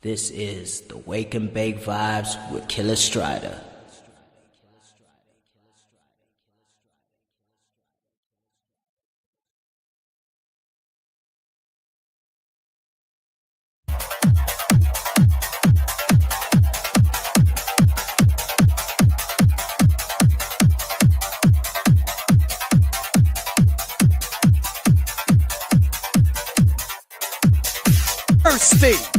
This is the Wake and Bake Vibes with Killer Strider. First stage.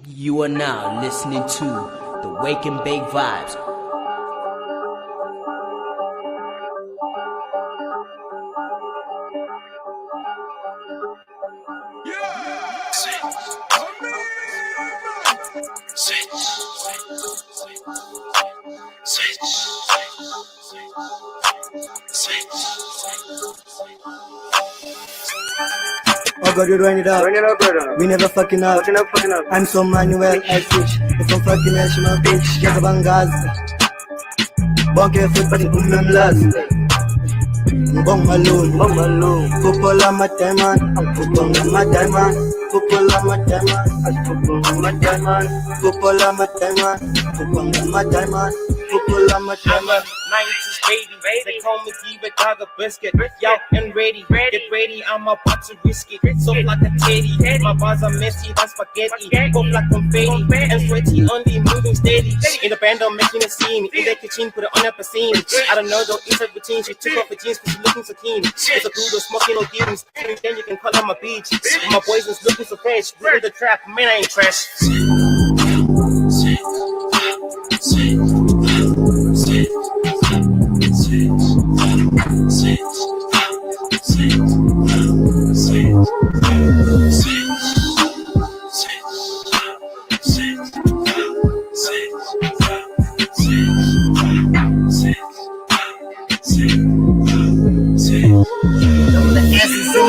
You are now listening to the Wake and Bake Vibes. Oh God, you run it up. Brother. We never fucking up. I'm so manual, I switch. If I'm fucking else, my bitch. Get a bangaz. Bonke foot, but it's boom last. Bong alone. Football on my diamond. Football on my diamond. Football on my diamond. Football on my diamond. Football on my diamond. Football on my diamond. Football on my diamond. 90s baby, they call me Diva Dogger Biscuit. Y'all and ready, get ready, I'm about to risk it. So like a teddy, my bars are messy, like spaghetti. Both like confetti, and sweaty, only moving steady. In the band, I'm making a scene. In the kitchen, put it on up a scene. I don't know, don't insert routine. She took off her jeans, cause she looking so keen. It's a poodle, smoking no dealings. Then you can call her my beach. My boys is looking so fresh. We're in the trap, man, I ain't trash.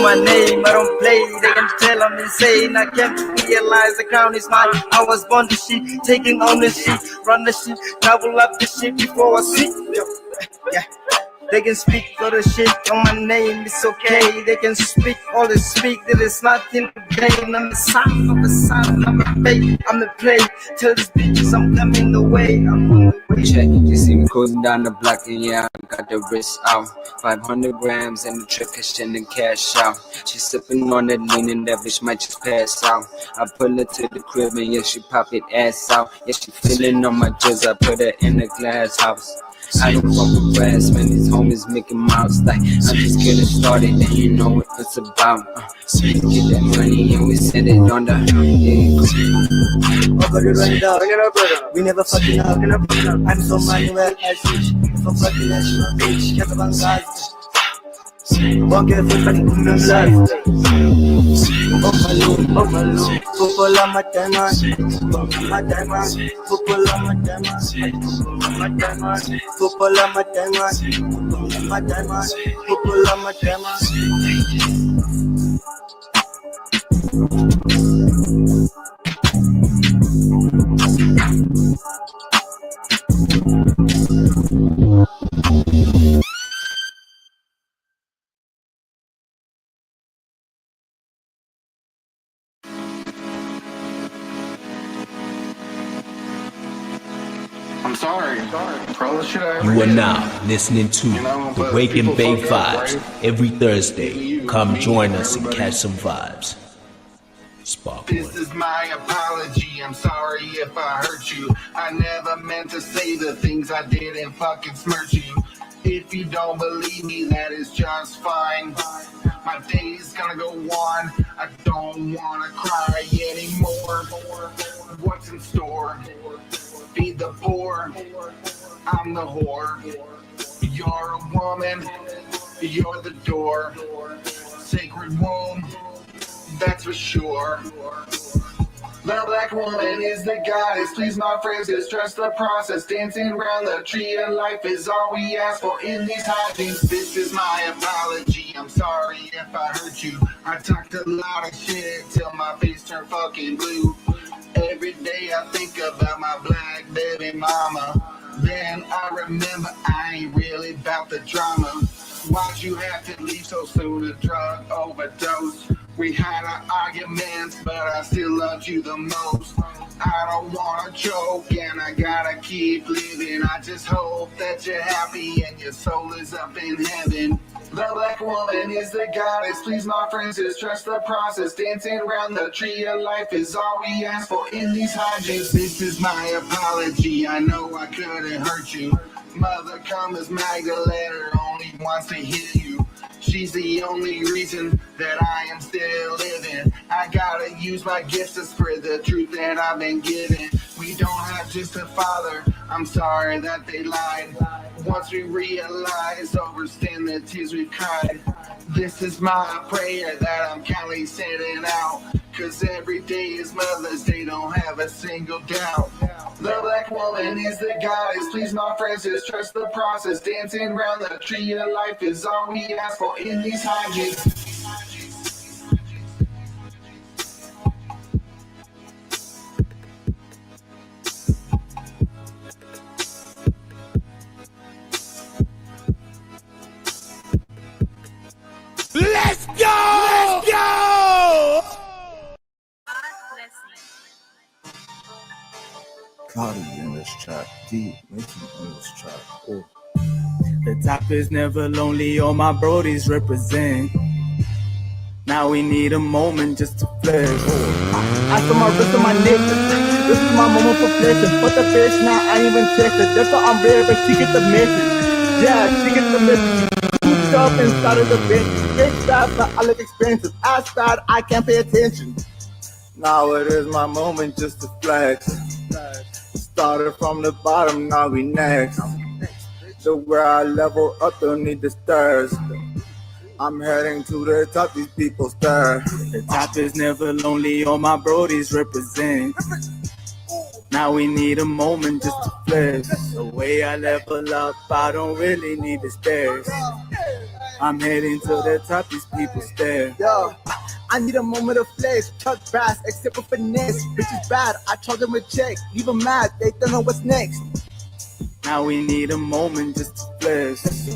My name, my don't play. They can tell I'm insane. I can't realize the crown is mine. I was born to shit, taking on the shit, run the shit, travel up the shit before I see. Yeah. They can speak all the shit on my name, it's okay. They can speak all the speak, that it's nothing to gain. I'm the son of a son, I'm a fake, I'm the play. Tell these bitches I'm coming the way, I'm on the way. Check, you see me cruising down the block and yeah, I got the wrist out. 500 grams and the trick cushion and cash out. She sipping on that lean and that bitch might just pass out. I pull her to the crib and yeah, she pop it ass out. Yeah, she feeling on my jizz, I put her in the glass house. I don't fuck with grass, man, these homies making miles. Like, I'm just getting started, and you know what it's about. So we get that money and we send it on the We never fucking up. I'm so manual, I switch. If I'm fucking at you, bitch, get the bangaz. Walk your foot, but I'm not live. Oh my lord, football on my diamond. My diamond, football on my diamond. My diamond, football on my diamond. My diamond, football on my diamond. I'm sorry. You are now listening to the Wake and Bake Vibes every Thursday. Come join us and catch some vibes. Spark. This is my apology. I'm sorry if I hurt you. I never meant to say the things I did and fucking smirch you. If you don't believe me, that is just fine. My day's gonna go on. I don't wanna cry anymore. What's in store? Feed the poor. I'm the whore. You're a woman. You're the door. Sacred womb. That's for sure. The black woman is the goddess. Please, my friends, just trust the process. Dancing around the tree of life is all we ask for in these hijinks. This is my apology. I'm sorry if I hurt you. I talked a lot of shit till my face turned fucking blue. Every day I think about my black baby mama. Then I remember I ain't really about the drama. Why'd you have to leave so soon? A drug overdose. We had our arguments, but I still loved you the most. I don't wanna choke and I gotta keep living. I just hope that you're happy and your soul is up in heaven. The black woman is the goddess. Please, my friends, just trust the process. Dancing around the tree of life is all we ask for in these hijinks. This is my apology. I know I couldn't hurt you. Mother comes Magdalena only wants to hear you. She's the only reason that I am still living. I gotta use my gifts to spread the truth that I've been given. We don't have just a father. I'm sorry that they lied. Once we realize, overstand the tears we've cried. This is my prayer that I'm kindly sending out. Cause every day is Mother's Day, don't have a single doubt. The black woman is the goddess. Please, my friends, just trust the process. Dancing around the tree of life is all we ask for in these hijinks. Let's go! Let's go! Cardi in this track, deep, making in this track. Oh. The top is never lonely, all my brodies represent. Now we need a moment just to flex. I saw my wrist on my neck. This is my moment for pleasure. But the fish now I ain't even tested. That's why I'm rare, but she gets the message. Yeah, she gets the message. Cooped up inside of the bench. Big shots, but I look expensive. Outside, I can't pay attention. Now it is my moment just to flex. Started from the bottom, now we next. So where I level up, don't need the stairs. I'm heading to the top, these people stare. The top is never lonely, all my brodies represent. Now we need a moment just to flex. The way I level up, I don't really need the stairs. I'm heading to the top, these people stare. Yo, I need a moment of flex, chuck brass, except for finesse. Bitch is bad, I charge them a check. Leave them mad, they don't know what's next. Now we need a moment just to flex.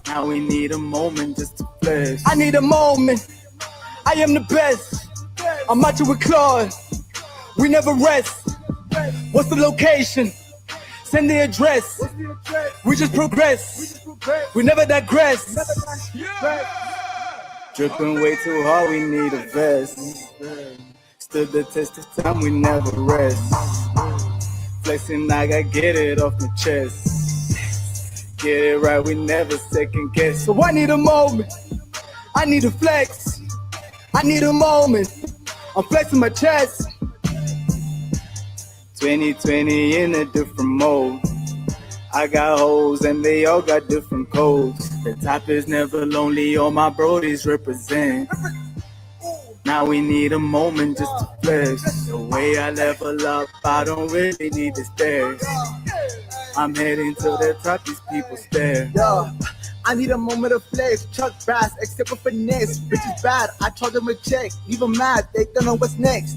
Now we need a moment just to flex. I need a moment, I am the best. I'm matching with Claude, we never rest. What's the location? Send the address. We just progress, we never digress. Dripping way too hard, we need a vest. Stood the test of time, we never rest. Flexing like I get it off my chest. Get it right, we never second guess. So I need a moment, I need a flex. I need a moment, I'm flexing my chest. 2020 in a different mode. I got hoes and they all got different codes. The top is never lonely, all my brodies represent. Now we need a moment just to flex. The way I level up, I don't really need the stairs. I'm heading to the top, these people stare. Yo, I need a moment of flex, chuck brass, except for finesse. Bitch is bad, I charge them a check. Leave them mad, they don't know what's next.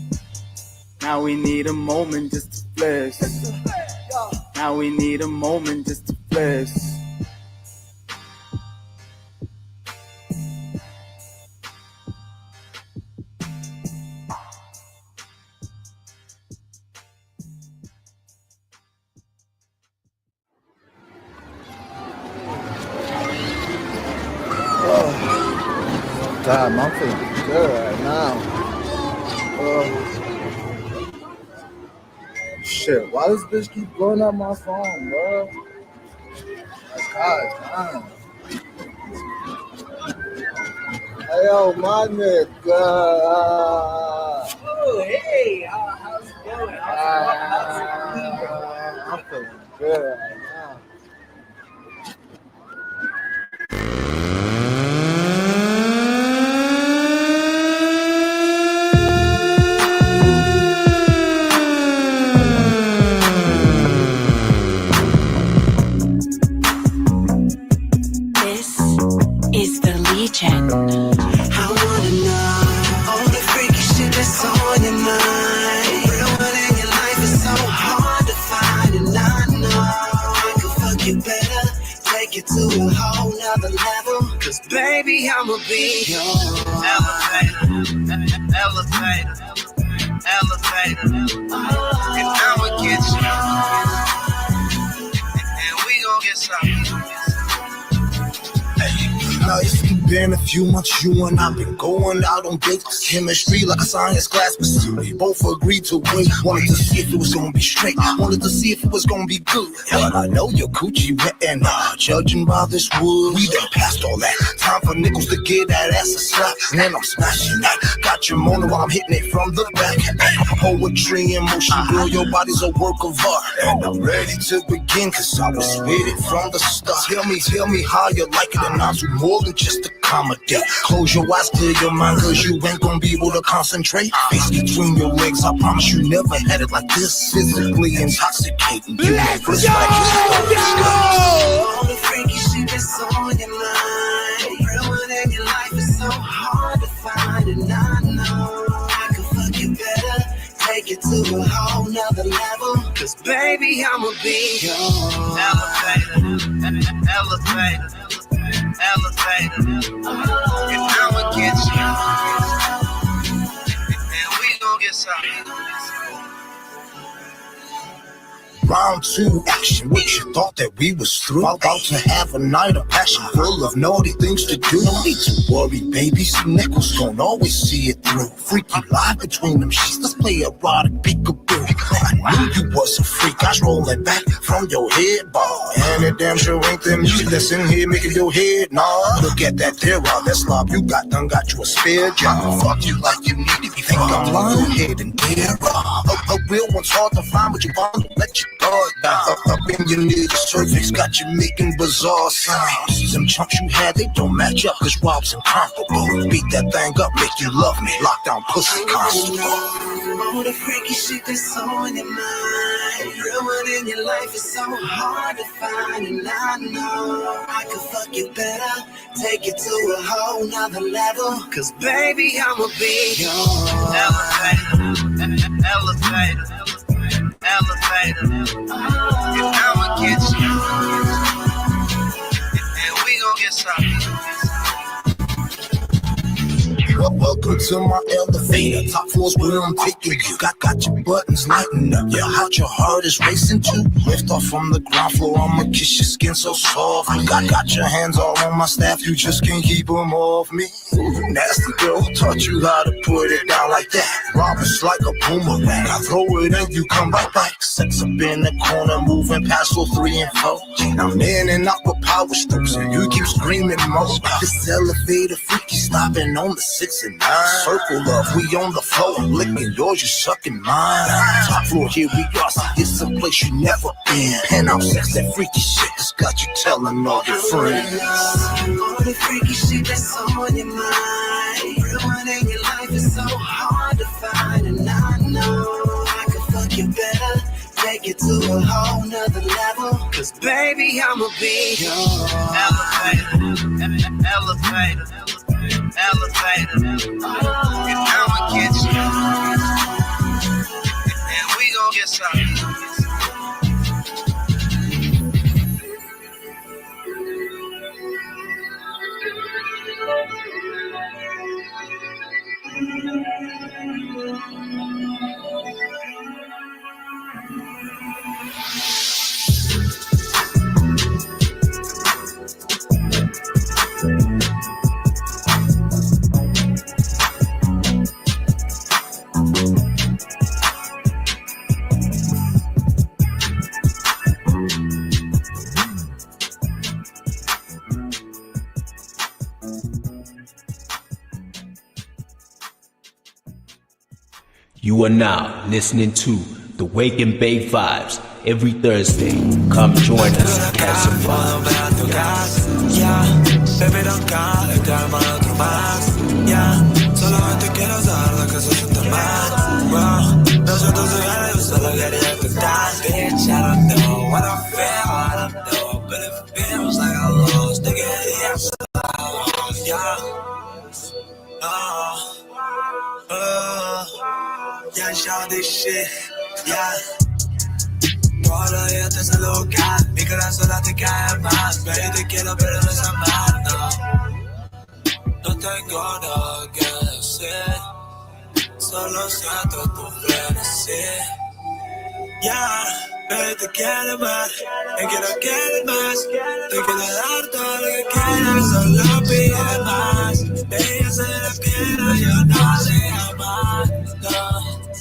Now we need a moment just to flex. Now we need a moment just to flex. Damn, I'm feeling good right now. Shit, why does this keep blowing up my phone, bro? God damn. Hey, yo, my nigga. Oh, hey, how's it going? I'm feeling good right now. I wanna know all the freaky shit that's on your mind. Real one in your life is so hard to find, and I know I can fuck you better, take it to a whole nother level. Cause baby, I'ma be your elevator, and I'ma get you, and we gon' get something. Now it's been a few months, you and I've been going out on dates. Chemistry like a science class, but still we both agreed to wait. Wanted to see if it was gonna be straight, wanted to see if it was gonna be good. But I know your coochie wet and judging by this wood, we done passed all that. Time for nickels to get that ass a slap, and I'm smashing that. Got you moaning while I'm hitting it from the back. Poetry in motion, girl, your body's a work of art, and I'm ready to begin, cause I was with it from the start. Tell me how you like it, and I'll do more than just accommodate. Close your eyes, clear your mind, cause you ain't gonna be able to concentrate. Face between your legs, I promise you never had it like this. Physically intoxicating. Let's go! All the freaky shit that's on your mind. Real one in your life is so hard to find, and I know I can fuck you better, take it to a whole nother level. Cause baby, I'ma be your elevator, and I'ma get you, and we gon' get something. Round two, action. What you thought that we was through? About to have a night of passion, full of naughty things to do. No need to worry, baby. Some nickels gon' always see it through. Freaky lie between them sheets. Let's play erotic peekaboo. I knew you was a freak. I was rolling back from your head, boy. And it damn sure ain't the music that's in here making your head nah. Look at that there, all that slob you got done got you a spare job. Fuck you like you need to be. Think I'm lying, head and there. A real one's hard to find, but you want to let you guard down. Up in your nigga cervix, got you making bizarre sounds. Them chunks you had, they don't match up, cause Rob's incomparable. Beat that thing up, make you love me. Lock down pussy constable. All the freaky shit that's on your mind. Real one in your life is so hard to find, and I know I could fuck you better, take you to a whole nother level. Cause baby, I'ma be yours. Elevator, and I'ma get you, and we gon' get something. Welcome to my elevator. Top floor's where I'm taking you. Got your buttons lighting up. Your heart, your heart is racing too. Lift off from the ground floor. I'ma kiss your skin so soft. Got your hands all on my staff. You just can't keep them off me. Nasty girl who taught you how to put it down like that. Rob us like a boomerang. I throw it and you come right back. Sex up in the corner, moving past floor 3 and 4. I'm in and out with power strokes, and you keep screaming more. This elevator freaky stopping on the 6 and 9. Circle love, we on the floor. I'm licking yours, you sucking mine. Top floor, here we are. See, it's a place you never been. Penthouse sex, that freaky shit that's got you telling all your friends. All the freaky shit that's on your mind. Real one in your life is so hard to find, and I know I could fuck you better, take you to a whole nother level. Cause baby, I'ma be yours. Elevator, and I'ma get you, and we gon' get something. You are now listening to the Wake and Bake Vibes every Thursday. Come join us and catch some vibes. Baby, don't call, te arma otro más. Solamente quiero usar lo que se siente mal. Nosotros yo solo quería cantar. Bitch, I don't know what I feel, I don't know, but it feels like I lost. Te quería yeah, show this shit, yeah. Todos los días te saludo, mi corazón la te cae más. Baby, te quiero, pero no es amar, no. No tengo nada que decir, solo siento tu frenesí. Yeah, baby, te quiero más, te quiero más. Te quiero dar todo lo que quieras, solo pide más. Baby, yo soy la piedra, yo no sé amar, no.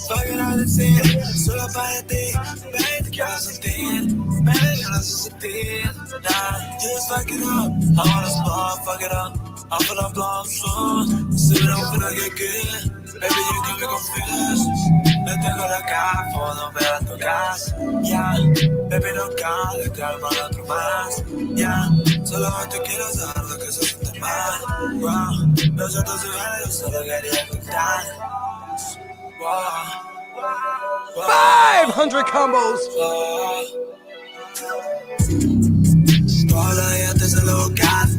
Fuck it all decir, solo para ti. Baby, te quiero sentir, baby, yo no sé sentir, nah. Just fuck it up, I wanna smoke, fuck it up. I'm finna blow up soon, soon I'm finna get good. Baby, you got me confused. Me tengo la cara, puedo ver a tu casa. Yeah, baby, no cale, calma otro más. Yeah, solo te quiero dar lo que se siente mal. Wow, nosotros iguales, yo solo quería contar. Wow, 500 combos. Todos los días te saludo,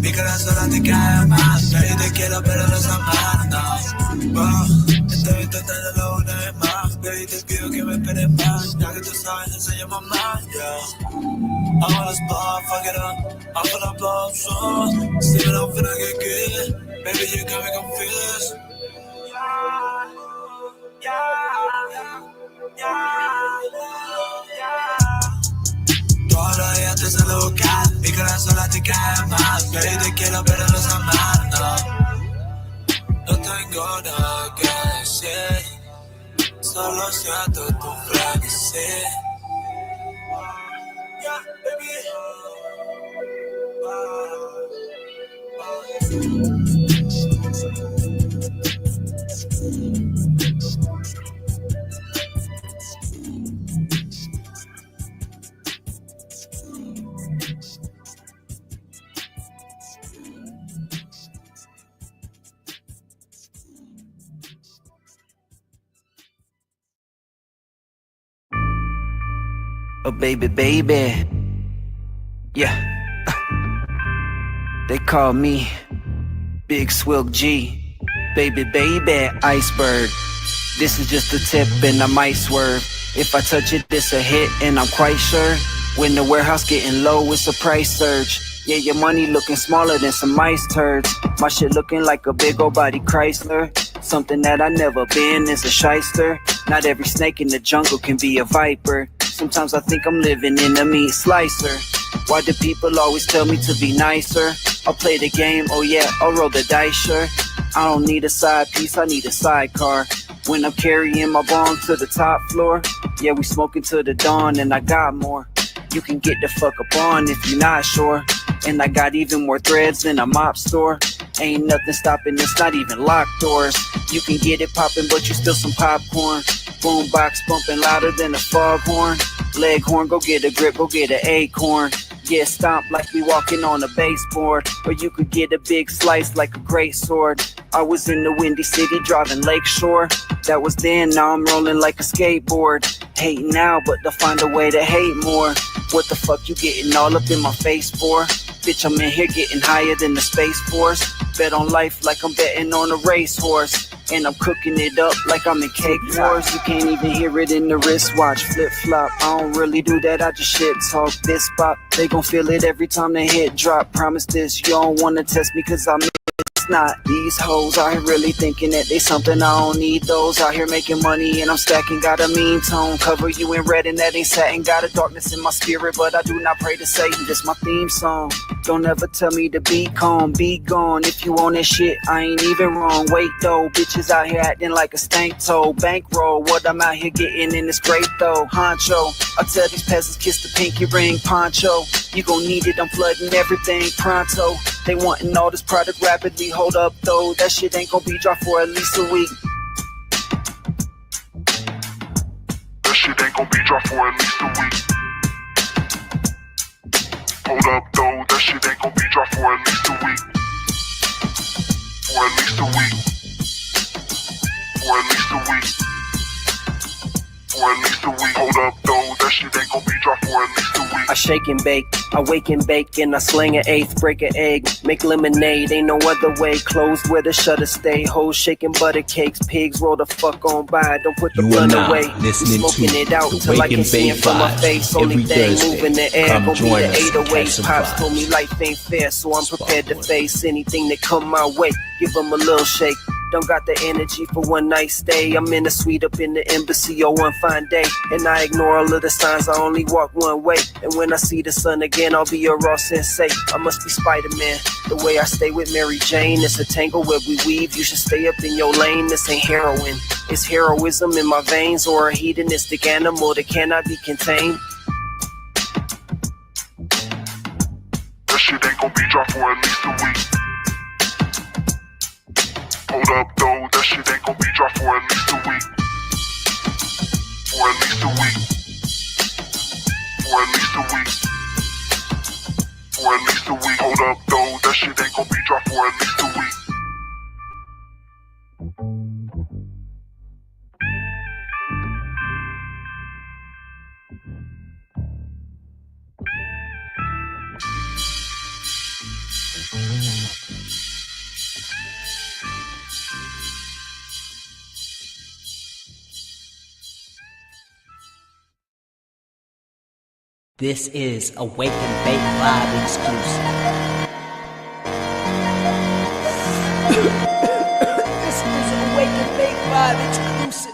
mi corazón la te cae más. Baby, te quiero, pero no es amar, no. Wow, estoy intentándolo una vez más. Baby, te pido que me esperes más. Ya que tú sabes, enseña mamá, yeah. I'm on the spot, fuck it up. I'm finna blow up soon. Still I'm finna get good. Baby, you got me confused. Todos los días te saludo, mi corazón la te cae más. Baby, te quiero, pero no es amar, no. No tengo nada que decir, solo siento tu frenesí. Yeah, baby. Oh baby, baby. Yeah. They call me Big Swilk G. Baby, baby, iceberg. This is just a tip and I might swerve. If I touch it, this a hit and I'm quite sure. When the warehouse getting low, it's a price surge. Yeah, your money looking smaller than some ice turds. My shit looking like a big old body Chrysler. Something that I never been is a shyster. Not every snake in the jungle can be a viper. Sometimes I think I'm living in a meat slicer. Why do people always tell me to be nicer? I'll play the game, oh yeah, I'll roll the dice, sure. I don't need a side piece, I need a sidecar. When I'm carrying my bong to the top floor, yeah, we smoking to the dawn and I got more. You can get the fuck up on if you're not sure. And I got even more threads than a mop store. Ain't nothing stopping this, not even locked doors. You can get it popping, but you still some popcorn. Boombox bumping louder than a foghorn. Leghorn, go get a grip, go get an acorn. Yeah, stomp like we walking on a baseboard. Or you could get a big slice like a great sword. I was in the Windy City driving Lakeshore. That was then, now I'm rolling like a skateboard. Hate now, but they'll find a way to hate more. What the fuck you getting all up in my face for? Bitch, I'm in here getting higher than the Space Force. Bet on life like I'm betting on a racehorse. And I'm cooking it up like I'm in Cake Wars. You can't even hear it in the wristwatch. Flip-flop, I don't really do that, I just shit talk. This pop, they gon' feel it every time they hit drop. Promise this, you don't wanna test me cause I'm not. These hoes out here really thinking that they something, I don't need those. Out here making money and I'm stacking, got a mean tone. Cover you in red and that ain't satin. Got a darkness in my spirit, but I do not pray to Satan. This my theme song. Don't ever tell me to be calm, be gone. If you on that shit, I ain't even wrong. Wait though, bitches out here acting like a stank toe. Bankroll, what I'm out here getting in this great though. Honcho, I tell these peasants kiss the pinky ring. Poncho, you gon' need it, I'm flooding everything pronto. They wanting all this product rapidly. Hold up though, that shit ain't gon' be dropped for at least a week. That shit ain't gon' be dropped for at least a week. Hold up though, that shit ain't gon' be dropped for at least a week. For at least a week. For at least a week. For at least a week. Hold up though, that shit ain't gon' be dropped for at least a week. I shake and bake, I wake and bake, and I slang an eighth, break an egg, make lemonade, ain't no other way, closed where the shutter stay, hoes shaking butter cakes, pigs roll the fuck on by, don't put the blunt away, smoking it out till I can see it from my face, only thing moving the air, gon' be the 808, Pops told me life ain't fair, so I'm prepared to face anything that come my way, give them a little shake. Don't got the energy for one night stay. I'm in the suite up in the embassy on one fine day. And I ignore all of the signs, I only walk one way. And when I see the sun again, I'll be a raw sensei. I must be Spider-Man. The way I stay with Mary Jane, it's a tangle where we weave. You should stay up in your lane, this ain't heroin. It's heroism in my veins, or a hedonistic animal that cannot be contained. That shit ain't gon' be dropped for at least a week. Hold up though, that shit ain't gon' be dropped for at least a week. For at least a week. For at least a week. For at least a week. Hold up though, that shit ain't gon' be dropped for at least a week. This is a Wake and Bake Vibe exclusive. This is a Wake and Bake Vibe exclusive.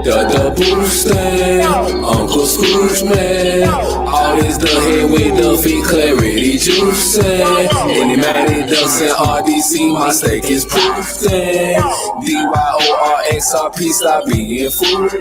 The boosting, Uncle Scrooge man. All this the head with the feet, clarity juicing. Any man it doesn't RDC, my stake is proofing. DYORXRP, stop being foolish.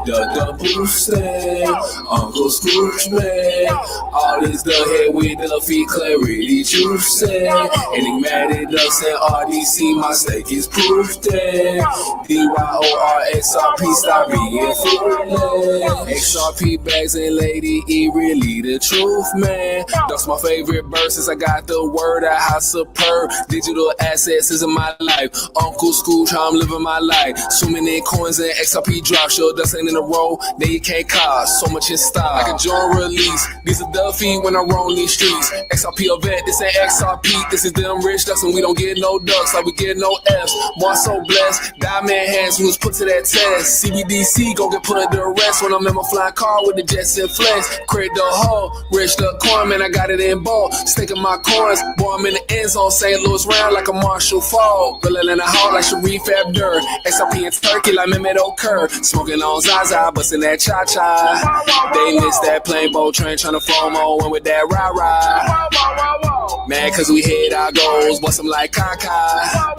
The boosting, Uncle Scrooge man. All this the head with the feet, clarity juicing. Any man it doesn't RDC, my stake is proofing. DYORXRP, stop being foolish. XRP bags and Lady E, really the truth, man. That's my favorite verses. I got the word out how superb. Digital assets is in my life. Uncle Scrooge, how I'm living my life. Swimming in coins and XRP drop. Sure, dust ain't in a row. Then you can't cost so much in style. Like a joint release. These are Duffy when I roam these streets. XRP a vet, this ain't XRP. This is them rich ducks and we don't get no ducks like we get no F's. Boy, I'm so blessed. Diamond hands, we was put to that test. CBDC gon' get put under arrest when I'm in my flying car with the jets and flex. Create the hole, rich the coin, man, I got it in ball. Staking my coins, boy, I'm in the end zone. St. Louis round like a Marshall Fall. Rolling in the hall like Sharif Abdur. XRP in Turkey like Mehmet Okur. Smoking on Zaza, bustin' that cha-cha. They missed that plain boat train, tryna FOMO and with that rah-rah. Man, cause we hit our goals, bust them like Kaka.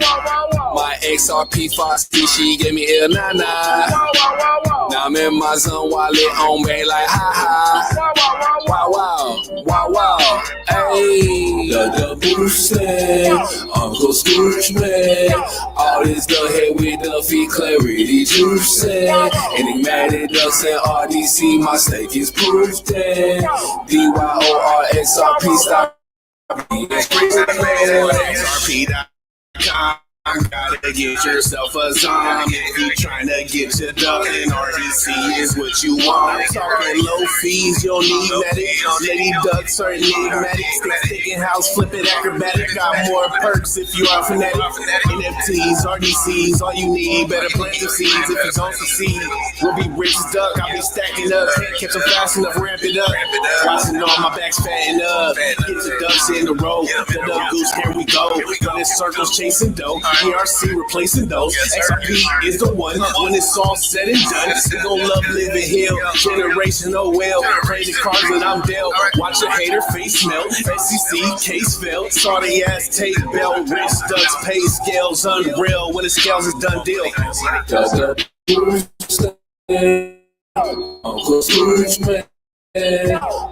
My XRP Foxy, she gave me ill nana. Now I'm in my zone while it on me like ha ha. Wow wow, wow wow. Ayy, the boosting, Uncle Scrooge man. All this the head with the feet, clarity juicing. Any man it doesn't RDC, my stake is proofed. DYORXRP, stop. XRP.com. Gotta get yourself a zombie if you tryna get your duck, and RDC is what you want. I'm talking low fees, you'll need medic. Lady ducks are enigmatic. Sticking house, flip it acrobatic. Got more perks if you are fanatic. NFTs, RDCs, all you need. Better plant the seeds if you don't succeed. We'll be rich duck, I'll be stacking up. Can't catch them fast enough, ramp it up. Watching all my backs fatting up. Get your ducks in the row. The duck goose, here we go. Running circles, chasing dough. ERC replacing those. XRP is the one. When it's all said and done, we gon' love living hill. Generational well. Play the cards that I'm dealt. Watch a hater face melt. SEC case failed. Sorry ass take bell. Rich ducks pay scales unreal. When the scales is done deal. Uncle Scrooge man.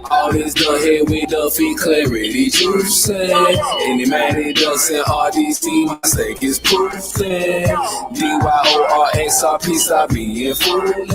All this done here with the feet, clarity juicing. Any man it doesn't RDC, my stake is proofing. DYORXRP, stop being foolish.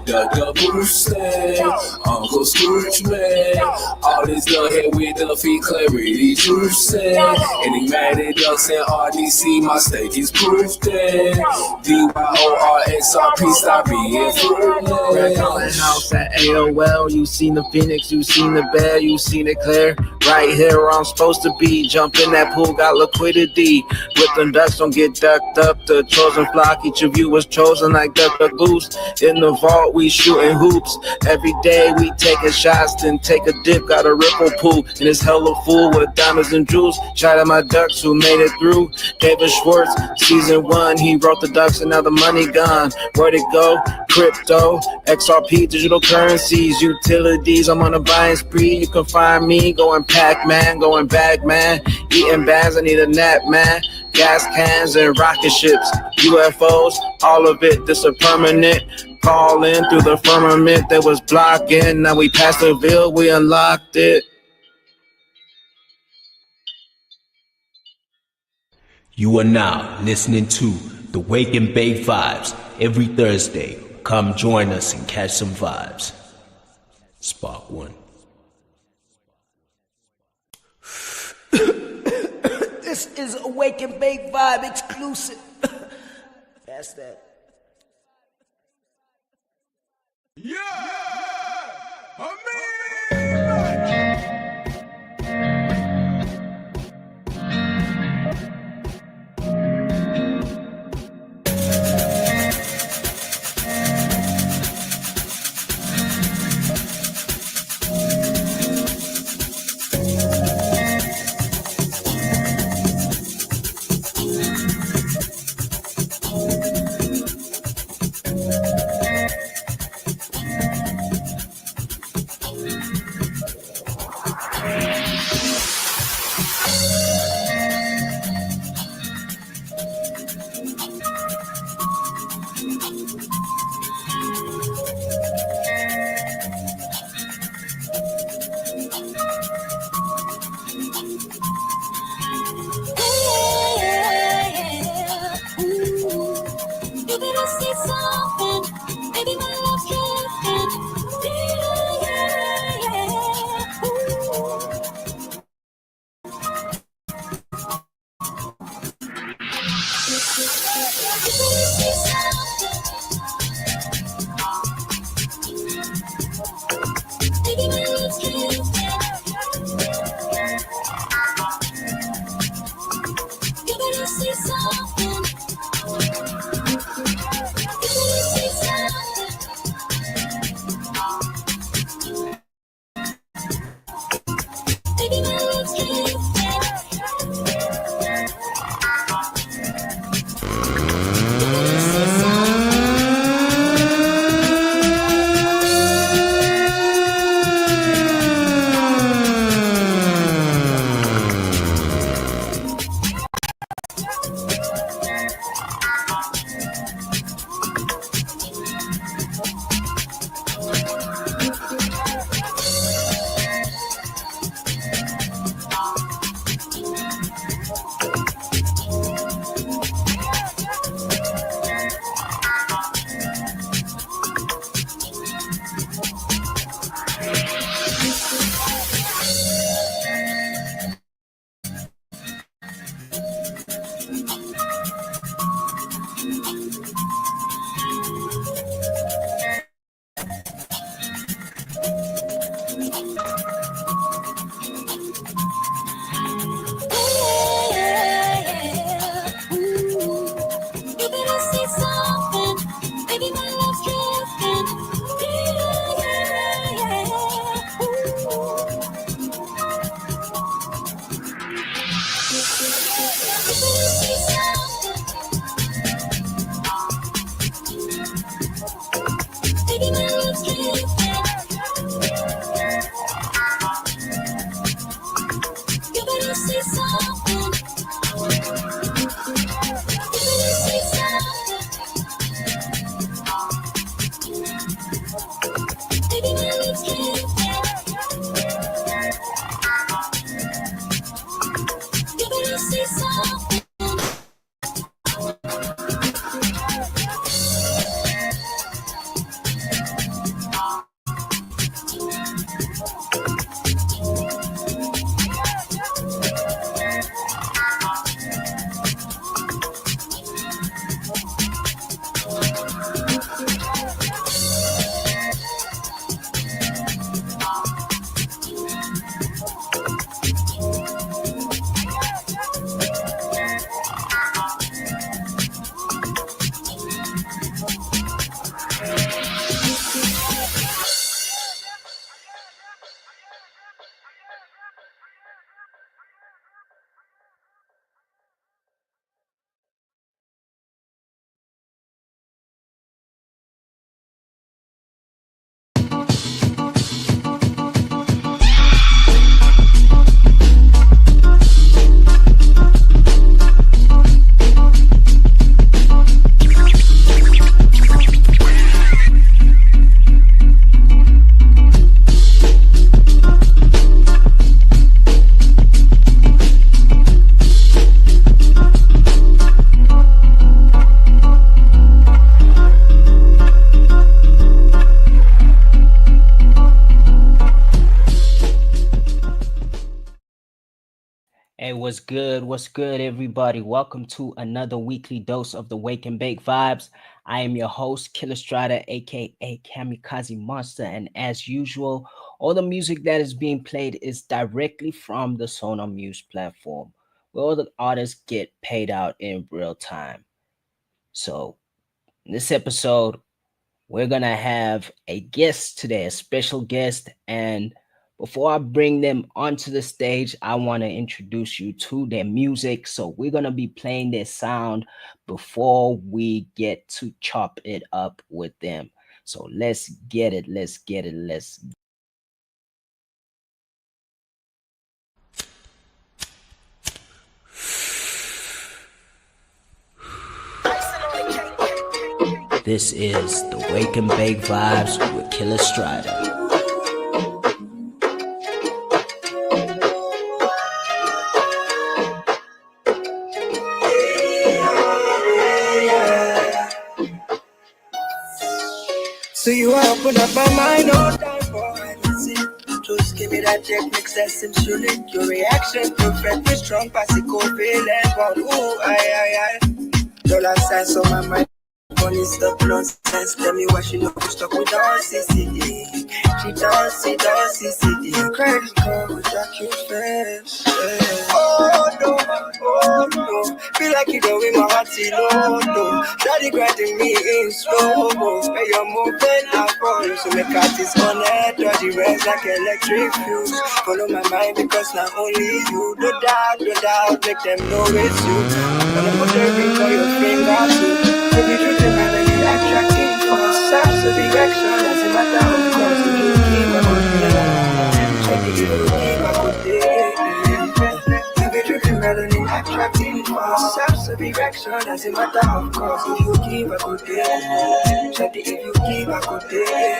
The boosting, Uncle Scrooge man. All this done here with the feet, clarity juicing. Any man it doesn't RDC, my stake is proofing. DYORXRP, stop being foolish. Red Calling House at AOL. You seen the Phoenix, you seen the Bear, you seen it clear. Right here where I'm supposed to be. Jump in that pool, got liquidity. With them ducks, don't get ducked up. The chosen flock, each of you was chosen like Duck a Goose. In the vault, we shooting hoops. Every day we taking shots, then take a dip. Got a ripple pool, and it's hella full with diamonds and jewels. Shout out my ducks who made it through. David Schwartz, season 1, he wrote the ducks and now the money gone. Where'd it go? Crypto, XRP, digital currencies, utilities. I'm on a buying spree. You can find me going Pac-Man, going back, man. Eating bags, I need a nap, man. Gas cans and rocket ships, UFOs, all of it. This a permanent. Calling through the firmament that was blocking. Now we passed the veil, we unlocked it. You are now listening to the Wake and Bake Vibes every Thursday. Come join us and catch some vibes. Spark one. This is a Wake and Bake Vibe exclusive. That's that. Yeah! Hey, what's good? What's good, everybody? Welcome to another weekly dose of the Wake and Bake Vibes. I am your host, Killer Strider, aka Kamikaze Monster, and as usual, all the music that is being played is directly from the Sonar Muse platform, where all the artists get paid out in real time. So, in this episode, we're gonna have a guest today, a special guest. And before I bring them onto the stage, I want to introduce you to their music. So we're gonna be playing their sound before we get to chop it up with them. So let's get it. Let's get it. Let's. This is the Wake and Bake Vibes with Killer Strider. So you open up my mind, no time for hide and seek. Just give me that check, mix that simply. Your reaction perfect, strong, pass it, go feeling. But ooh, aye. Dollar signs on my mind. Money stop nonsense. Tell me why she know we stuck with our CCD. She does CCD. Credit card with that cute face. Oh no. Feel like you know in my heart, no. Daddy grinding me in slow mo. Spare your movement, I follow. So make artists connect. Dodgy rays like electric fuse. Follow my mind because not only you. No doubt, make them know it's you. Gonna put a ring on your finger too. Baby, truth and melody attracting for steps of direction. Doesn't matter how it comes. If you keep a good day, check it, you keep a good day. Baby, truth and melody attracting for steps of direction. Doesn't matter how it comes. If you keep a good day, check it, if you keep a good day.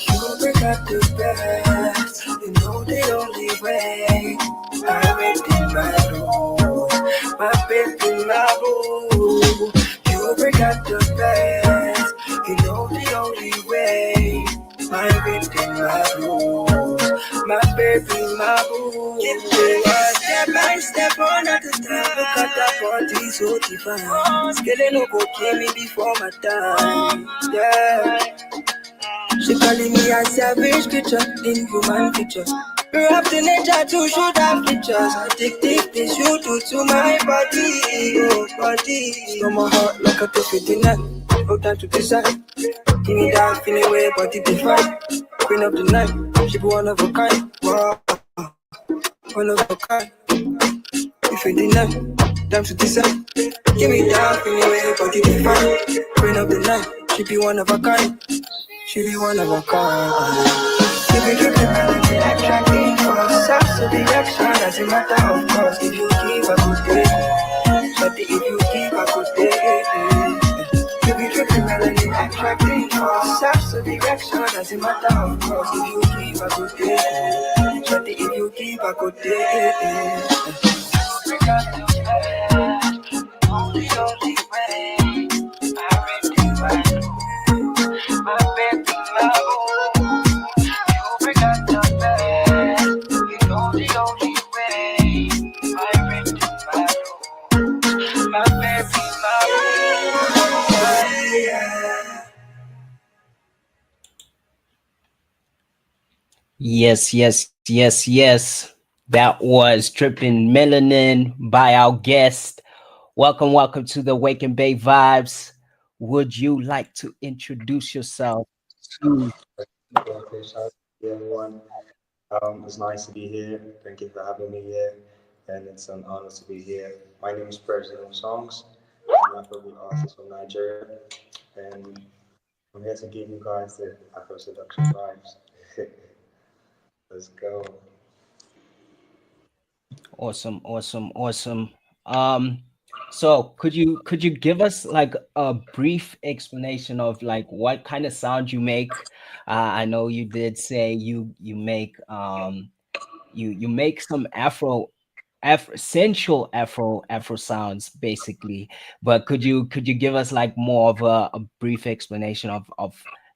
You break out the best. You know the only way. I make it my room. My baby, my boo. You break out the best. You know the only way. My baby, my boo. My baby, my boo. Step by step on at the time. Look at that body so divine. Scaling no go kill me before my time. Yeah. She calling me a savage creature in human features. Perhaps the nature to shoot have features. Addictive things you do to my body, oh body. Stole my heart like a trophy dinner. No time to decide. Give me that feeling where body define. Queen of the night, she be one of a kind. Wow, one of a kind. If you deny, time to decide. Give me that feeling where body define. Queen of the night, she be one of a kind. She be one of a kind. If you keep the melody attracting for steps of direction, doesn't matter of course. If you keep a good day, but if you keep a good day. If you keep the melody attracting for steps of direction, doesn't matter of course. If you keep a good day, but if you keep a good day. Only way. I really like my baby, my boo. You forgot the best. You know the only way. My baby, my boo. My baby, my boo. Yeah. Yes. That was Trippin' Melanin by our guest. Welcome to the Wake and Bake Vibes. Would you like to introduce yourself to Everyone. It's nice to be here. Thank you for having me here, and it's an honor to be here. My name is Preshzino Songz. I'm an Afro artist from Nigeria, and I'm here to give you guys the Afro Seduction vibes. Let's go. Awesome. So could you give us like a brief explanation of like what kind of sound you make? I know you did say you make you make some Afro sounds basically, but could you give us like more of a brief explanation of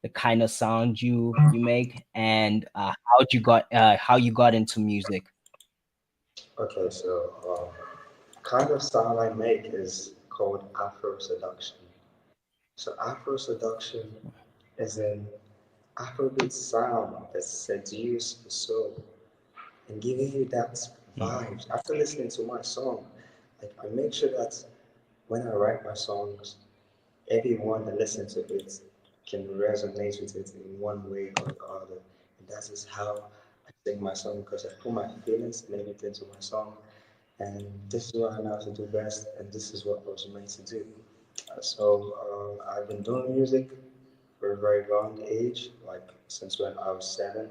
the kind of sound you make and how you got into music? Okay, so kind of sound I make is called Afro Seduction. So Afro Seduction is an Afrobeat sound that seduces the soul and giving you that vibes. After listening to my song, I make sure that when I write my songs, everyone that listens to it can resonate with it in one way or the other. And that is how I sing my song because I put my feelings and everything to my song. And this is what I know how to do best, and this is what I was meant to do. I've been doing music for a very long age, like since when I was 7.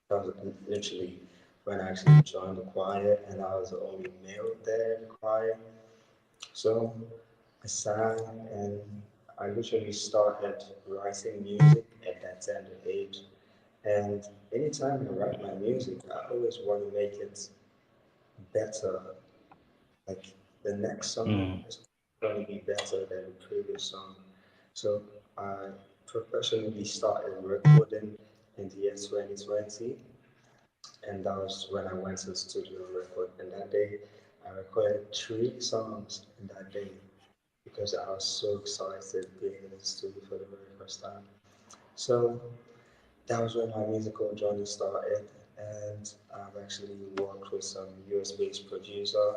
That was literally when I actually joined the choir, and I was the only male there in the choir. So I sang, and I literally started writing music at that tender age. And anytime I write my music, I always want to make it better. Like the next song is going to be better than the previous song. So I professionally started recording in the year 2020, and that was when I went to the studio to record. And that day, I recorded 3 songs in that day because I was so excited being in the studio for the very first time. So that was when my musical journey started, and I've actually worked with some US-based producer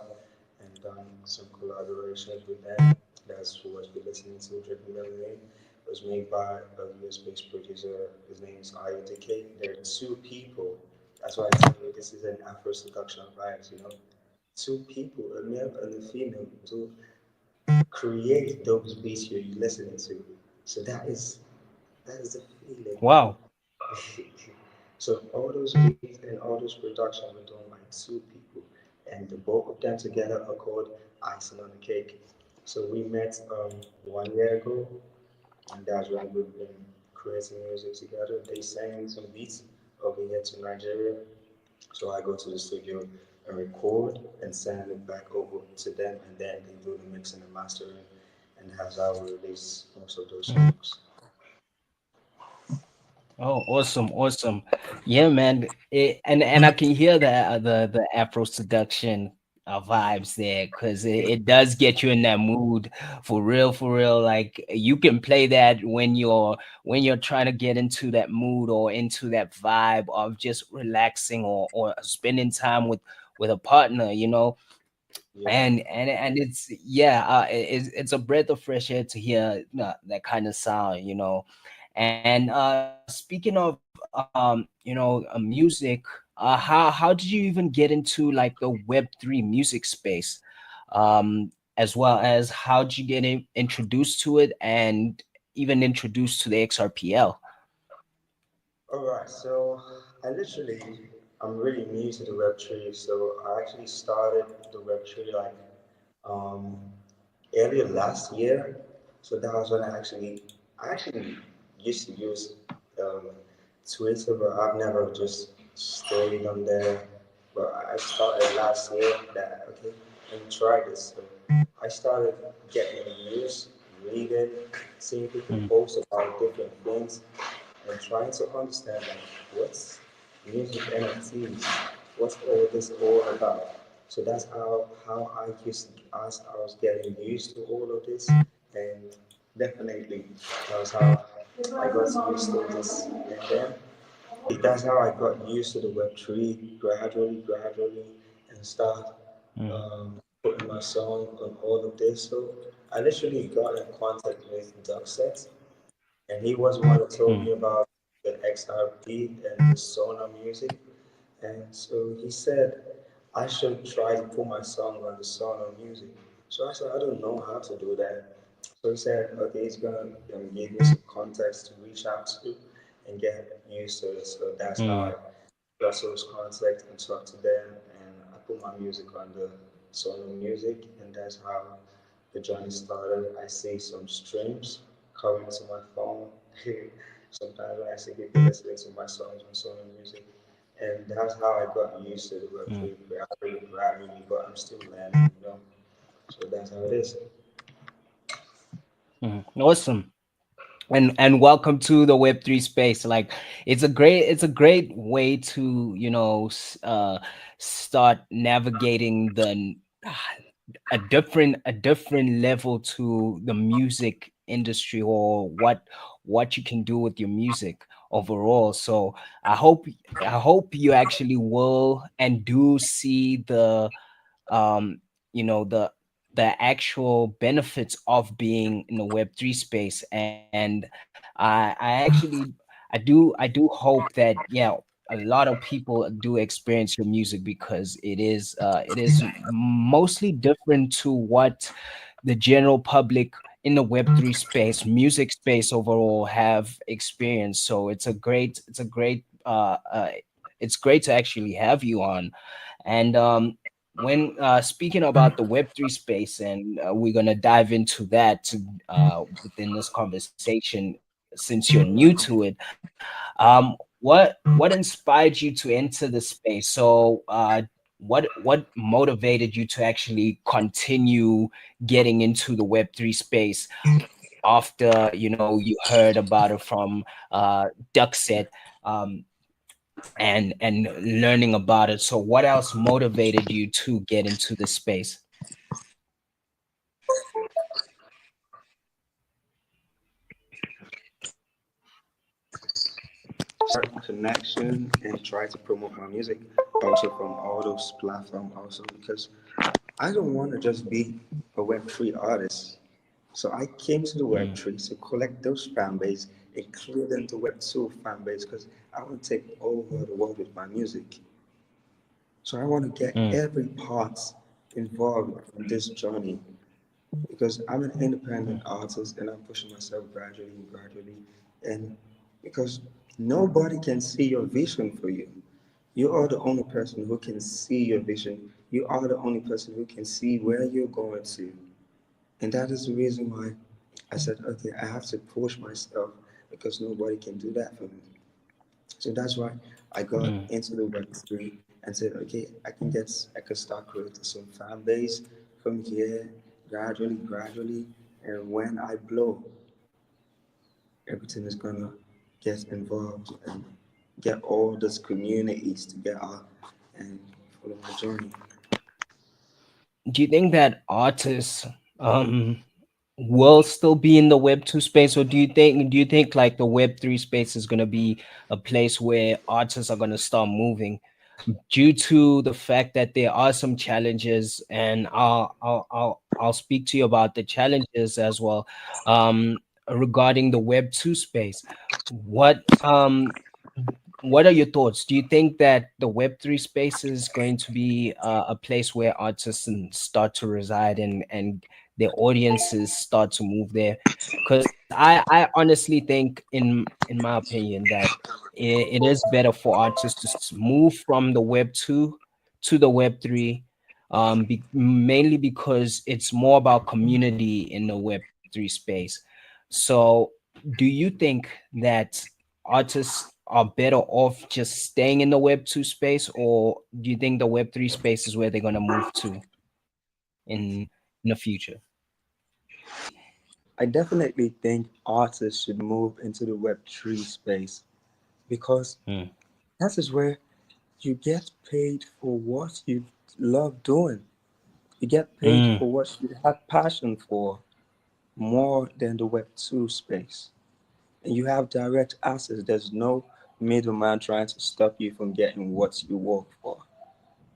and done some collaborations with them. That's who was be listening to Dripping Melody. It was made by a US-based producer. His name is IODK. There are 2 people. That's why I tell you this is an Afro Seduction vibes, 2 people, a male and a female, to create those beats you're listening to. So that is the feeling. Wow. So all those beats and all those production were done by 2 people, and the both of them together are called icing on the cake. So we met 1 year ago, and that's when we've been creating music together. They send some beats over here to Nigeria, so I go to the studio and record and send it back over to them, and then they do the mixing and mastering, and that's how we release most of those songs. Oh, awesome, awesome. Yeah, man. And I can hear the Afro seduction vibes there, because it does get you in that mood for real, for real. Like you can play that when you're trying to get into that mood or into that vibe of just relaxing or spending time with a partner, Yeah. and it's yeah, it's a breath of fresh air to hear that kind of sound, and speaking of music, how did you even get into like the Web3 music space, as well as how did you get introduced to it and even introduced to the XRPL? All right, so I'm really new to the Web3, so I actually started the Web3 like um, earlier last year. So that was when I actually used to use um, Twitter, but I've never just stayed on there. But I started last year that okay, let me try this. So I started getting the news, reading, seeing people post about different things, and trying to understand like what's music NFTs, what's all this all about. So that's how I used as I was getting used to all of this, and definitely that was how I got used to this. And then that's how I got used to the Web3 gradually, and start putting my song on all of this. So I literally got in contact with Duckset, and he was the one who told me about the XRP and the Sona music. And so he said I should try to put my song on the Sona music. So I said I don't know how to do that. So he said, okay, he's gonna give me some contacts to reach out to and get used to it. So that's how I got those contacts and talked to them, and I put my music on the solo music, and that's how the journey started. I see some streams coming to my phone. Sometimes when I see people listening to my songs on solo music, and that's how I got used to the Web3 gradually, but I'm still learning. So that's how it is. Awesome. And welcome to the Web3 space. Like it's a great way to start navigating a different level to the music industry, or what you can do with your music overall. So I hope you actually will and do see um you know the the actual benefits of being in the Web3 space. And I actually I do hope that, yeah, a lot of people do experience your music, because it is mostly different to what the general public in the Web3 space, music space overall, have experienced. So it's great to actually have you on. And when speaking about the Web3 space, and we're gonna dive into that within this conversation, since you're new to it, what inspired you to enter the space? So, what motivated you to actually continue getting into the Web3 space after you heard about it from Duckset, um, and learning about it? So, what else motivated you to get into this space? Start connection and try to promote my music also from all those platforms also because I don't want to just be a Web3 artist. So I came to the Web3 to collect those fan base, including the Web2 fan base, because I want to take over the world with my music. So I want to get every part involved in this journey because I'm an independent artist and I'm pushing myself gradually and gradually. And because nobody can see your vision for you. You are the only person who can see your vision. You are the only person who can see where you're going to. And that is the reason why I said, okay, I have to push myself because nobody can do that for me. So that's why I got into the Web3 and said, okay, I can start creating some fan base from here, gradually, gradually. And when I blow, everything is gonna get involved and get all these communities together and follow my journey. Do you think that artists um will still be in the Web2 space, or do you think like the Web3 space is going to be a place where artists are going to start moving due to the fact that there are some challenges? And I'll speak to you about the challenges as well, regarding the Web2 space. What are your thoughts? Do you think that the Web3 space is going to be a place where artists start to reside, and their audiences start to move there? Because I honestly think, in my opinion, that it is better for artists to move from the Web2 to the Web3, mainly because it's more about community in the Web3 space. So, do you think that artists are better off just staying in the Web2 space, or do you think the Web3 space is where they're gonna move to in the future? I definitely think artists should move into the Web3 space because that is where you get paid for what you love doing. You get paid for what you have passion for more than the Web2 space. And you have direct access. There's no middleman trying to stop you from getting what you work for.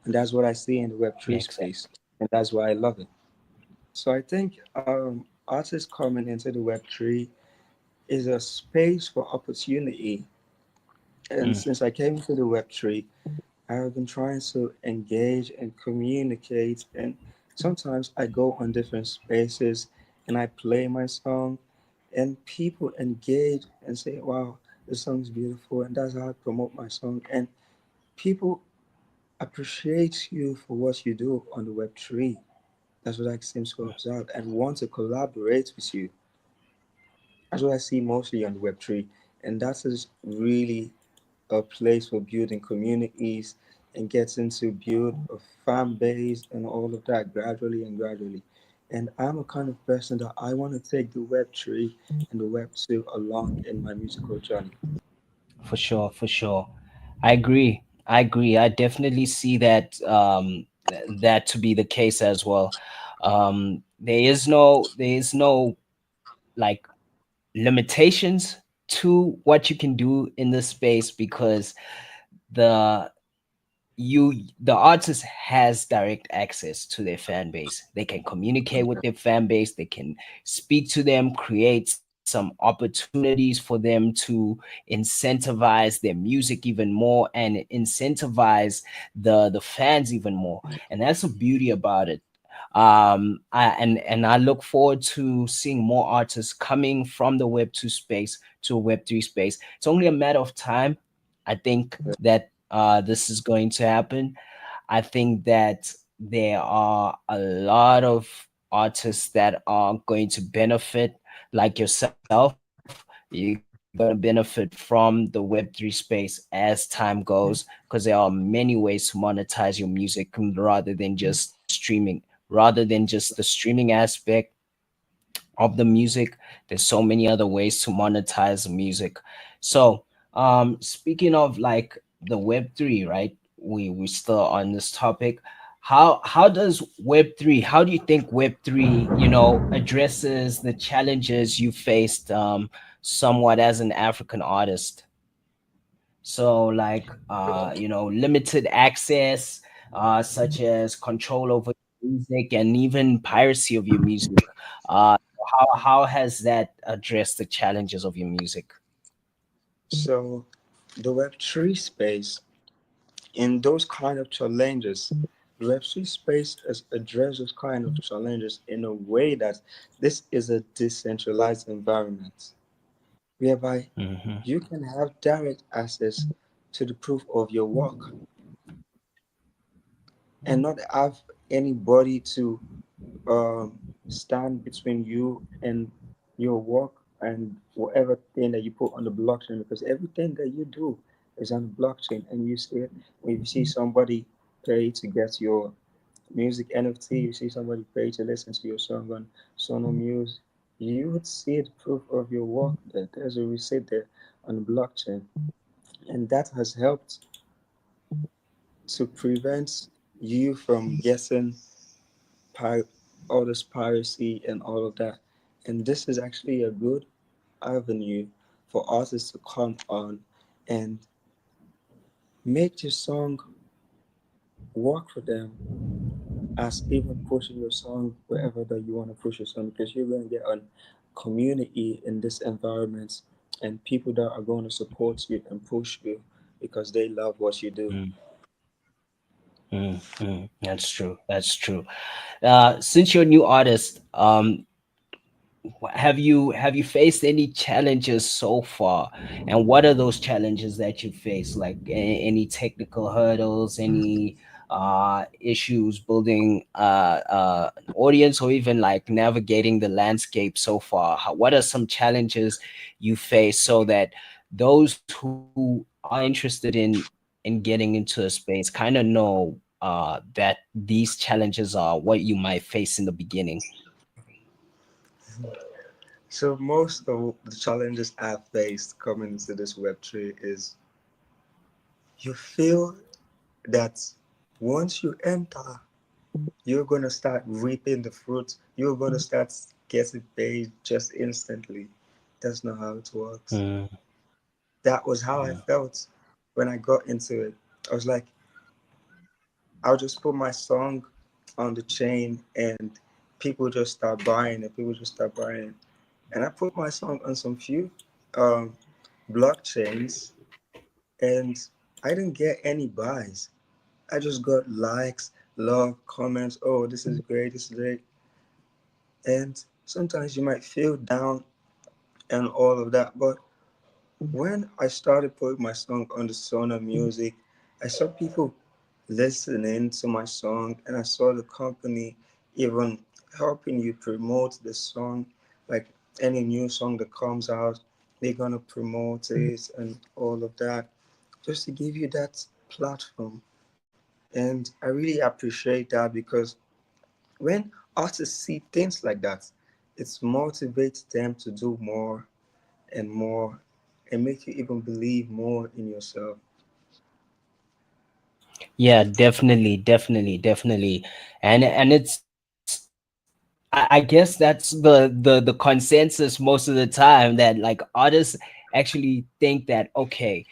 And that's what I see in the Web3 Makes sense. space. And that's why I love it. So I think artists coming into the Web3 is a space for opportunity. And since I came to the Web3, I have been trying to engage and communicate. And sometimes I go on different spaces and I play my song, and people engage and say, wow, this song is beautiful. And that's how I promote my song. And people appreciate you for what you do on the Web3. That's what I seem to observe and want to collaborate with you. That's what I see mostly on the Web3. And that is really a place for building communities and getting to build a fan base and all of that gradually and gradually. And I'm a kind of person that I want to take the Web3 and the Web2 along in my musical journey. For sure, for sure. I agree. I agree. I definitely see that that to be the case as well. There is no like limitations to what you can do in this space, because the the artist has direct access to their fan base. They can communicate with their fan base, they can speak to them, create some opportunities for them to incentivize their music even more, and incentivize the fans even more. And that's the beauty about it. And I look forward to seeing more artists coming from the Web2 space to a Web3 space. It's only a matter of time. I think that this is going to happen. I think that there are a lot of artists that are going to benefit, like yourself. You're going to benefit from the Web3 space as time goes, because there are many ways to monetize your music rather than just streaming, rather than just the streaming aspect of the music. There's so many other ways to monetize music. So speaking of like the Web3, right, we still on this topic. How does Web3, how do you think Web3, addresses the challenges you faced somewhat as an African artist? So like limited access, such as control over music and even piracy of your music. uh how has that addressed the challenges of your music? So the Web3 space, in those kind of challenges, the Web3 space has addressed those kind of challenges in a way that this is a decentralized environment whereby you can have direct access to the proof of your work and not have anybody to stand between you and your work and whatever thing that you put on the blockchain, because everything that you do is on the blockchain. And you see it when you see somebody pay to get your music NFT, you see somebody pay to listen to your song on Sono Muse, you would see the proof of your work that there's a receipt there on the blockchain. And that has helped to prevent you from getting all this piracy and all of that. And this is actually a good avenue for artists to come on and make your song work for them, as even pushing your song wherever that you want to push your song, because you're going to get a community in this environment and people that are going to support you and push you because they love what you do. That's true, that's true. Since you're a new artist, have you faced any challenges so far, and what are those challenges that you face, like any technical hurdles, any issues building an audience, or even like navigating the landscape so far? What are some challenges you face so that those who are interested in getting into a space kind of know that these challenges are what you might face in the beginning? So most of the challenges I've faced coming into this Web3 is you feel that once you enter, you're gonna start reaping the fruits. You're gonna start getting paid just instantly. That's not how it works. That was how I felt when I got into it. I was like, I'll just put my song on the chain and people just start buying it. People just start buying it. And I put my song on some few um, blockchains and I didn't get any buys. I just got likes, love, comments. Oh, this is great. This is great. And sometimes you might feel down and all of that. But when I started putting my song on the Sona Music, I saw people listening to my song, and I saw the company even helping you promote the song. Like any new song that comes out, they're gonna promote it and all of that, just to give you that platform. And I really appreciate that, because when artists see things like that, it motivates them to do more and more and make you even believe more in yourself. Yeah, definitely, definitely, definitely. And it's I guess that's the consensus most of the time, that like artists actually think that, okay,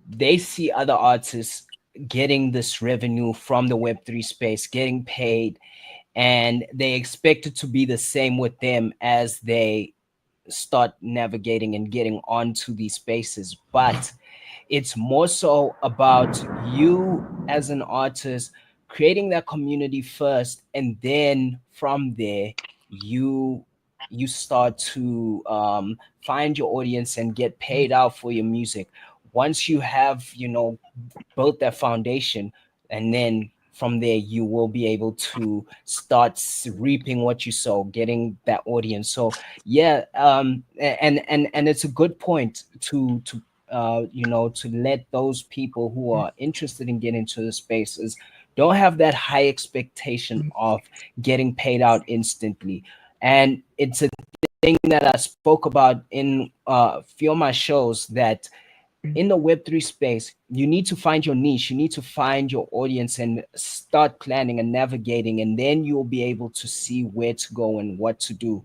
they see other artists getting this revenue from the Web3 space, getting paid, and they expect it to be the same with them as they start navigating and getting onto these spaces. But it's more so about you as an artist creating that community first, and then from there you you start to find your audience and get paid out for your music. Once you have built that foundation, and then from there you will be able to start reaping what you sow, getting that audience. So yeah, and it's a good point to to let those people who are interested in getting into the spaces don't have that high expectation of getting paid out instantly. And it's a thing that I spoke about in a few of my shows, that in the Web3 space, you need to find your niche, you need to find your audience and start planning and navigating, and then you'll be able to see where to go and what to do.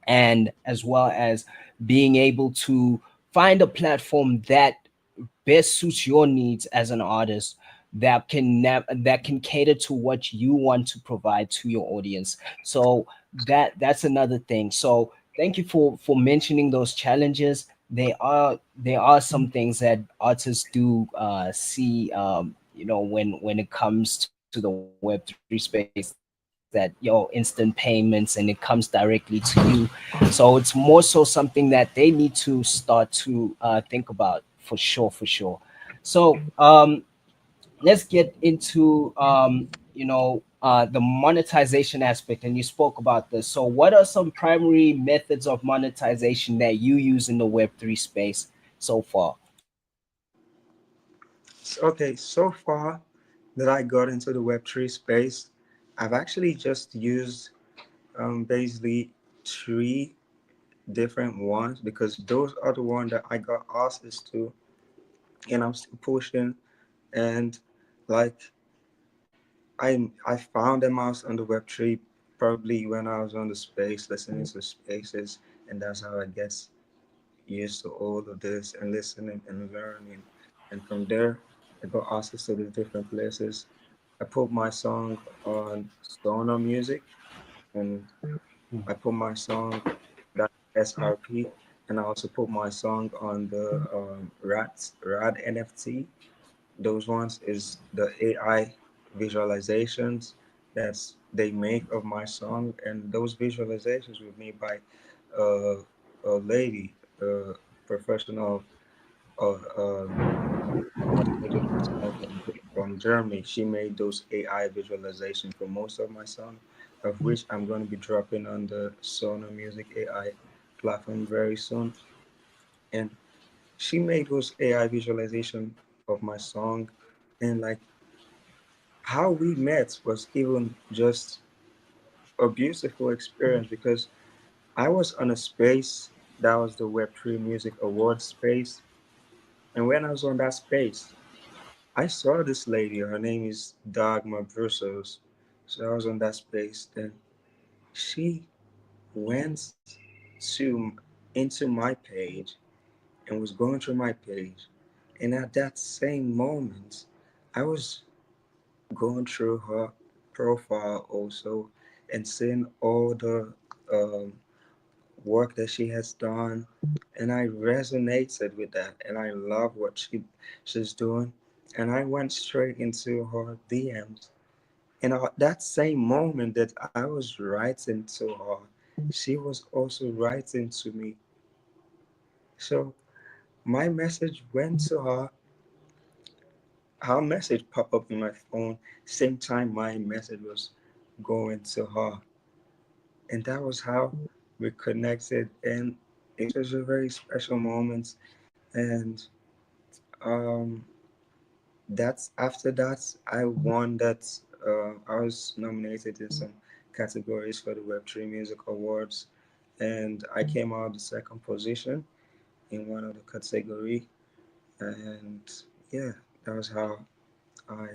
And as well as being able to find a platform that best suits your needs as an artist, that that can cater to what you want to provide to your audience. So that's another thing. So thank you for mentioning those challenges. They are some things that artists do see, when it comes to the Web3 space, that instant payments and it comes directly to you. So it's more so something that they need to start to think about, for sure, for sure. So let's get into the monetization aspect, and you spoke about this. So what are some primary methods of monetization that you use in the Web3 space so far? Okay, so far that I got into the Web3 space, I've actually just used basically three different ones, because those are the ones that I got access to and I'm still pushing. And like I found them out on the Web3 probably when I was on the space, listening to spaces, and that's how I guess used to all of this and listening and learning. And from there, I got access to the different places. I put my song on Stoner Music, and I put my song that SRP, and I also put my song on the Rad NFT. Those ones is the AI visualizations that's they make of my song, and those visualizations were made by uh, a lady, professional, uh, um, animated designer from Germany. She made those AI visualization for most of my song, of which I'm going to be dropping on the Sonar Music AI platform very soon. And she made those AI visualization of my song, and like how we met was even just a beautiful experience, because I was on a space that was the Web3 Music Awards space, and when I was on that space, I saw this lady. Her name is Dagmar Brussels. So I was on that space. Then she went to into my page and was going through my page, and at that same moment, I was going through her profile also and seeing all the um, work that she has done, and I resonated with that, and I love what she's doing, and I went straight into her DMs. And at that same moment that I was writing to her, she was also writing to me. So my message went to her. Her message popped up in my phone. Same time my message was going to her, and that was how we connected. And it was a very special moment. And um, that's after that I won that. I was nominated in some categories for the Web3 Music Awards, and I came out the second position in one of the category. And yeah, that was how I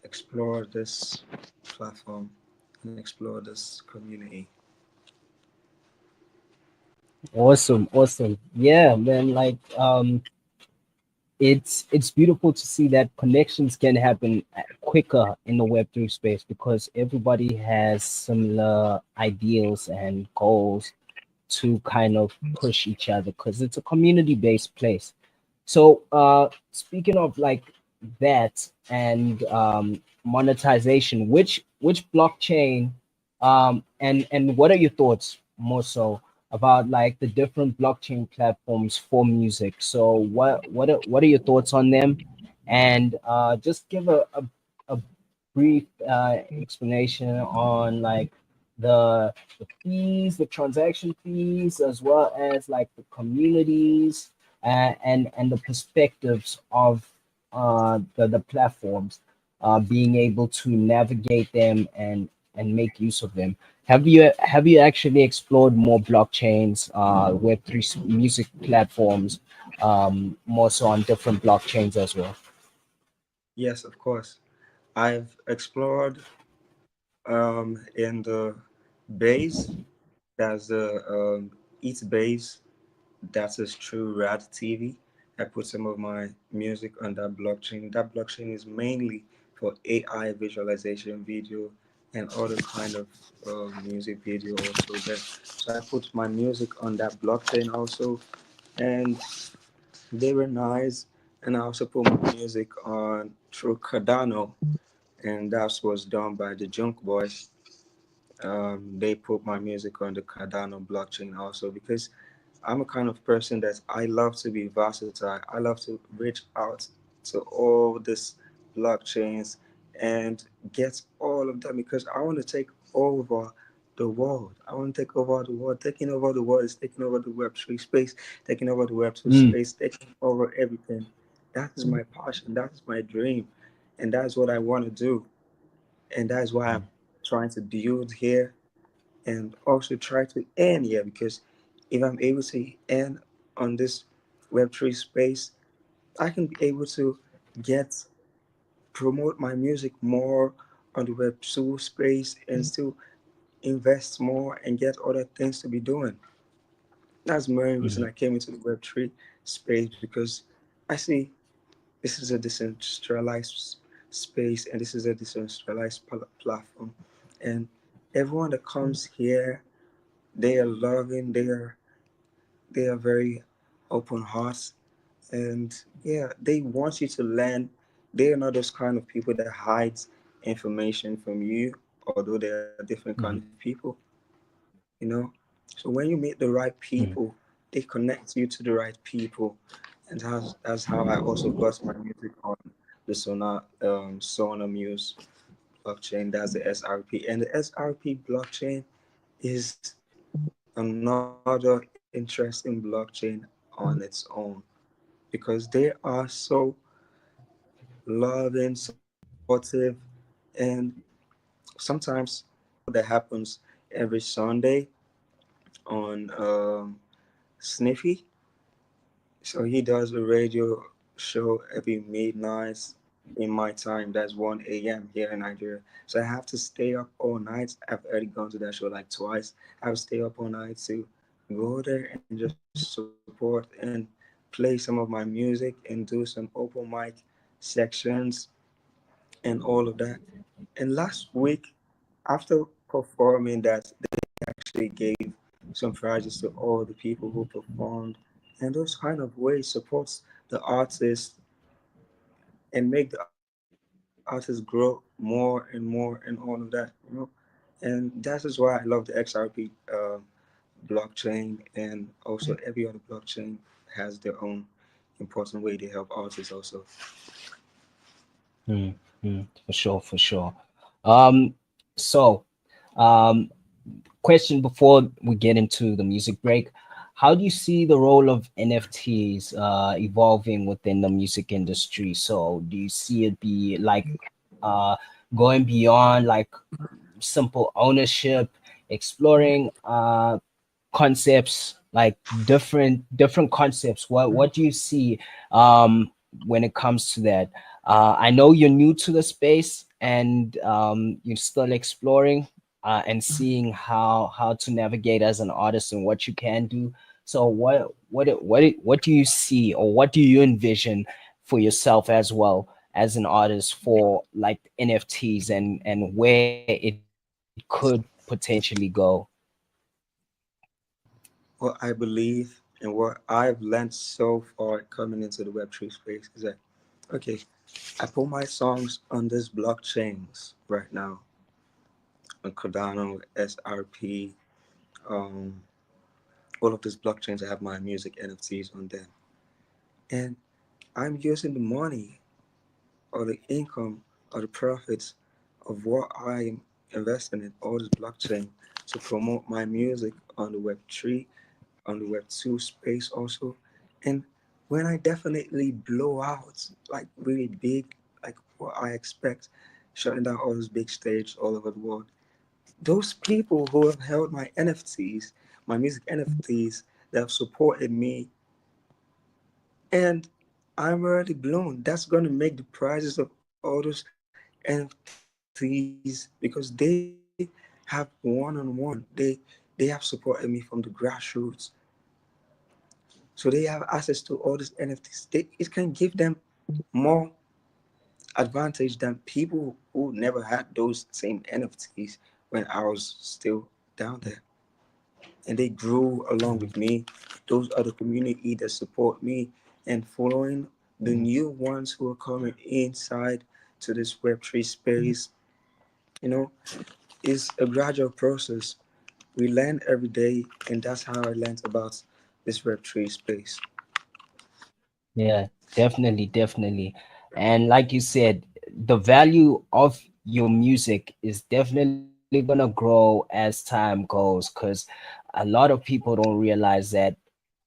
explored this platform and explored this community. Awesome, awesome. Yeah, man, like it's beautiful to see that connections can happen quicker in the Web3 space, because everybody has similar ideals and goals to kind of push each other, because it's a community based place. So speaking of like that, and monetization, which blockchain, and what are your thoughts more so about like the different blockchain platforms for music? So what are your thoughts on them? And just give a brief explanation on like the fees, the transaction fees, as well as like the communities and the perspectives of the platforms, being able to navigate them and make use of them. Have you actually explored more blockchains, Web3 music platforms, more so on different blockchains as well? Yes, of course. I've explored in the base, that's the Eats base, that is true Rad TV. I put some of my music on that blockchain. That blockchain is mainly for AI visualization video and other kind of music video also there. So I put my music on that blockchain also, and they were nice. And I also put my music on through Cardano, and that was done by the Junk Boys. They put my music on the Cardano blockchain also because I'm a kind of person that I love to be versatile. I love to reach out to all these blockchains and get all of them because I want to take over the world. I want to take over the world. Taking over the world is taking over the Web3 space, taking over the Web2 space, taking over everything. That is my passion. That is my dream. And that's what I want to do. And that's why I'm trying to build here and also try to end here because if I'm able to end on this Web3 space, I can be able to get promote my music more on the Web2 space and still invest more and get other things to be doing. That's the main reason I came into the Web3 space because I see this is a decentralized space and this is a decentralized platform. And everyone that comes here, they are loving, they are very open hearts, and yeah, they want you to learn. They are not those kind of people that hides information from you, although they are different kind of people, you know. So when you meet the right people, they connect you to the right people, and that's how I also got my music on the Sona Muse blockchain. That's the SRP, and the SRP blockchain is another interesting blockchain on its own because they are so loving, supportive, and sometimes that happens every Sunday on Sniffy. So he does a radio show every midnight in my time. That's 1 a.m. here in Nigeria. So I have to stay up all night. I've already gone to that show like twice. I have to stay up all night to go there and just support and play some of my music and do some open mic sections and all of that. And last week, after performing that, they actually gave some prizes to all the people who performed. And those kind of ways supports the artist and make the artist grow more and more and all of that, you know. And that is why I love the XRP blockchain, and also every other blockchain has their own important way they help artists also. For sure, for sure. Um, so, um, question before we get into the music break. How do you see the role of NFTs evolving within the music industry? So do you see it be like uh, going beyond like simple ownership, exploring concepts like different concepts? What do you see when it comes to that? I know you're new to the space and you're still exploring and seeing how to navigate as an artist and what you can do. So what do you see, or what do you envision for yourself as well as an artist for like NFTs and where it could potentially go? What I believe and what I've learned so far coming into the Web3 space is that, okay, I put my songs on these blockchains right now on Cardano, SRP, um, all of these blockchains. I have my music NFTs on them, and I'm using the money or the income or the profits of what I'm investing in all this blockchain to promote my music on the Web3, on the Web2 space also. And when I definitely blow out like really big, like what I expect, shutting down all those big stages all over the world, those people who have held my NFTs, my music NFTs, that have supported me, and I'm already blown. That's gonna make the prices of all those NFTs, because they have one-on-one. They have supported me from the grassroots. So they have access to all these NFTs. It can give them more advantage than people who never had those same NFTs when I was still down there. And they grew along with me. Those other community that support me and following the new ones who are coming inside to this Web3 space, you know, is a gradual process. We learn every day, and that's how I learned about this Web3 space. Yeah, definitely, definitely. And like you said, the value of your music is definitely gonna grow as time goes, because a lot of people don't realize that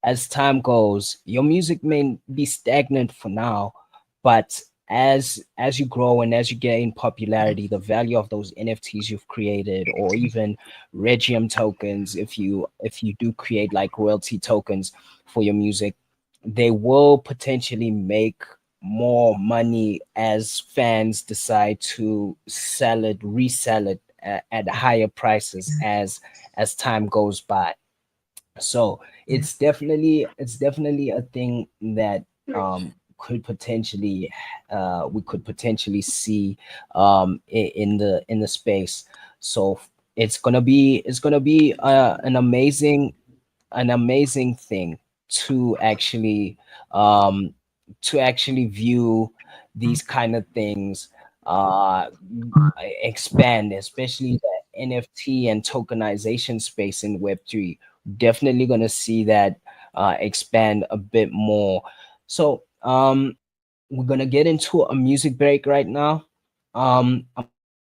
as time goes, your music may be stagnant for now, but as you grow and as you gain popularity, the value of those NFTs you've created, or even Regium tokens, if you do create like royalty tokens for your music, they will potentially make more money as fans decide to sell it, resell it at higher prices as time goes by. So it's definitely a thing that could potentially we could potentially see in the space. So it's gonna be an amazing thing to actually um view these kind of things uh expand, especially the NFT and tokenization space in Web3. Definitely going to see that expand a bit more. So we're going to get into a music break right now. I'm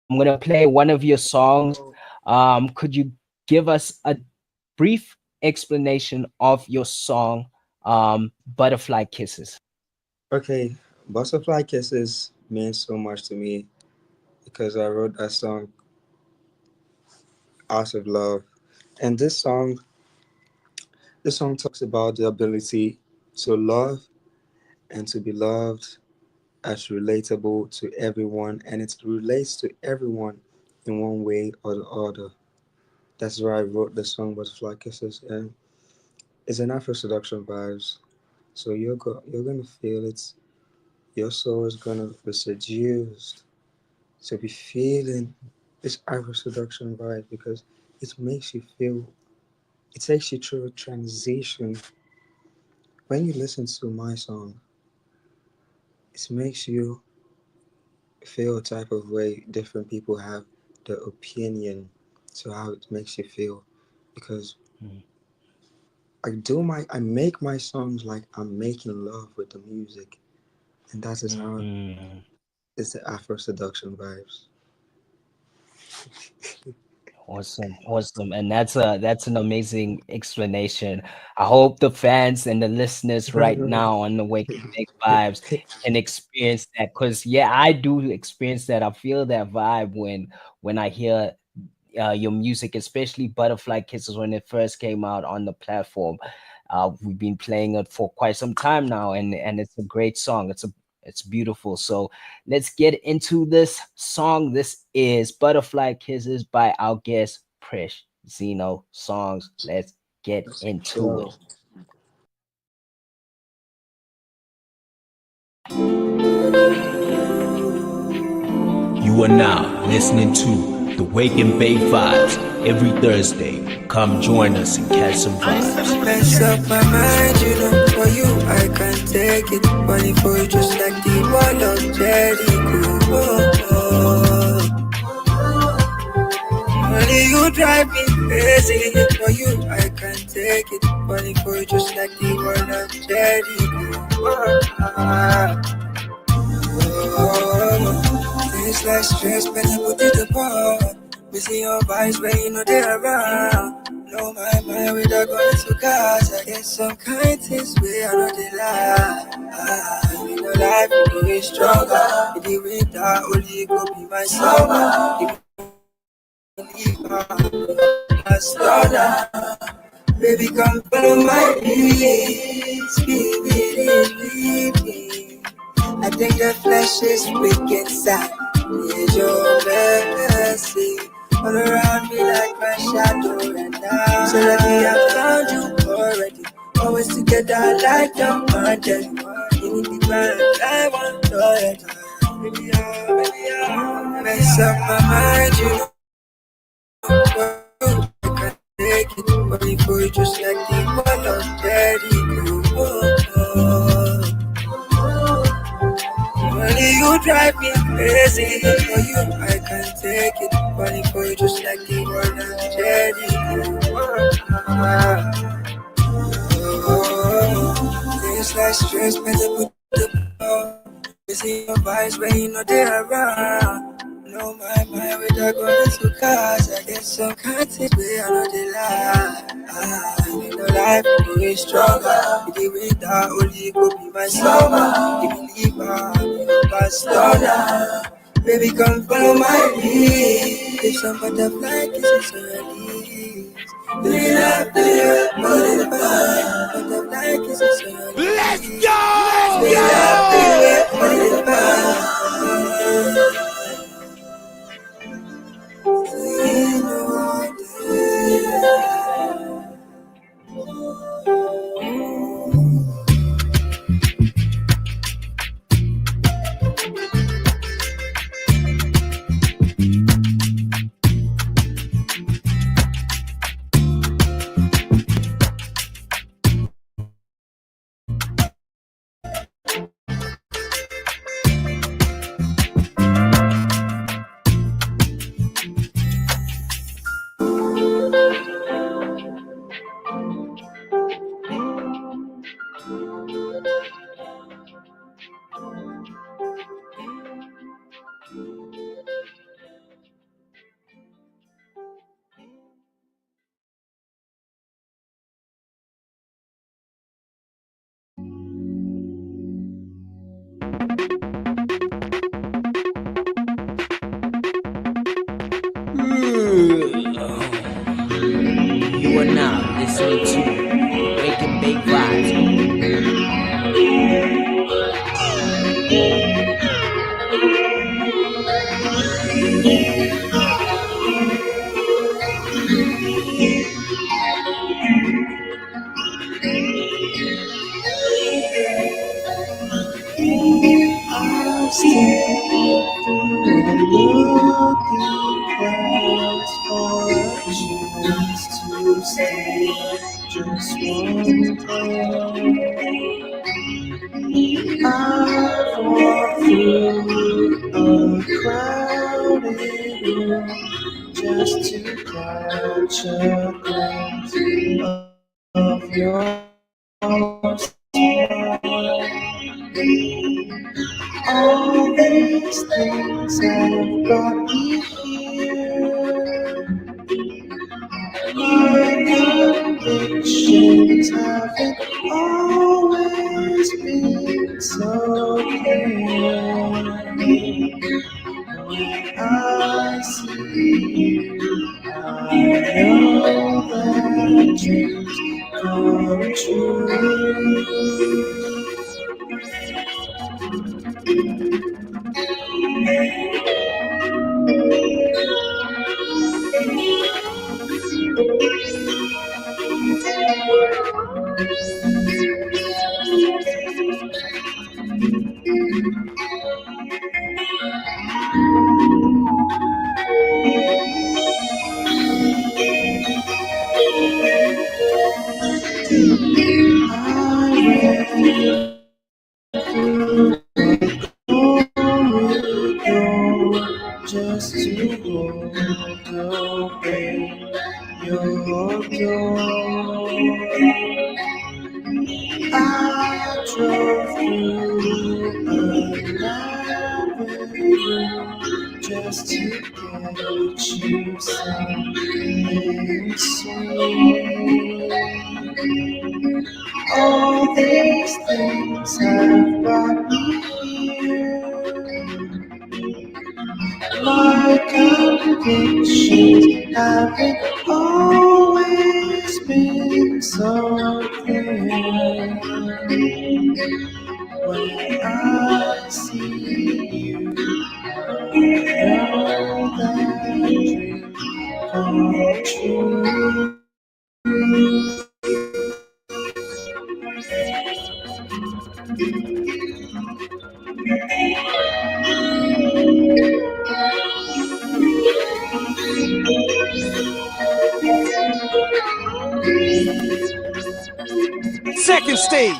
going to play one of your songs. Could you give us a brief explanation of your song, Butterfly Kisses? Okay, Butterfly Kisses means so much to me because I wrote that song out of love. And this song talks about the ability to love and to be loved as relatable to everyone, and it relates to everyone in one way or the other. That's why I wrote the song Butterfly Kisses, and it's an Afro Seduction vibes. So you're gonna feel it. Your soul is gonna be seduced to be feeling this Afro Seduction vibe because it makes you feel. It takes you through a transition. When you listen to my song, it makes you feel a type of way different people have their opinion to how it makes you feel, because I make my songs like I'm making love with the music, and that is how it's the Afro Seduction vibes. Awesome, awesome, and that's an amazing explanation. I hope the fans and the listeners right now on the Waking Big Vibes can experience that, because yeah, I do experience that. I feel that vibe when I hear your music, especially Butterfly Kisses when it first came out on the platform. We've been playing it for quite some time now, and it's a great song. It's beautiful. So let's get into this song. This is Butterfly Kisses by our guest Preshzino Songz. Let's get into it. You are now listening to the Wake and Bake Vibes every Thursday. Come join us and catch some vibes. Mess up my mind, you know, for you I can't take it. Money for you just like the wall of Jericho. Money you drive me crazy, for you I can't take it. Money for you just like the wall of Jericho. It's like stress, better put it apart. Missing your vibes when you know they're around. Know my mind without going to cars. I get some kind things where I know they lie. You know life will be stronger. If you wait that only go be my summer. If you leave my starter. Baby, come follow my lead. Speed it. I think the flesh is weak inside. Need your mercy all around me like my shadow and I. So lucky I found you already. Always together like your mountain. Give me the grind, I want it. Baby, mess up my mind, you know. I can't take it, only for you just like the one of Daddy. Only you drive me crazy. For you, I can't take it. Only for you, just like the one I'm Jerry. Things like stress, better put the ball. Missing your vibes when you know they're around. Know my mind without going to cars. I get some content where I know they lie. You know life will be stronger. If you wait that only go be my summer. If you leave my starter. Baby, come follow my lead. If some butterfly kisses on your leaves. Do you love, butterfly kisses on your leaves. Let's go! Do you love, butterfly? You are now listening to Wake and Bake Vibes. I'm still looking for a chance to stay just one day. I've walked through a crowded room just to catch a glimpse of your smile. All these things have got me here. My convictions haven't always been so clear. When I see you, I know that dreams come true. Just to hold open your door. I drove through a wrote you something sweet. All these things have brought me here. My convictions haven't always been so clear. When I see you, know that dream come true. Second stage.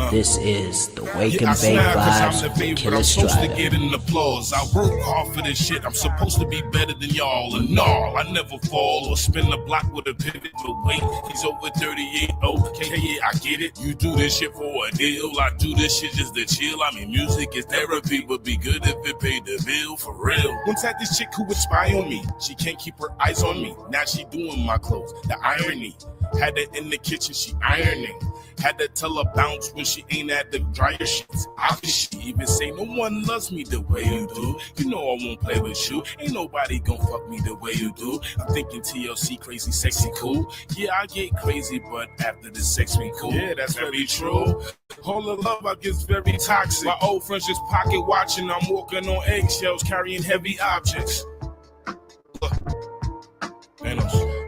This is the Wake and Bake Vibes with Killer I'm supposed to Strider. get an applause. I work hard for this shit. I'm supposed to be better than y'all. And no, I never fall or spin the block with a pivot. But wait, he's over 38. Okay, yeah, I get it. You do this shit for a deal. I do this shit just to chill. I mean, music is therapy, but be good if it paid the bill for real. Once had this chick who would spy on me. She can't keep her eyes on me. Now she doing my clothes. The irony. Had her in the kitchen, she ironing. Had to tell her bounce when she ain't at the dryer sheets. How can she even say no one loves me the way you do? You know I won't play with you. Ain't nobody gon' fuck me the way you do. I'm thinking TLC, crazy, sexy, cool. Yeah, I get crazy, but after the sex be cool. Yeah, that's very true. All the love I get's very toxic. My old friends just pocket watching. I'm walking on eggshells, carrying heavy objects.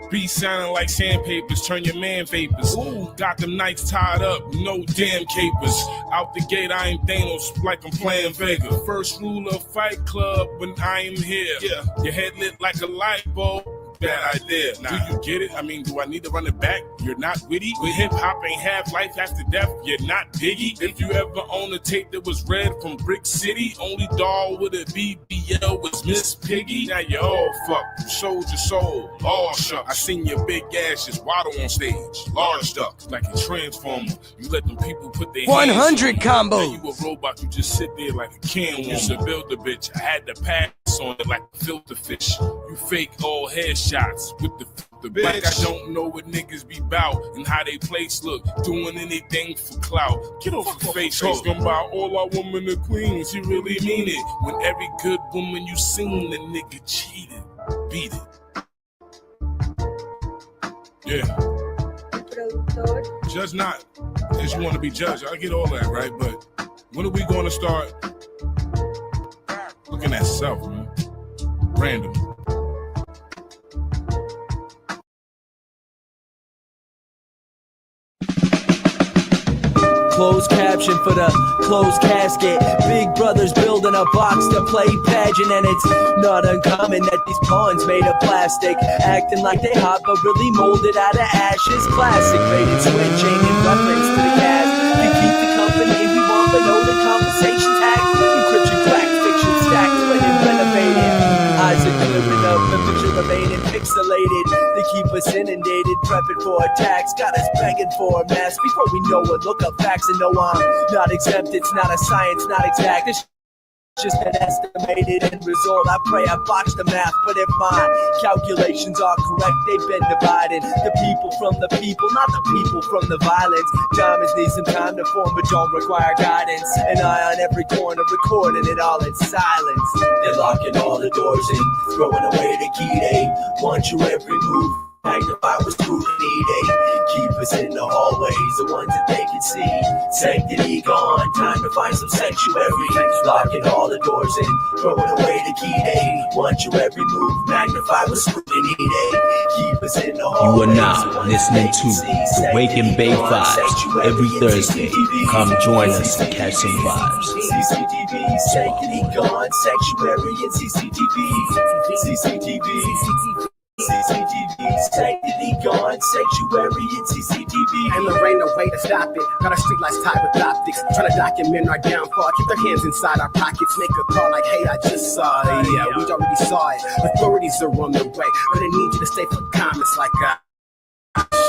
Beats sounding like sandpapers, turn your man vapors. Ooh. Got them nights tied up, no damn capers. Out the gate, I ain't Thanos like I'm playing Vega. First rule of Fight Club when I am here. Yeah. Your head lit like a light bulb. Bad idea. Nah. Do you get it? I mean, do I need to run it back? You're not witty. With hip hop ain't have life after death. You're not Biggie. If you ever own a tape that was red from Brick City, only doll with a BBL was Miss Piggy. Now you all fucked. You sold your soul. All shucks. I seen your big ass just waddle on stage. Large ducks like a transformer. You let them people put their 100 combos. Now you a robot. You just sit there like a can woman. Used to build a bitch. I had to pass on it like a filter fish. You fake all headshots with the bitch. Like I don't know what niggas be bout and how they place look, doing anything for clout. Get off your face, talking about all our women are queens. You really mean it? When every good woman you seen, the nigga cheated. Beat it. Yeah. Judge not as you want to be judged. I get all that, right? But when are we going to start looking at self, man? Random. Closed caption for the closed casket. Big brother's building a box to play pageant, and it's not uncommon that these pawns made of plastic, acting like they hot but really molded out of ashes. Classic baited switching in reference to the cast. To keep the company we want, but know the conversation tax. Encryption cracks, fiction stacks when it renovated. Eyes are clearing up, the picture remaining pixelated. They keep us inundated, prepping for attacks. Got us begging for a mask before we know it. Look up facts and know I'm not exempt. It's not a science, not exact. It's just an estimated end result. I pray I botched the math, but if my calculations are correct, they've been divided. The people from the people, not the people from the violence. Diamonds need some time to form, but don't require guidance. An eye on every corner, recording it all in silence. They're locking all the doors in, throwing away the key. They want your every move. magnify with scrutiny. They keep us in the hallways, the ones that they can see. Sanctity gone, time to find some sanctuary. Locking all the doors and throwing away the key. They want you every move, magnify with scrutiny. They keep us in the hallways. You are now listening to the Wake and Bake Vibes every Thursday. Come join us and catch some vibes. CCTV, sanctity gone, sanctuary and CCTV. CCTV, sanctity gone, sanctuary and CCTV. And there ain't no way to stop it. Got our streetlights tied with optics, trying to document our downfall. Keep their hands inside our pockets, make a call like, hey, I just saw it. Yeah, we already saw it. Authorities are on their way, but they need you to stay for comments like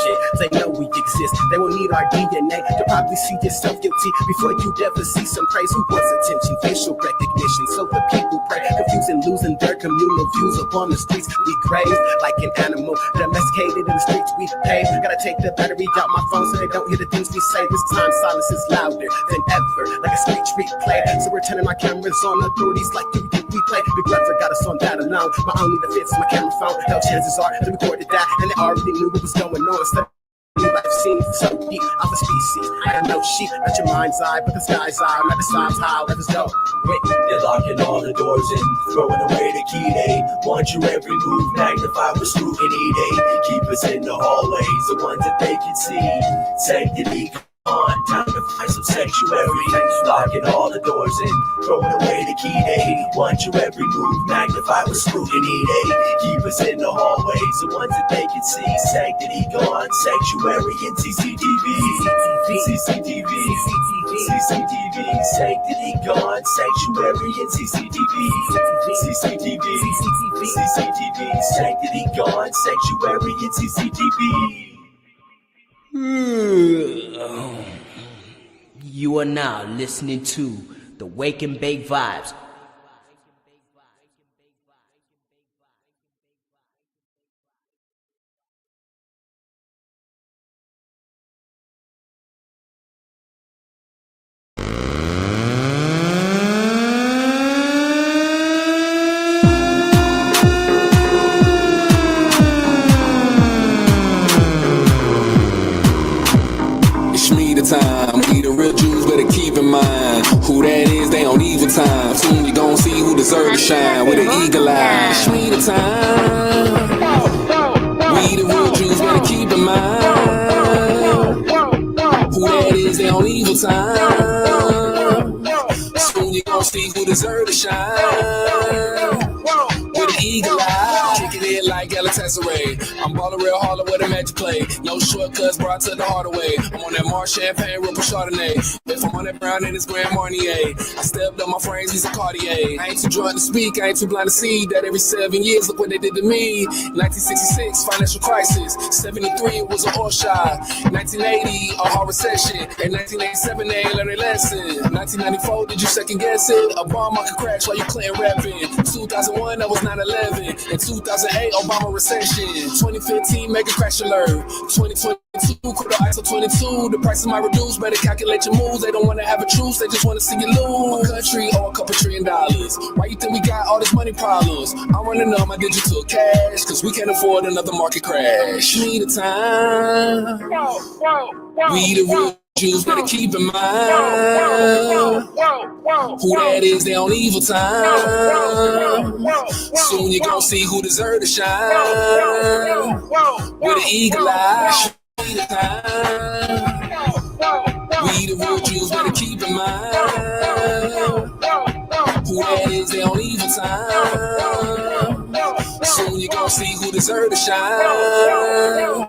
shit. They know we exist. They will need our DNA to probably see yourself guilty before you ever see some praise. Who wants attention, facial recognition? So the people pray, confused and losing their communal views upon the streets. We crazed like an animal, domesticated in the streets we pay. Gotta take the battery out my phone so they don't hear the things we say. This time silence is louder than ever, like a street replay. So we're turning our cameras on authorities like you think we play. Big brother got us on that alone. My only defense is my camera phone. Hell, chances are they recorded that and they already knew what was going on. So life seems so deep, I'm a species. I am no sheep, not your mind's eye, but the sky's eye. Not the side's high, let us go. Wait, they're locking all the doors and throwing away the key. They want your every move, magnify with scrutiny. They keep us in the hallways, the ones that they can see. Sanctity on, time to find some sanctuary. Locking all the doors and throwing away the key. They want your every move, magnify with scrutiny. They keep us in the hallways, the ones that they can see. Sanctity gone, sanctuary and CCTV. CCTV, sanctity gone, sanctuary and CCTV. CCTV, sanctity gone, sanctuary and CCTV. You are now listening to the Wake and Bake Vibes. Time. We the real Jews, better keep in mind who that is, they on evil time. Soon you gon' see who deserve to shine with an eagle eye. It's me the time. We the real Jews, better keep in mind who that is, they on evil time. Soon you gon' see who deserve to shine with an eagle eye. Kicking it like Galatasaray. I'm ballin' real hard with a magic play. No shortcuts brought to the hard way. I'm on that Mars champagne, real Chardonnay. If I'm on that brown, then it's Grand Marnier. I stepped up my frames, he's a Cartier. I ain't too drunk to speak, I ain't too blind to see that every 7 years, look what they did to me. 1966, financial crisis. 73, it was an oil shock. 1980, a hard recession. In 1987, they ain't learned a lesson. 1994, did you second guess it? A bomb market crash while you Clinton rapping. 2001, that was 9/11. In 2008, Obama recession. 2015, mega crash alert. 2022, crude ISO 22. The prices might reduce, better calculate your moves. They don't want to have a truce, they just want to see you lose. My country, or a couple $1 trillion. Why you think we got all this money problems? I'm running up my digital cash, cause we can't afford another market crash. Me the time. We the real Jews, better keep in mind who that is, they on evil time. Soon you gon' see who deserve to shine with an eagle eye. We the time. We the real Jews, better keep in mind who that is, they on evil time. Soon you gon' see who deserve to shine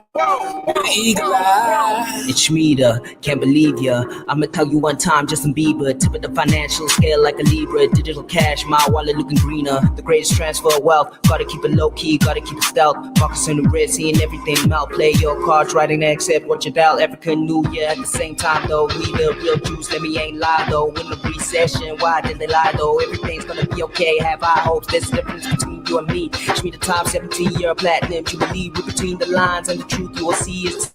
with an eagle eye. It's Shmita, can't believe ya. I'ma tell you one time, Justin Bieber. Tip of the financial scale like a Libra. Digital cash, my wallet looking greener. The greatest transfer of wealth. Gotta keep it low key, gotta keep it stealth. Marcus in the red, seeing everything melt. Play your cards, writing accept what you dial. African New Year at the same time though. We the real Jews, let me ain't lie though. In the recession, why did they lie though? Everything's gonna be okay, have high hopes. There's a difference between you and me. Shmita time, 17-year platinum. You believe with between the lines and the truth you will see is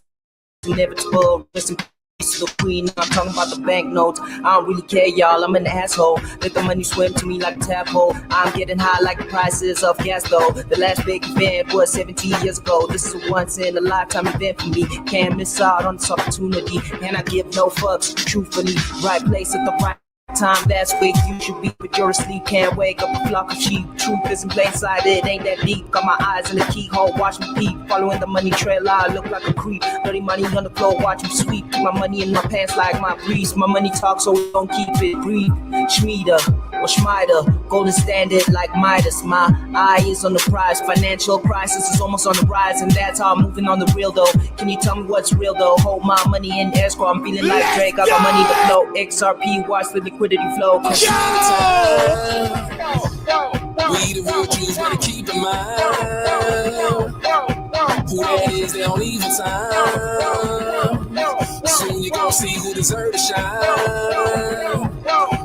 inevitable. Rest in peace, to the queen. I'm talking about the banknotes. I don't really care, y'all. I'm an asshole. Let the money swim to me like a tadpole. I'm getting high like the prices of gas, though. The last big event was 17 years ago. This is a once in a lifetime event for me. Can't miss out on this opportunity. And I give no fucks, truthfully. Right place at the right time, that's where you should be, but you're asleep. Can't wake up a flock of sheep. Truth is in plain sight, it ain't that deep. Got my eyes in the keyhole, watch me peep. Following the money trail, I look like a creep. Dirty money on the floor, watch me sweep. Keep my money in my pants like my breeze. My money talks, so we don't keep it breathe. Schmieder or Schmider, golden standard like Midas. My eye is on the prize. Financial crisis is almost on the rise, and that's how I'm moving on the real though. Can you tell me what's real though? Hold my money in escrow, I'm feeling like Drake. I got money to flow. XRP, watch the liquidity flow. We the real Jews, better keep in mind who that is, they on evil time. Soon you gon' see who deserve to shine.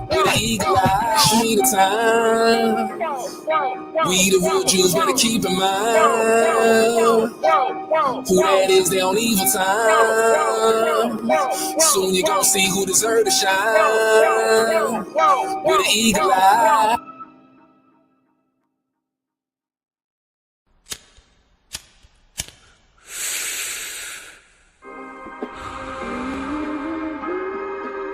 With an eagle eye, show me the time. We the real Jews, better keep in mind who that is, they on evil time. Soon you gon' see who deserve to shine. With an eagle eye.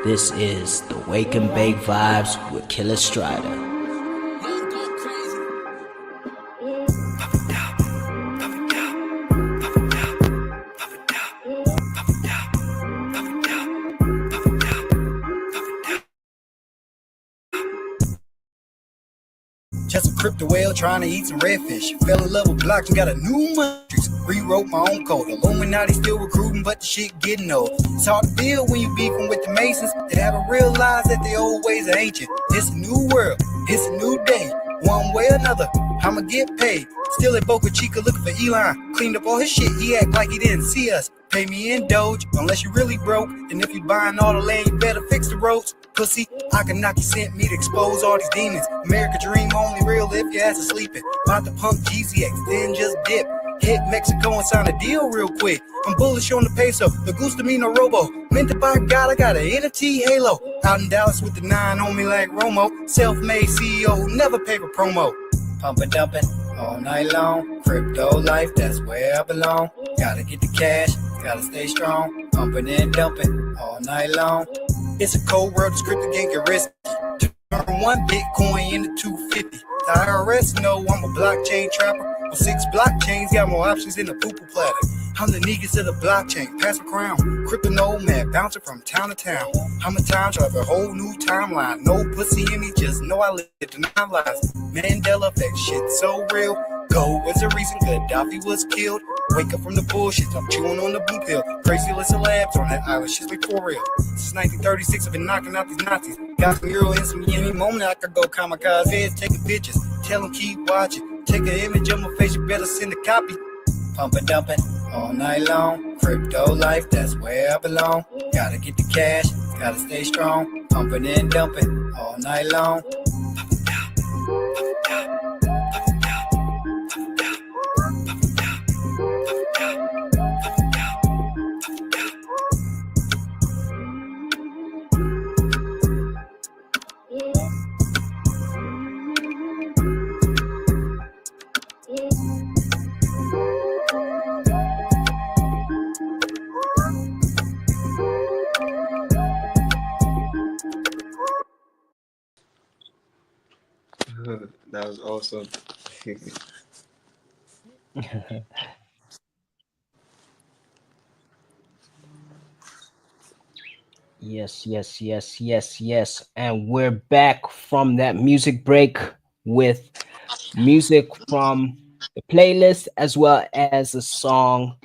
This is the Wake and Bake Vibes with Killer Strider. Just a crypto whale trying to eat some redfish. Fell in love with blocks and got a new matrix. Rewrote my own code. Illuminati still recruiting, but the shit getting old. It's hard to build when you beefing with the Masons that haven't realized that the old ways are ancient. It's a new world. It's a new day. One way or another, I'ma get paid. Still at Boca Chica looking for Elon. Cleaned up all his shit. He act like he didn't see us. Pay me in Doge, unless you really broke. And if you buying all the land, you better fix the roads. Pussy, Akanaki sent me to expose all these demons. America dream only real if your ass is sleeping. About to pump GCX, then just dip. Hit Mexico and sign a deal real quick. I'm bullish on the peso, the Gustamino Robo. Meant to buy God, I got an NFT halo. Out in Dallas with the 9 on me like Romo. Self-made CEO who never pay for promo. Pumping, dumping all night long. Crypto life, that's where I belong. Gotta get the cash, gotta stay strong. Pumping and dumping all night long. It's a cold world, the script again get risky. Turn 1 Bitcoin into 250. The IRS know I'm a blockchain trapper. On 6 blockchains, got more options than a poo-poo platter. I'm the niggas of the blockchain, pass a crown. Crypto nomad, bouncing from town to town. I'm a time traveler, whole new timeline. No pussy in me, just know I live the 9 lives. Mandela effect, shit so real. Gold was the reason Gaddafi was killed. Wake up from the bullshit, I'm chewing on the blue pill. Crazy list of labs on that island, shit's way for real. Since 1936, I've been knocking out these Nazis. Got some euro in some any moment I could go kamikaze heads, taking pictures. Tell them keep watching. Take an image of my face, you better send a copy. Pumping, dumping all night long. Crypto life, that's where I belong. Gotta get the cash, gotta stay strong. Pumping and dumping all night long. Pumping down, pumping down. That was awesome. Yes. And we're back from that music break with music from the playlist as well as a song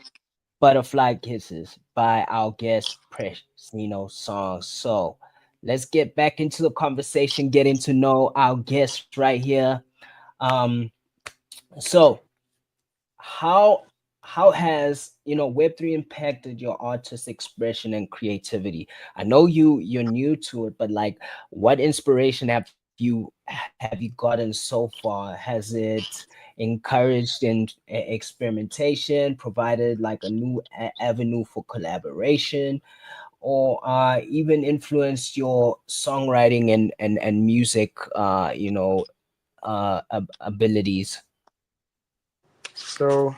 Butterfly Kisses by our guest Preshzino Songz. So let's get back into the conversation, getting to know our guest right here. So how has Web3 impacted your artist expression and creativity? I know you're new to it, but like, what inspiration have you gotten so far? Has it encouraged in experimentation, provided like a new avenue for collaboration, or even influenced your songwriting and music, abilities? So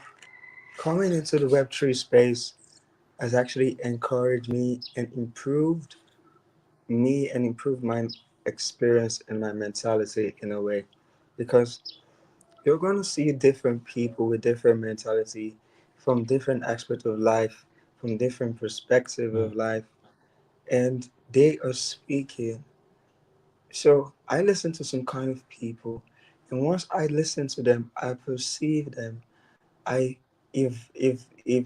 coming into the Web3 space has actually encouraged me and improved my experience and my mentality in a way, because you're going to see different people with different mentality from different aspects of life, from different perspective of life, and they are speaking. So I listen to some kind of people, and once I listen to them, I perceive them. I if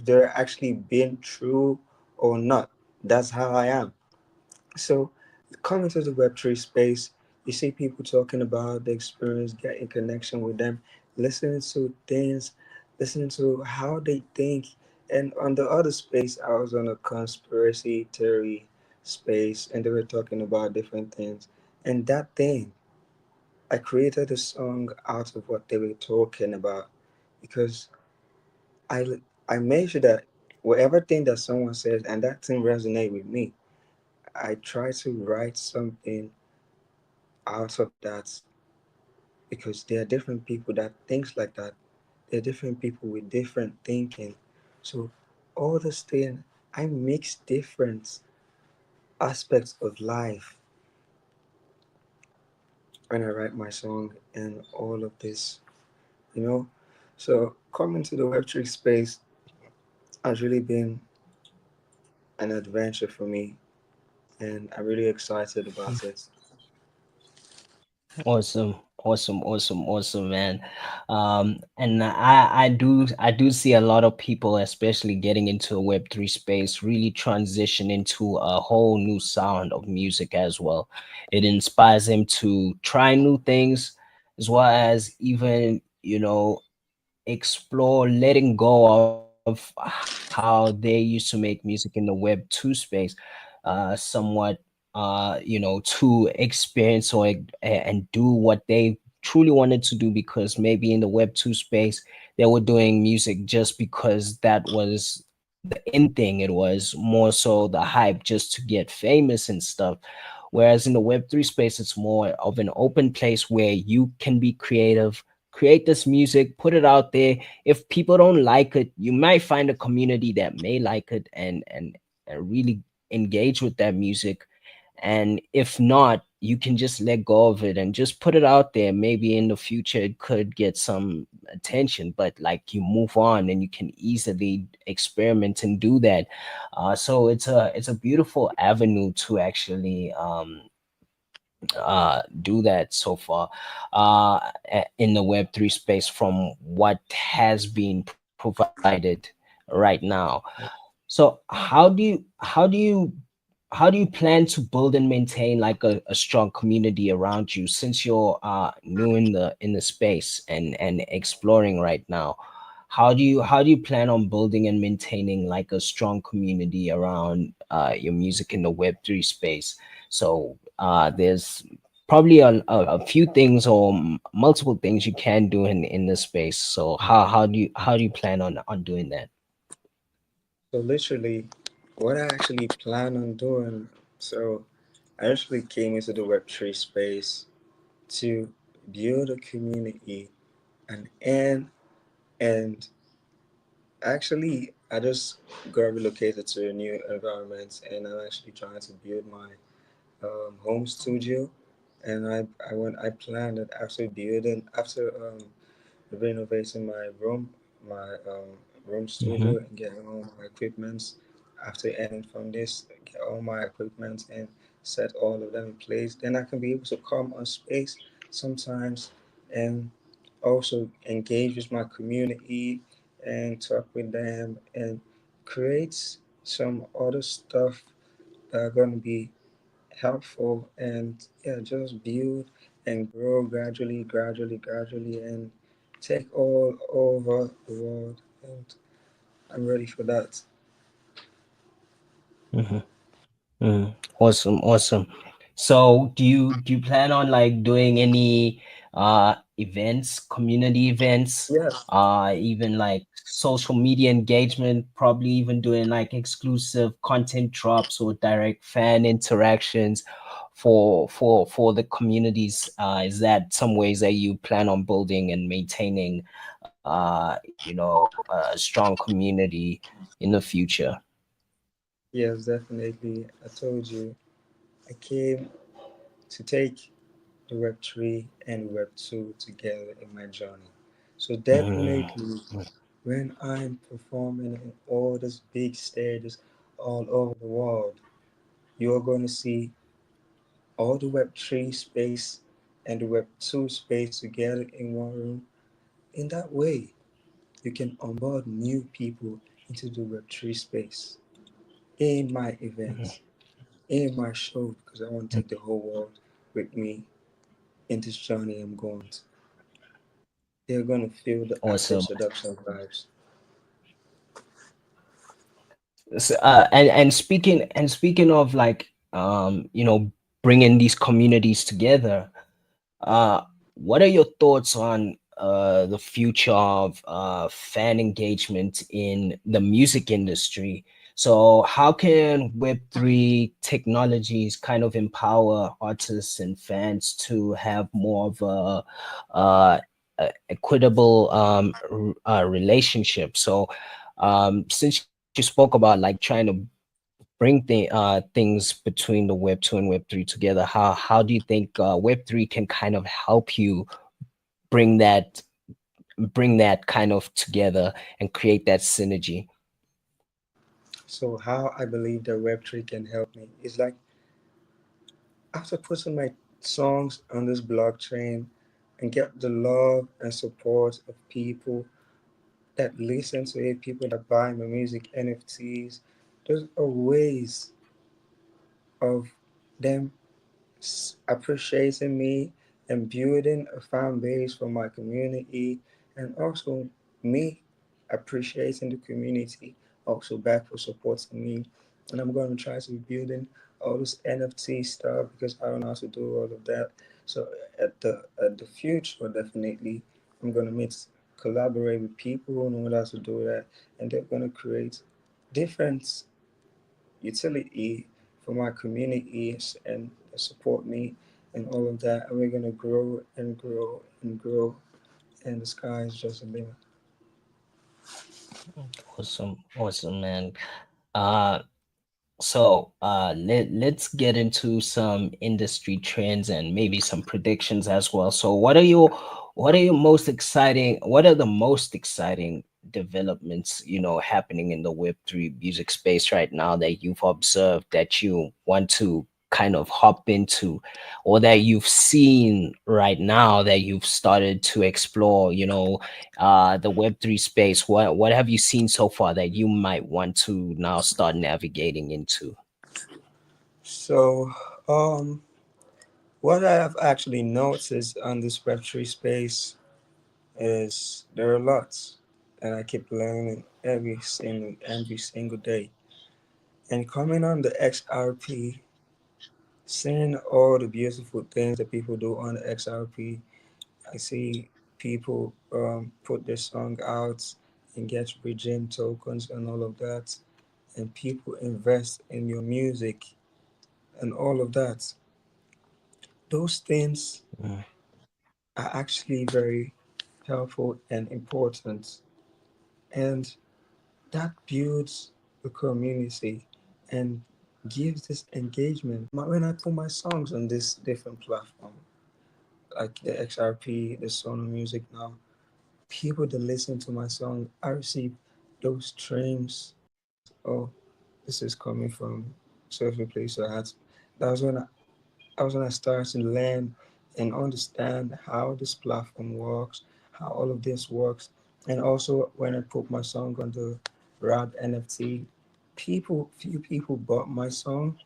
they're actually being true or not. That's how I am. So, coming to the Web3 space, you see people talking about the experience, getting connection with them, listening to things, listening to how they think. And on the other space, I was on a conspiracy theory space, and they were talking about different things. And that thing, I created a song out of what they were talking about, because I made sure that whatever thing that someone says and that thing resonate with me, I try to write something out of that, because there are different people that thinks like that. There are different people with different thinking. So all this thing, I mix different aspects of life when I write my song and all of this, you know. So coming to the Web3 space has really been an adventure for me, and I'm really excited about it. Awesome, awesome, awesome, awesome, man. And I do see a lot of people, especially getting into a Web3 space, really transition into a whole new sound of music as well. It inspires them to try new things, as well as even, explore letting go of how they used to make music in the Web2 space, somewhat, to experience and do what they truly wanted to do, because maybe in the Web2 space they were doing music just because that was the in thing. It was more so the hype just to get famous and stuff. Whereas in the Web3 space, it's more of an open place where you can be creative, create this music, put it out there. If people don't like it, you might find a community that may like it and really engage with that music. And if not, you can just let go of it and just put it out there. Maybe in the future it could get some attention, but like you move on and you can easily experiment and do that. So it's a beautiful avenue to actually do that so far, in the Web3 space, from what has been provided right now. So how do you plan to build and maintain like a strong community around you, since you're new in the space and exploring right now? How do you plan on building and maintaining like a strong community around your music in the Web3 space? So there's probably a few things or multiple things you can do in this space. So how do you plan on doing that? So literally, what I actually plan on doing, so I actually came into the Web3 space to build a community, and actually I just got relocated to a new environment, and I'm actually trying to build my home studio. And I planned that after renovating my room Hmm. studio and getting all my equipments. After ending from this, get all my equipment and set all of them in place. Then I can be able to come on space sometimes and also engage with my community and talk with them and create some other stuff that are going to be helpful, and yeah, just build and grow gradually, gradually, gradually, and take all over the world. And I'm ready for that. Hmm. Awesome, awesome. So do you plan on like doing any events, community events, Yes. even like social media engagement, probably even doing like exclusive content drops or direct fan interactions for the communities. Is that some ways that you plan on building and maintaining a strong community in the future? Yes, definitely. I told you, I came to take the Web3 and Web2 together in my journey. So Mm. definitely, when I'm performing in all these big stages all over the world, you're going to see all the Web3 space and the Web2 space together in one room. In that way, you can onboard new people into the Web3 space in my events, in my show, because I want to take the whole world with me in this journey I'm going to. They're going to feel the Afro Awesome. Seduction vibes. So, and speaking of like bringing these communities together, uh what are your thoughts on the future of fan engagement in the music industry? So how can Web3 technologies kind of empower artists and fans to have more of equitable relationship? So since you spoke about like trying to bring things between the Web 2 and Web 3 together, how do you think Web 3 can kind of help you bring that bring that kind of together and create that synergy? So, how I believe that Web3 can help me is like after putting my songs on this blockchain and get the love and support of people that listen to it, people that buy my music, NFTs, those are ways of them appreciating me and building a fan base for my community, and also me appreciating the community also back for supporting me. And I'm going to try to be building all this NFT stuff because I don't know how to do all of that. So at the future, definitely, I'm going to meet collaborate with people who know how to do that, and they're going to create different utility for my communities and support me and all of that. And we're gonna grow and grow and grow, and the sky is just the limit. Awesome, man. uh let's get into some industry trends and maybe some predictions as well. So what are the most exciting developments happening in the Web3 music space right now that you've observed that you want to kind of hop into, or that you've seen right now that you've started to explore, the Web3 space? What have you seen so far that you might want to now start navigating into? So, um, what I have actually noticed on this Web3 space is there are lots, and I keep learning every single day. And coming on the XRP, seeing all the beautiful things that people do on the XRP, I see people put their song out and get redeem tokens and all of that, and people invest in your music and all of that. Those things are actually very helpful and important, and that builds the community and gives this engagement. When I put my songs on this different platform, like the XRP, the Sono Music now, people that listen to my song, I receive those streams. Oh, this is coming from certain place. So that was when I started to learn and understand how this platform works, how all of this works, and also when I put my song on the Rad NFT, few people bought my song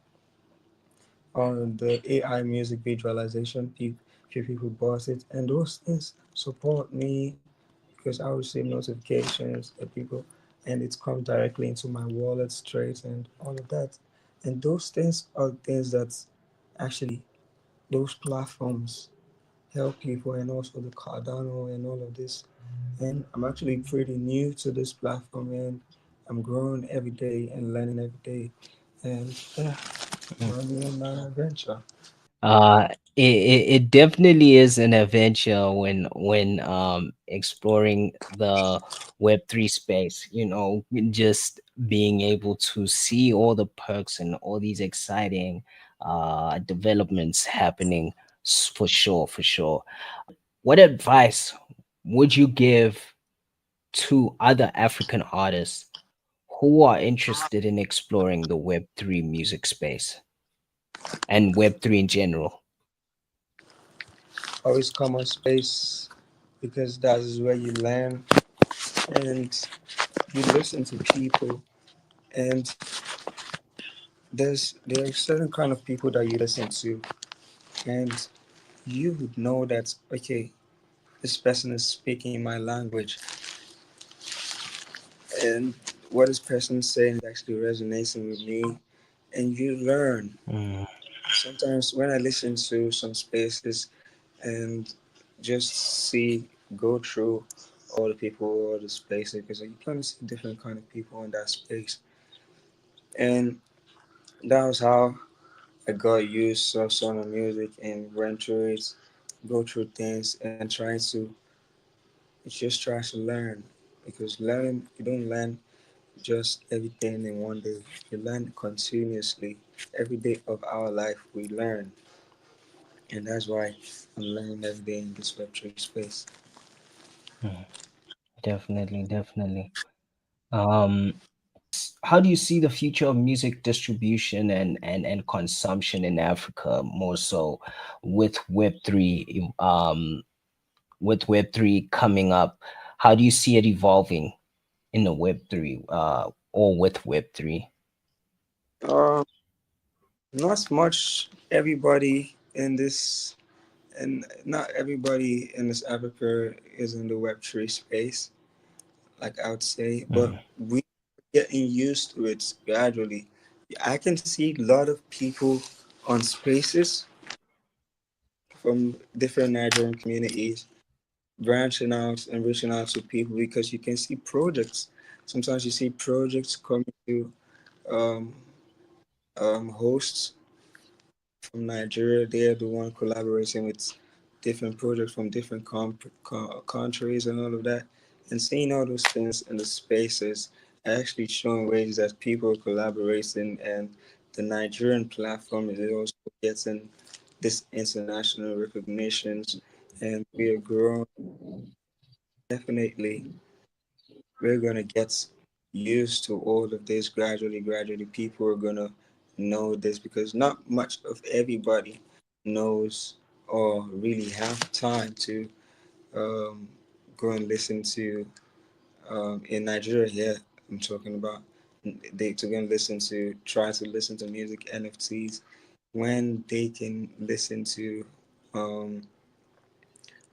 on the AI music visualization. Few people bought it, and those things support me because I receive notifications that people, and it comes directly into my wallet straight and all of that. And those things are things that actually those platforms help people and also the Cardano and all of this. And I'm actually pretty new to this platform and I'm growing every day and learning every day. And yeah, running on my adventure. Uh, it definitely is an adventure when exploring the Web3 space. You know, just being able to see all the perks and all these exciting developments happening. For sure, for sure. What advice would you give to other African artists who are interested in exploring the Web3 music space and Web3 in general? Always come on space because that is where you learn and you listen to people. And there are certain kind of people that you listen to, and you would know that okay, this person is speaking my language, and what this person is saying is actually resonating with me, and you learn. Sometimes when I listen to some spaces and just see go through all the people or the spaces because you kind of see different kind of people in that space, and that was how I got used to some of music and went through it, go through things and try to just try to learn because learning you don't learn just everything in one day. You learn continuously. Every day of our life we learn. And that's why I'm learning every day in this Web3 space. Definitely, definitely. Um, how do you see the future of music distribution and consumption in Africa more so with Web3 with Web3 coming up? How do you see it evolving in the Web3 or with Web3? Um, Not much everybody in this and not everybody in this Africa is in the Web3 space, like I would say, but we getting used to it gradually. I can see a lot of people on spaces from different Nigerian communities branching out and reaching out to people because you can see projects. Sometimes you see projects coming to um, hosts from Nigeria. They're the one collaborating with different projects from different countries and all of that. And seeing all those things in the spaces actually showing ways that people are collaborating and the Nigerian platform is also getting this international recognitions and we are growing. Definitely we're gonna get used to all of this gradually. People are gonna know this because not much of everybody knows or really have time to um, go and listen to in Nigeria. Yeah, I'm talking about they to go and listen to try to listen to music NFTs when they can listen to um,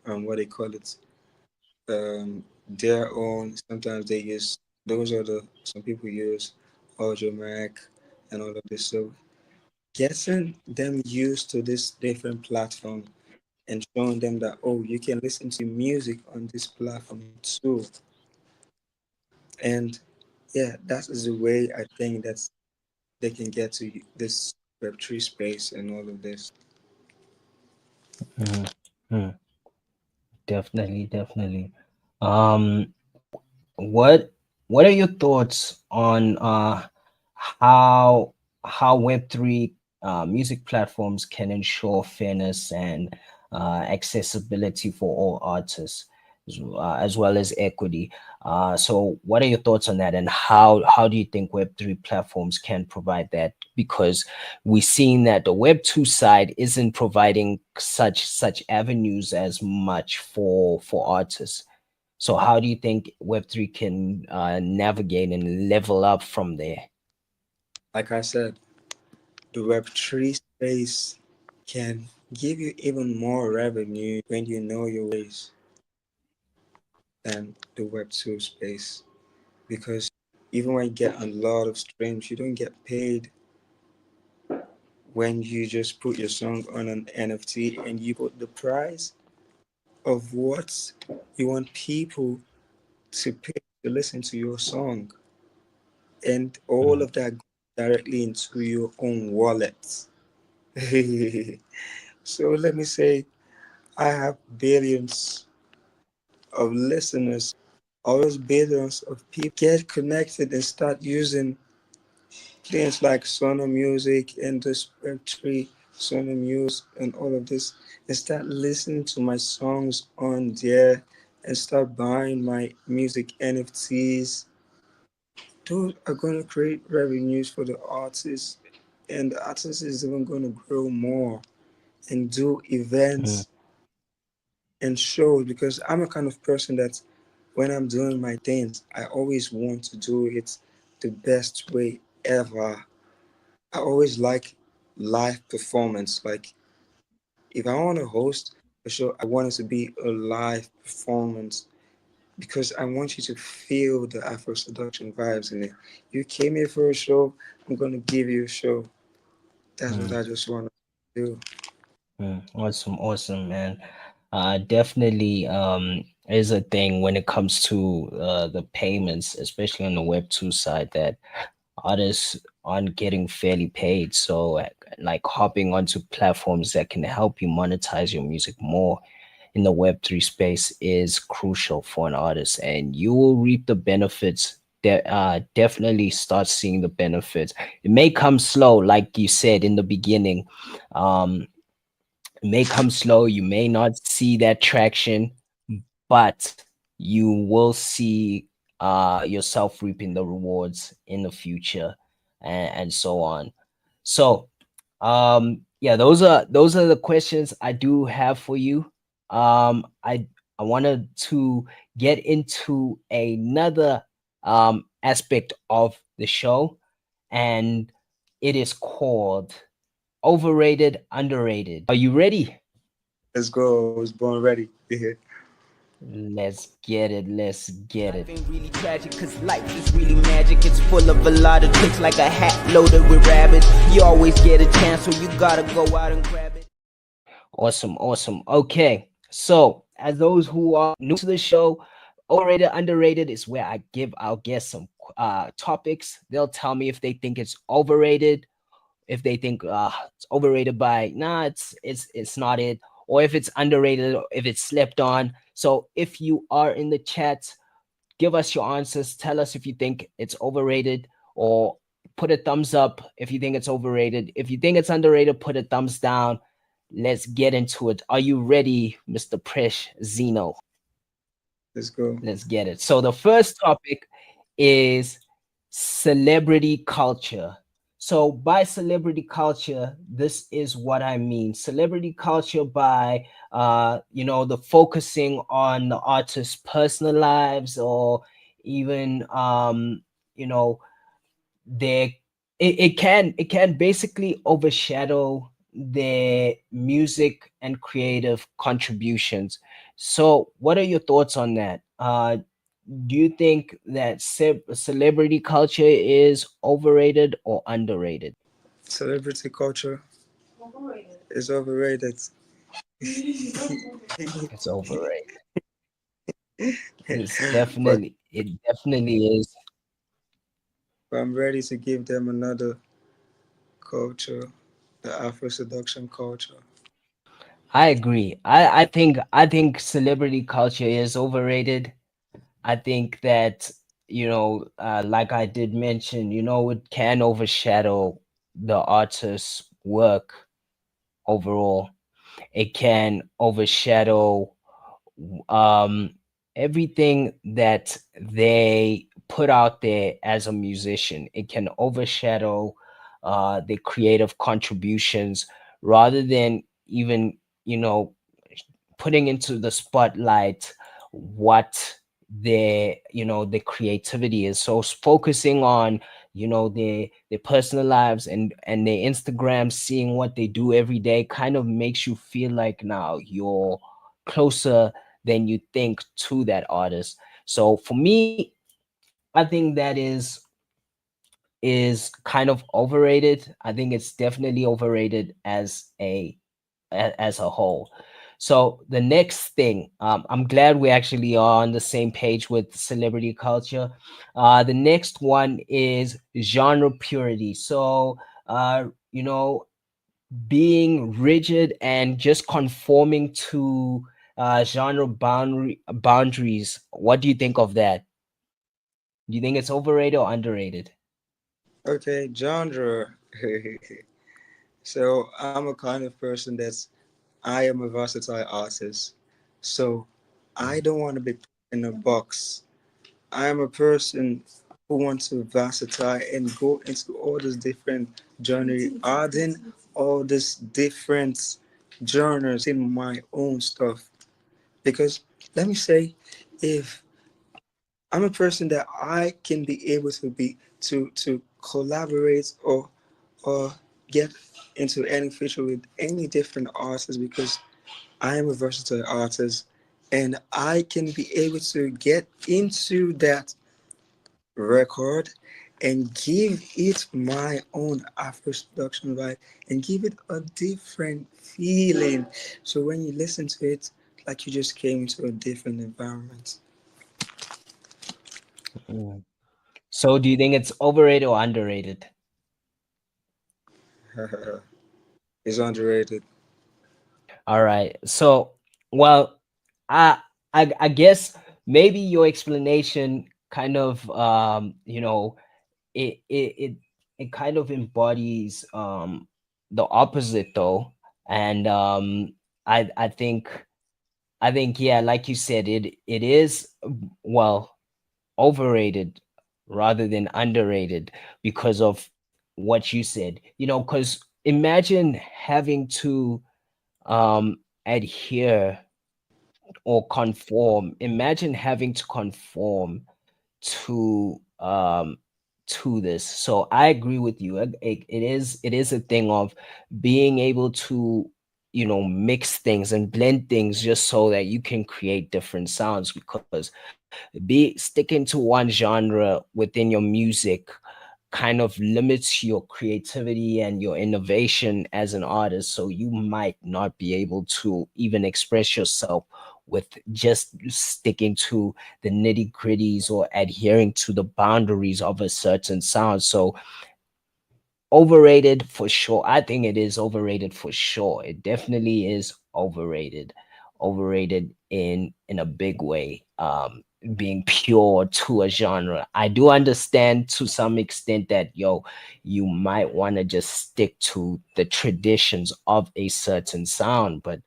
what they call it their own. Sometimes they use those are the some people use Audio Mac and all of this. So getting them used to this different platform and showing them that oh you can listen to music on this platform too. And yeah, that is the way I think that they can get to this Web3 space and all of this. Mhm. Definitely, definitely. Um, what what are your thoughts on how Web3 music platforms can ensure fairness and accessibility for all artists, as well as equity? So, what are your thoughts on that, and how do you think Web3 platforms can provide that? Because we're seeing that the Web2 side isn't providing such avenues as much for artists. So how do you think Web3 can navigate and level up from there? Like I said, the Web3 space can give you even more revenue when you know your ways than the Web2 space. Because even when you get a lot of streams, you don't get paid when you just put your song on an NFT and you put the price. of what you want people to pay to listen to your song, and all of that goes directly into your own wallet. So let me say, I have billions of listeners. All those billions of people get connected and start using things like Sono Music, Industry, Sono Muse, and all of this, and start listening to my songs on there and start buying my music NFTs. Those are going to create revenues for the artists, and the artist is even going to grow more and do events and shows, because I'm a kind of person that when I'm doing my things, I always want to do it the best way ever. I always like live performance. Like if I want to host a show, I want it to be a live performance because I want you to feel the Afro Seduction vibes in it. You came here for a show, I'm gonna give you a show. That's what I just want to do. Awesome, man. Definitely is a thing when it comes to the payments, especially on the Web2 side, that artists aren't getting fairly paid. So, like hopping onto platforms that can help you monetize your music more in the Web3 space is crucial for an artist, and you will reap the benefits. Definitely start seeing the benefits. It may come slow, like you said in the beginning. Um, it may come slow. You may not see that traction, but you will see yourself reaping the rewards in the future, and so on. So yeah, those are the questions I do have for you. I wanted to get into another aspect of the show, and it is called overrated, underrated. Are you ready? Let's go. I was born ready. Let's get it. Let's get it. Ain't really tragic, cause life is really magic. It's full of a lot of tricks, like a hat loaded with rabbits. You always get a chance, so you gotta go out and grab it. Awesome. Okay, so as those who are new to the show, overrated, underrated is where I give our guests some topics. They'll tell me if they think it's overrated, if they think it's overrated by nah, it's not it, or if it's underrated, or if it's slept on. So if you are in the chat, give us your answers. Tell us if you think it's overrated, or put a thumbs up if you think it's overrated. If you think it's underrated, put a thumbs down. Let's get into it. Are you ready, Mr. Preshzino? Let's go. Let's get it. So the first topic is celebrity culture. So by celebrity culture, this is what I mean. Celebrity culture by the focusing on the artist's personal lives, or even you know their it can basically overshadow their music and creative contributions. So what are your thoughts on that? Do you think that celebrity culture is overrated or underrated? Celebrity culture is overrated. It's overrated. But It definitely is. I'm ready to give them another culture, the Afro Seduction culture. I agree. I think celebrity culture is overrated. I think that like I did mention, it can overshadow the artist's work overall. It can overshadow um everything that they put out there as a musician. It can overshadow the creative contributions, rather than even you know putting into the spotlight what the creativity is. So focusing on their personal lives and their Instagram, seeing what they do every day, kind of makes you feel like now you're closer than you think to that artist. So for me, I think that is kind of overrated. I think it's definitely overrated as a whole. So the next thing, I'm glad we actually are on the same page with celebrity culture. The next one is genre purity. So, you know, being rigid and just conforming to genre boundaries. What do you think of that? Do you think it's overrated or underrated? Okay, genre. So I'm a kind of person I am a versatile artist. So I don't want to be put in a box. I am a person who wants to versatile and go into all these different genre, adding all these different genres in my own stuff. Because let me say, if I'm a person that I can be able to be to collaborate or get into any feature with any different artists because I am a versatile artist and I can be able to get into that record and give it my own Afro Seduction vibe and give it a different feeling. So when you listen to it, like you just came into a different environment. Mm. So do you think it's overrated or underrated? It's underrated. All right. So, well, I I guess maybe your explanation kind of it it it, it kind of embodies the opposite though. And I think yeah, like you said, it is well overrated rather than underrated because of what you said. Because imagine having to adhere or conform. Imagine having to conform to this. So I agree with you. It is a thing of being able to mix things and blend things just so that you can create different sounds, because be sticking to one genre within your music kind of limits your creativity and your innovation as an artist. So you might not be able to even express yourself with just sticking to the nitty gritties or adhering to the boundaries of a certain sound. So overrated for sure. I think it is overrated for sure. It definitely is overrated. Overrated in a big way. Being pure to a genre. I do understand to some extent that you might want to just stick to the traditions of a certain sound, but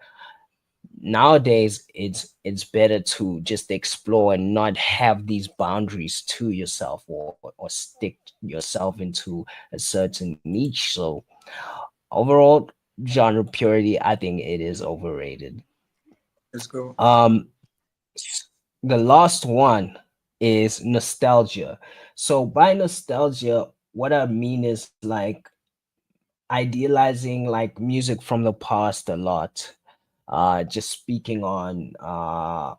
nowadays it's better to just explore and not have these boundaries to yourself, or stick yourself into a certain niche. So overall, genre purity, I think it is overrated. Let's go. The last one is nostalgia. So by nostalgia, what I mean is like idealizing like music from the past a lot. Just speaking on uh,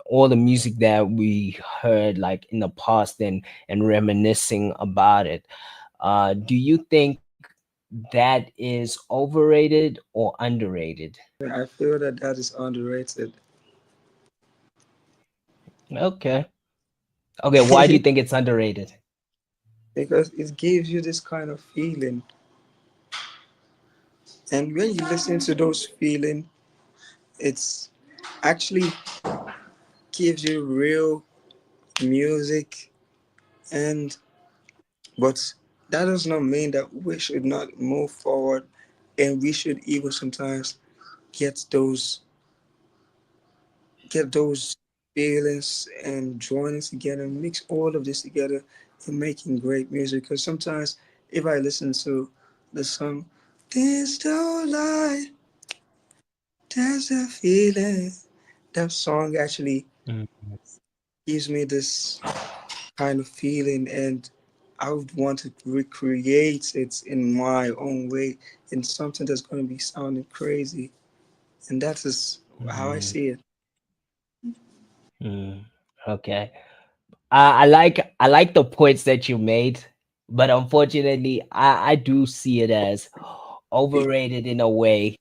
all the music that we heard like in the past, and reminiscing about it. Do you think that is overrated or underrated? I feel that is underrated. Okay. Okay, why do you think it's underrated? Because it gives you this kind of feeling. And when you listen to those feeling, it's actually gives you real music and but that does not mean that we should not move forward and we should even sometimes get those get those feelings and joining together and mix all of this together and making great music. Because sometimes if I listen to the song, there's no lie, there's a feeling. That song actually gives me this kind of feeling, and I would want to recreate it in my own way in something that's going to be sounding crazy. And that is how I Mm, see it. mm, okay. I like the points that you made, but unfortunately, I do see it as overrated in a way.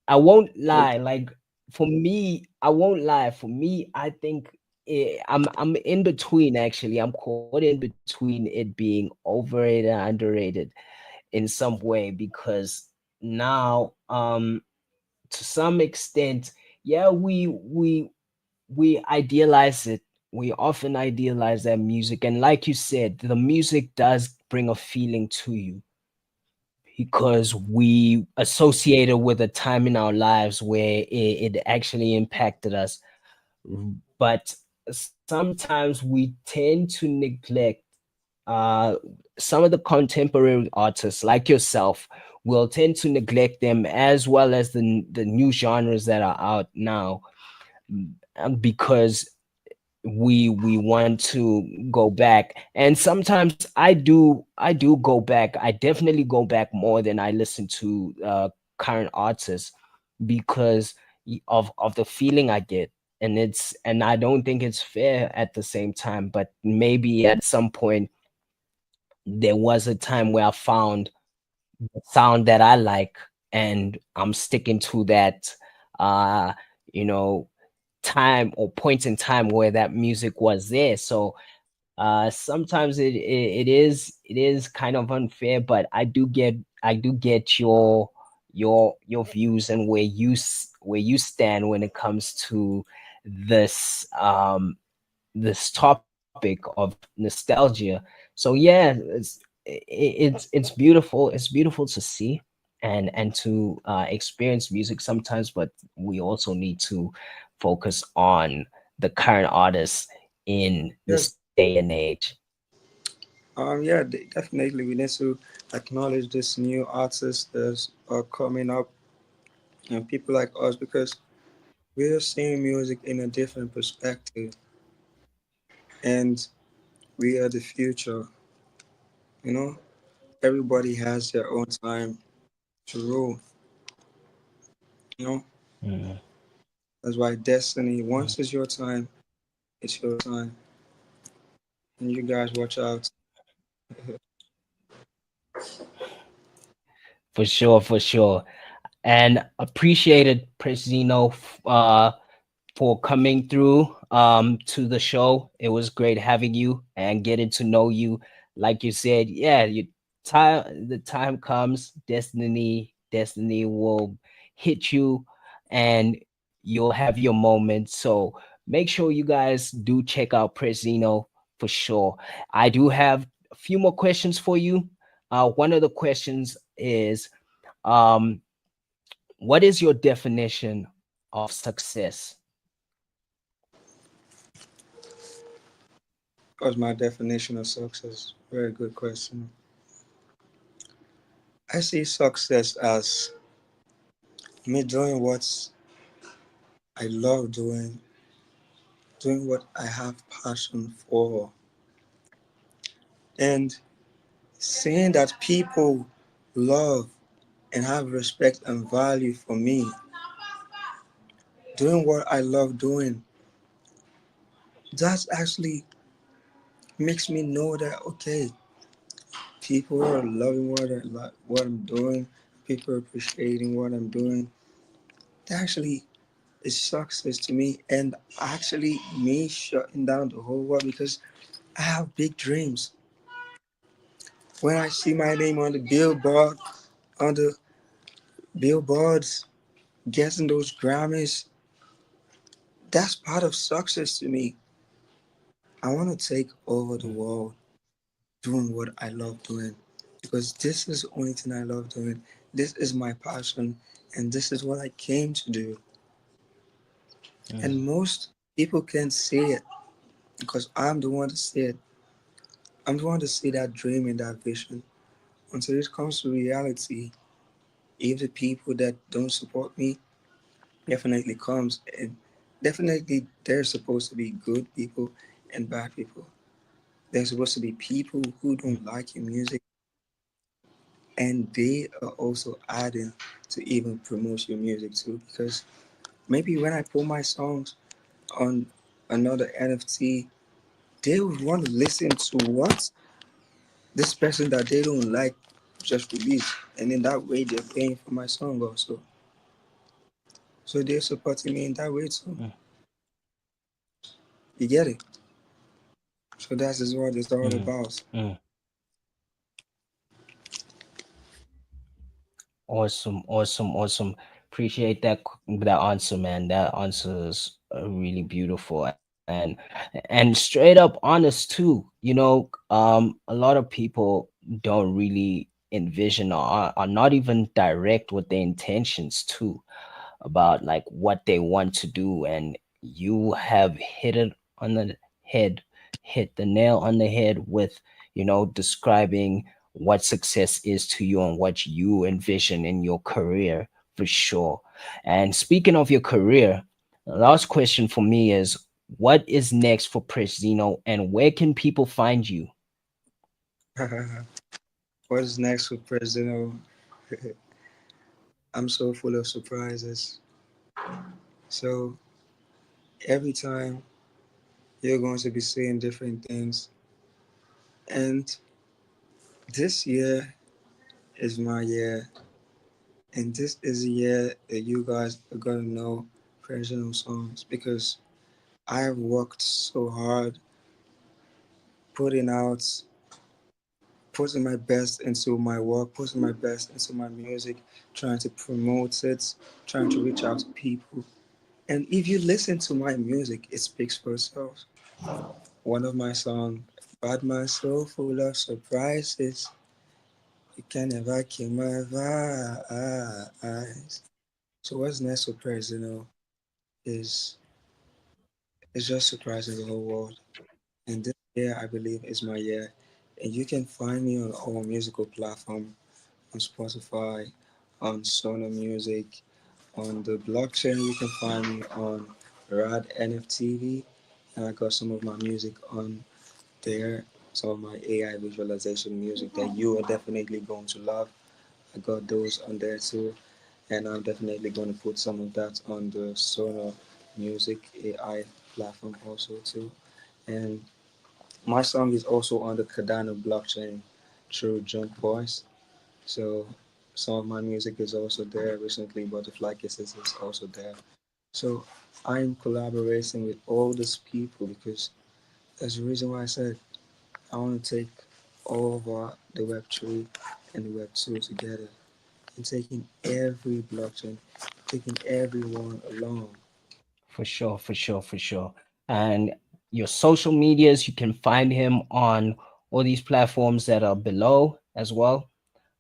I won't lie. Like for me, I won't lie. For me, I think I'm in between. Actually, I'm caught in between it being overrated and underrated in some way because now, to some extent, yeah, we idealize it. We often idealize that music, and like you said, the music does bring a feeling to you because we associated with a time in our lives where it actually impacted us. But sometimes we tend to neglect uh, some of the contemporary artists like yourself will tend to neglect them as well as the new genres that are out now, because we want to go back. And sometimes I do go back. I definitely go back more than I listen to current artists because of the feeling I get. And I don't think it's fair at the same time, but maybe at some point there was a time where I found the sound that I like, and I'm sticking to that uh you know time or point in time where that music was there. So sometimes it is kind of unfair, but I do get your views and where you stand when it comes to this topic of nostalgia. So yeah, it's beautiful. It's beautiful to see and to experience music sometimes, but we also need to focus on the current artists in Yes. this day and age. Yeah, definitely. We need to acknowledge this new artists that are coming up and people like us because we are seeing music in a different perspective and we are the future. You know, everybody has their own time to rule. You know, Mhm. that's why destiny, once it's your time, it's your time. And you guys watch out. For sure, for sure. And appreciated Preshzino for coming through to the show. It was great having you and getting to know you. Like you said, yeah, the time comes, destiny will hit you and you'll have your moment. So make sure you guys do check out Preshzino for sure. I do have a few more questions for you. One of the questions is um what is your definition of success? What's my definition of success? Very good question. I see success as me doing what I love doing, doing what I have passion for, and seeing that people love and have respect and value for me, doing what I love doing, that actually makes me know that okay, people are loving what I'm doing, people are appreciating what I'm doing. That actually is success to me, and actually me shutting down the whole world because I have big dreams. When I see my name on the billboards, getting those Grammys, that's part of success to me. I want to take over the world doing what I love doing because this is the only thing I love doing. This is my passion and this is what I came to do. And most people can't see it because I'm the one to see it. I'm the one to see that dream and that vision. Until it comes to reality, if the people that don't support me definitely comes and definitely there's supposed to be good people and bad people. There's supposed to be people who don't like your music and they are also adding to even promote your music too because maybe when I put my songs on another NFT, they would want to listen to what this person that they don't like just released, and in that way they're paying for my song also. So they're supporting me in that way too. Mm. You get it? So that's is what it's all Mm. about. Mm. Awesome, awesome, awesome. Appreciate that answer, man. That answer is really beautiful and straight up honest too. A lot of people don't really envision or are not even direct with their intentions too about like what they want to do, and you have hit it on the head, hit the nail on the head with describing what success is to you and what you envision in your career for sure. And speaking of your career, the last question for me is, what is next for Preshzino and where can people find you? What is next for President? I'm so full of surprises. So every time you're going to be seeing different things. And this year is my year. And this is a year that you guys are going to know Preshzino Songs because I have worked so hard putting out, putting my best into my work, putting my best into my music, trying to promote it, trying to reach out to people. And if you listen to my music, it speaks for itself. One of my songs, Bad Man So Full of Surprises, you can never kill my vibes. So what's next for Prez, is it's just surprising the whole world. And this year, I believe, is my year. And you can find me on all musical platforms, on Spotify, on Sono Music, on the blockchain. You can find me on Rad NFTV, and I got some of my music on there. Some of my AI visualization music that you are definitely going to love. I got those on there too, and I'm definitely going to put some of that on the Sono Music AI platform also too. And my song is also on the Cardano blockchain through Jump Voice. So some of my music is also there. Recently, Butterfly Kisses is also there. So I'm collaborating with all these people because that's the reason why I said I want to take all of the Web3 and the Web2 together and taking every blockchain, taking everyone along. For sure, for sure, for sure. And your social medias, you can find him on all these platforms that are below as well.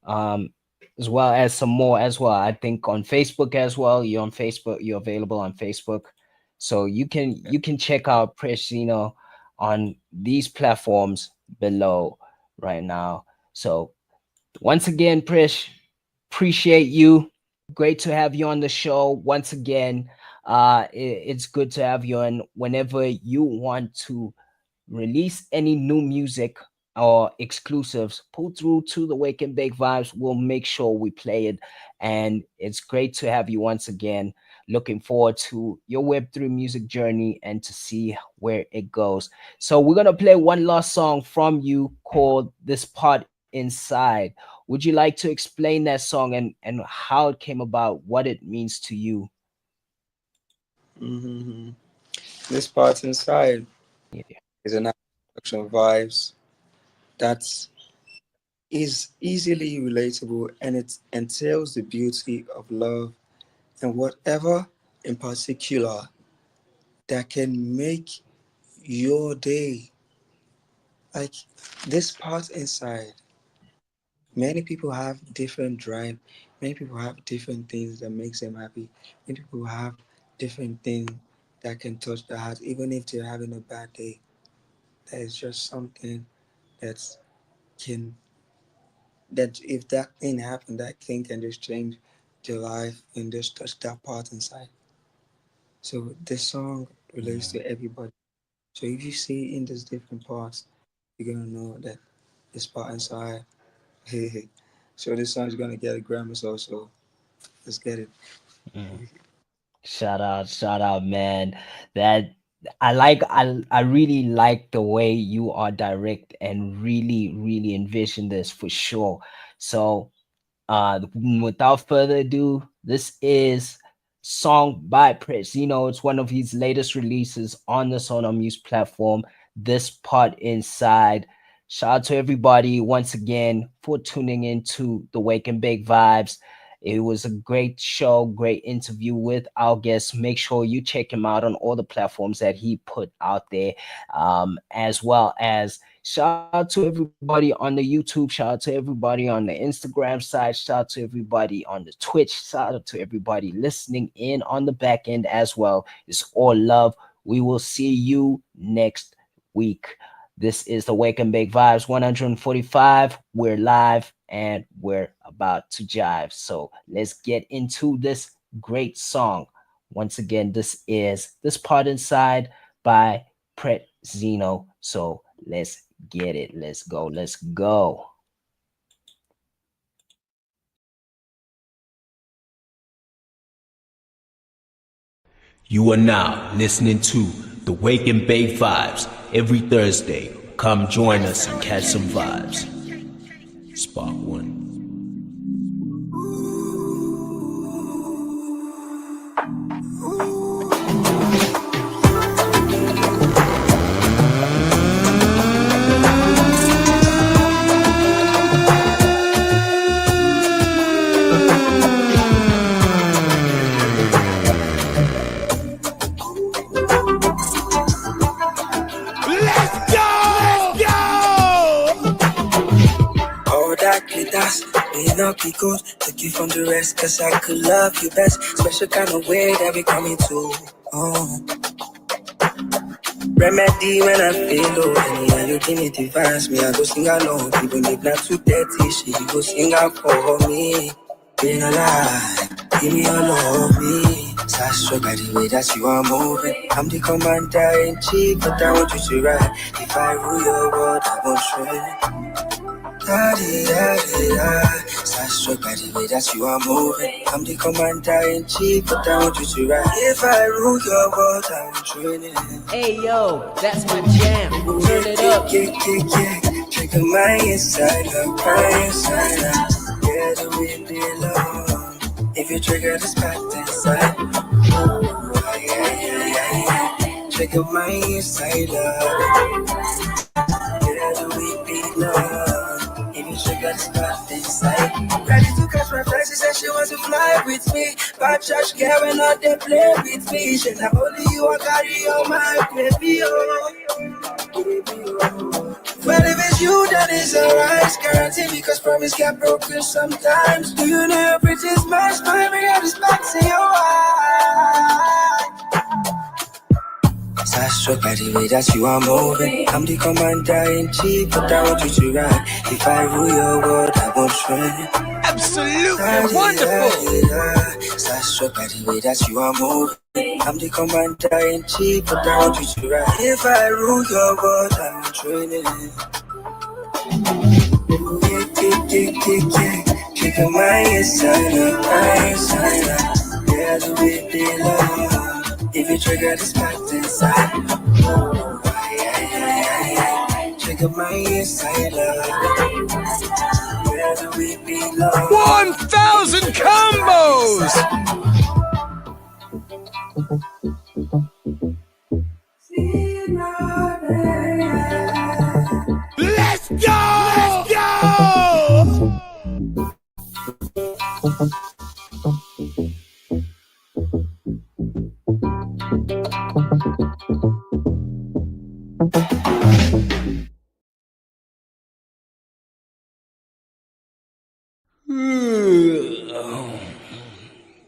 Um, as well as some more as well. I think on Facebook as well. You're on Facebook, you're available on Facebook. So you can check out Preshzino on these platforms below right now. So once again, Presh, appreciate you. Great to have you on the show once again. It's good to have you, and whenever you want to release any new music or exclusives, pull through to the Wake and Bake Vibes. We'll make sure we play it. And it's great to have you once again. Looking forward to your Web3 music journey and to see where it goes. So, we're going to play one last song from you called This Part Inside. Would you like to explain that song and how it came about, what it means to you? Mm-hmm. This part inside Yeah. is an production vibes that is easily relatable and it entails the beauty of love and whatever in particular that can make your day. Like this part inside, many people have different drive. Many people have different things that makes them happy. Many people have different things that can touch the heart, even if they're having a bad day. That is just something that's can that if that thing happened, that thing can just change their life and just touch that part inside. So this song relates to everybody. So if you see in these different parts, you're gonna know that this part inside. So this song's gonna get a Grammy also. Let's get it. Mm. Shout out, man. That I really like the way you are direct and really envision this for sure. So without further ado, this is song by Preshzino. It's one of his latest releases on the Sonar Muse platform. This Part Inside. Shout out to everybody once again for tuning into the Wake and Bake Vibes. It was a great show, great interview with our guest. Make sure you check him out on all the platforms that he put out there, as well as shout out to everybody on the YouTube, shout out to everybody on the Instagram side, shout out to everybody on the Twitch, shout out to everybody listening in on the back end as well. It's all love. We will see you next week. This is the Wake and Bake Vibes 145. We're live and we're about to jive. So let's get into this great song. Once again, this is This Part Inside by Preshzino. So let's get it. Let's go. Let's go. You are now listening to the Wake and Bake Vibes every Thursday. Come join us and catch some vibes. Spark one. Up be good, took you from the rest, cause I could love you best. Special kind of way that we coming to. Remedy when I feel low. Anyhow, you give me the vibes, me I go sing along. Even if not too dirty, she go sing out for me. Been alive, give me all of me. So struck by the way that you are moving. I'm the commander in chief, but I want you to ride. If I rule your world, I won't shrink. So struck by the way that you are moving. I'm the commander in chief, but I want you to ride. If I rule your world, I will train it. Hey yo, that's my jam. Turn it up. Trigger my inside up, my inside up. Yeah, the way it belong. If you trigger the spot inside, trigger my inside up. Yeah, the way it belong. She got stuck inside. Ready to catch my flight, she said she wants to fly with me. But trash girl, when not they play with me. She not only you, I carry on my baby, oh. Well, if it's you, then it's alright. Guarantee because promise get broken sometimes. Do you know your pretty smash? My bring out this back to your eye. So I struck by the way that you are moving. I'm the commander in chief, but I want you to ride. If I rule your world, I won't shrink. Absolutely wonderful. So I struck by the way that you are moving. I'm the commander in chief, but I want you to ride. If I rule your world, I won't shrink. Trigger my inside up, my inside up. Yeah, the way they love. If you trigger the spot inside, trigger my inside love. Where do we belong? 1,000 combos! Let's go! Let's go!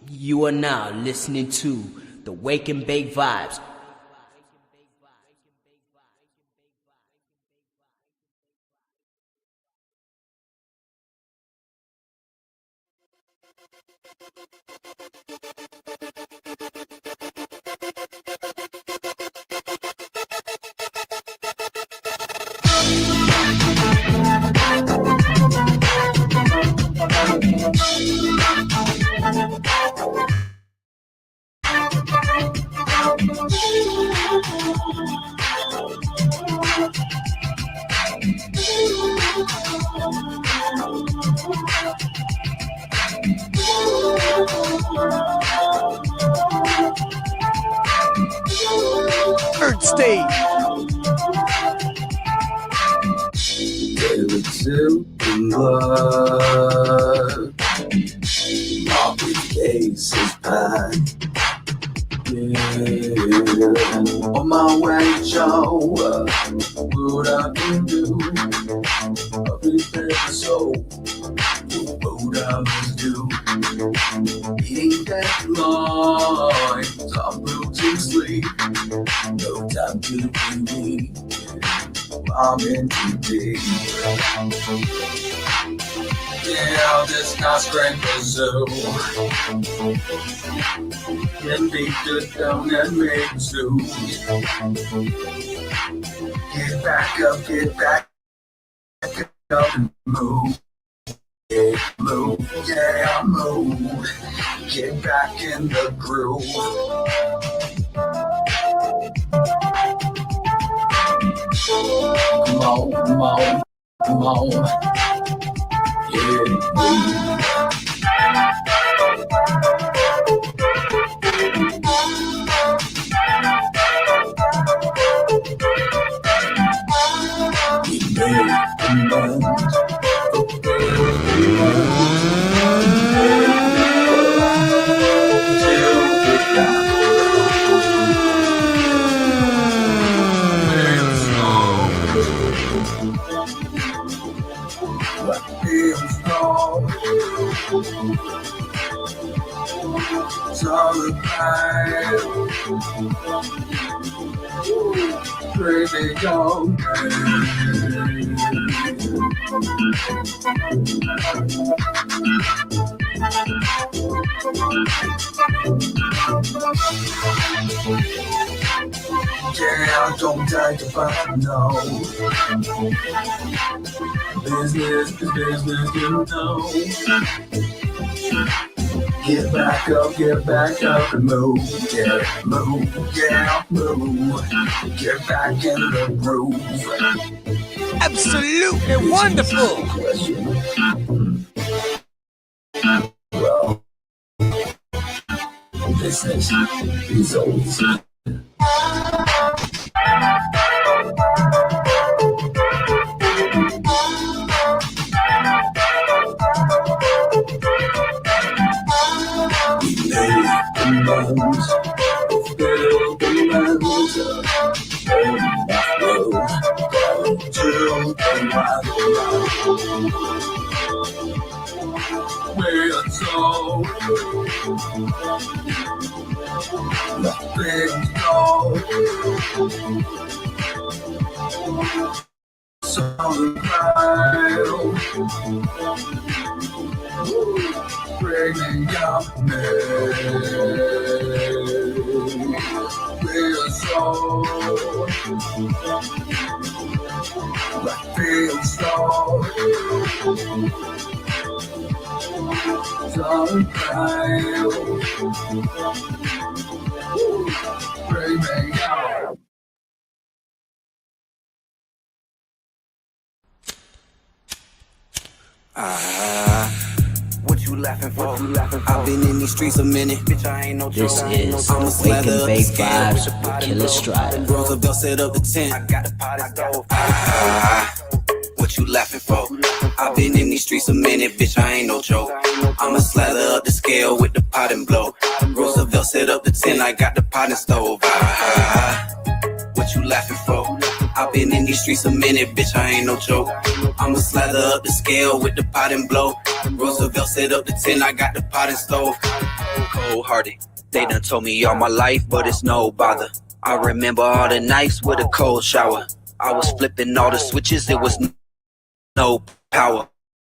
You are now listening to the Wake and Bake Vibes. stage. My briefcase is packed. Yeah. On my way, Joe, what I can do. I've been there, so what I must do. Eating that line, I'm losing sleep. No time to be me. I'm in too deep. Yeah, this not screaming zoo. Can be just down and make zoo. Get back up and move. Yeah, move, yeah, move. Get back in the groove. Come on, come on, come on. Yeah, it's all about crazy dog. Yeah, don't take it back, no. Business is business, you know. Get back up and move, yeah, move. Get back in the groove. Absolutely wonderful. Well, business is always bringing up me. We're so I feel so bring me up. What you laughing for? I've been in these streets a minute. Bitch, I ain't no This joke. is I'm a Wake and slather Bake scale Vibes with the with pot Killer and Strider. blow. Roosevelt set up the tent. I got the pot and stove. What you laughing for? I've been in these streets a minute, bitch, I ain't no joke. I'ma slather up the scale with the pot and blow. Roosevelt set up the tent, I got the pot and stove. What you laughing for? I've been in these streets a minute, bitch, I ain't no joke. I'ma slather up the scale with the pot and blow. Roosevelt set up the tent, I got the pot and stove. Cold-hearted, they done told me all my life, but it's no bother. I remember all the nights with a cold shower. I was flipping all the switches, it was no power.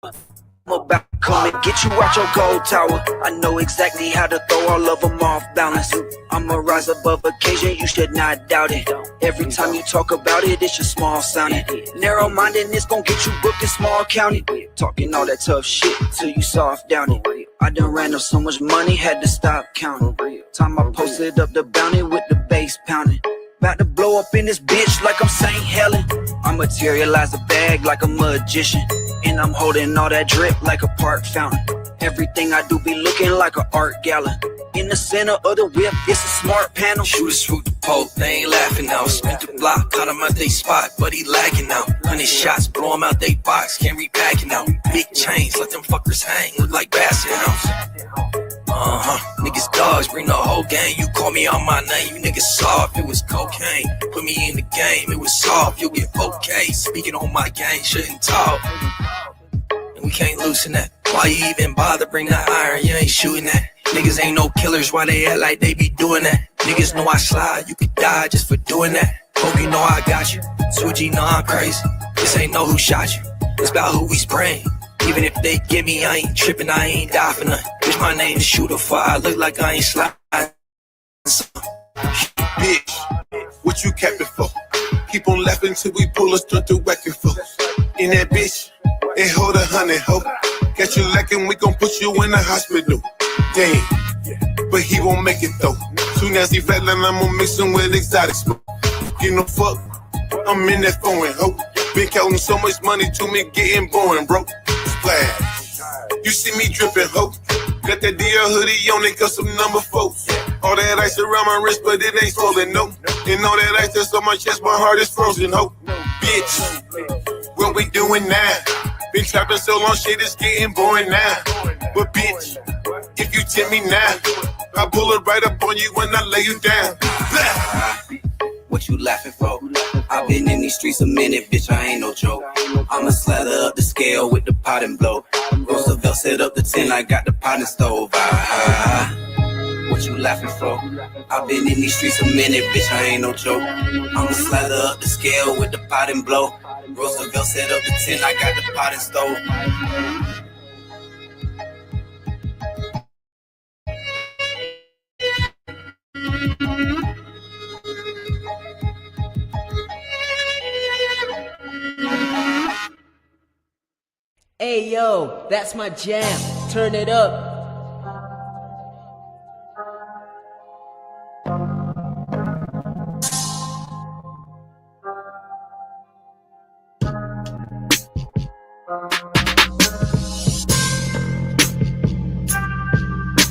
I'm about to come and get you out your gold tower. I know exactly how to throw all of them off balance. I'ma rise above occasion, you should not doubt it. Every time you talk about it, it's just small sounding. Narrow-mindedness gon' get you booked in small county. Talking all that tough shit till you soft down it. I done ran up so much money, had to stop counting. Time I posted up the bounty with the bass pounding. About to blow up in this bitch like I'm St. Helen. I materialize a bag like a magician. And I'm holding all that drip like a park fountain. Everything I do be looking like an art gallon. In the center of the whip, it's a smart panel. Shoot the poke, they ain't laughing now. Spent the block, caught him out they spot, but he lagging now. 100 shots, blow him out they box, can't repack it now. Big chains, let them fuckers hang, look like basset house. Niggas dogs, bring the whole gang. You call me on my name, you niggas soft. It was cocaine, put me in the game. It was soft, you'll get okay. Speaking on my gang, shouldn't talk. And we can't loosen that. Why you even bother bring that iron? You ain't shooting that. Niggas ain't no killers, why they act like they be doing that? Niggas know I slide, you could die just for doing that. Hope you know I got you. Switchy know I'm crazy. This ain't know who shot you. It's about who we spraying. Even if they get me, I ain't tripping, I ain't die for nothing. Bitch, my name is Shooter Fire. Look like I ain't sliding. Bitch, what you capping for? Keep on laughing till we pull a stunt to whack it for. In that bitch, and hold 100 ho. Got you lacking, we gon' put you in the hospital. Damn, but he won't make it though. Soon as he flatline, I'm gonna mix him with exotic smoke. You know fuck, I'm in that foreign ho. Been counting so much money to me getting boring, bro. Splash, you see me dripping ho. Got that DR hoodie on it, got some number 4. All that ice around my wrist, but it ain't swollen, no. And all that ice that's on my chest, my heart is frozen, ho. Bitch, what we doing now? Been trapping so long, shit is getting boring now. But bitch, if you tell me now, I'll pull it right up on you when I lay you down. Blah. What you laughing for? I've been in these streets a minute, bitch, I ain't no joke. I'ma slather up the scale with the pot and blow. Roosevelt set up the 10, I got the pot and stove. What you laughing for? I've been in these streets a minute, bitch, I ain't no joke. I'ma slather up the scale with the pot and blow. Roosevelt set up the 10, I got the pot and stove. Hey yo, that's my jam. Turn it up.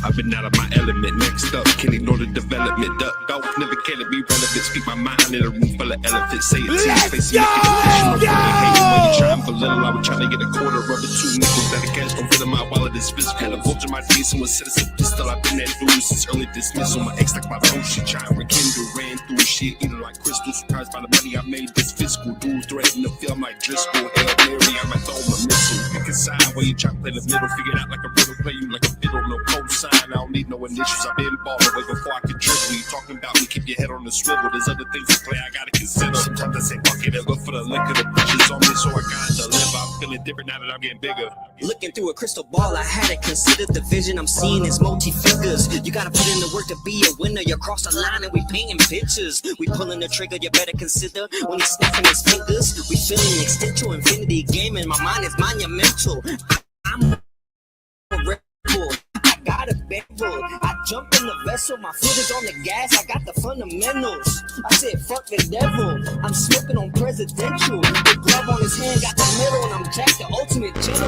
I've been out of my element, next up, can't ignore the development. Duck off, never can it be relevant. Speak my mind in a room full of elephants. Say it to your face, you make it you trying for little, I was trying to get a quarter of it, 2 nickels. That the cash don't fit in my wallet, is physical. A vulture my days, someone said it's a pistol. I've been that dude since early dismissal. My ex like my phone, she trying to rekindle. Ran through shit, eating like crystal. Surprised by the money I made, this fiscal. Dudes threatening to feel like Driscoll. Hail Mary, I'm a throw my missile. Pick a side where you try to play the middle. Figure it out like a riddle, play you like a fiddle, no cosign. I don't need no initials, I've been balling way before I could dribble. You talking about me, keep your head on the swivel. There's other things to play, I gotta consider. Sometimes I say fuck it and look for the liquor. The pressure's on me, so I gotta deliver. I'm feeling different now that I'm getting bigger. Looking through a crystal ball, I had to consider the vision I'm seeing is multi-figures. You gotta put in the work to be a winner. You cross the line and we painting pictures. We pulling the trigger, you better consider when he's snapping his fingers. We feeling extend to infinity gaming. My mind is monumental. I'm a rebel. Got a bedroll. I jump in the vessel, my foot is on the gas, I got the fundamentals. I said fuck the devil, I'm smoking on presidential. The glove on his hand got the middle, and I'm Jack the ultimate general.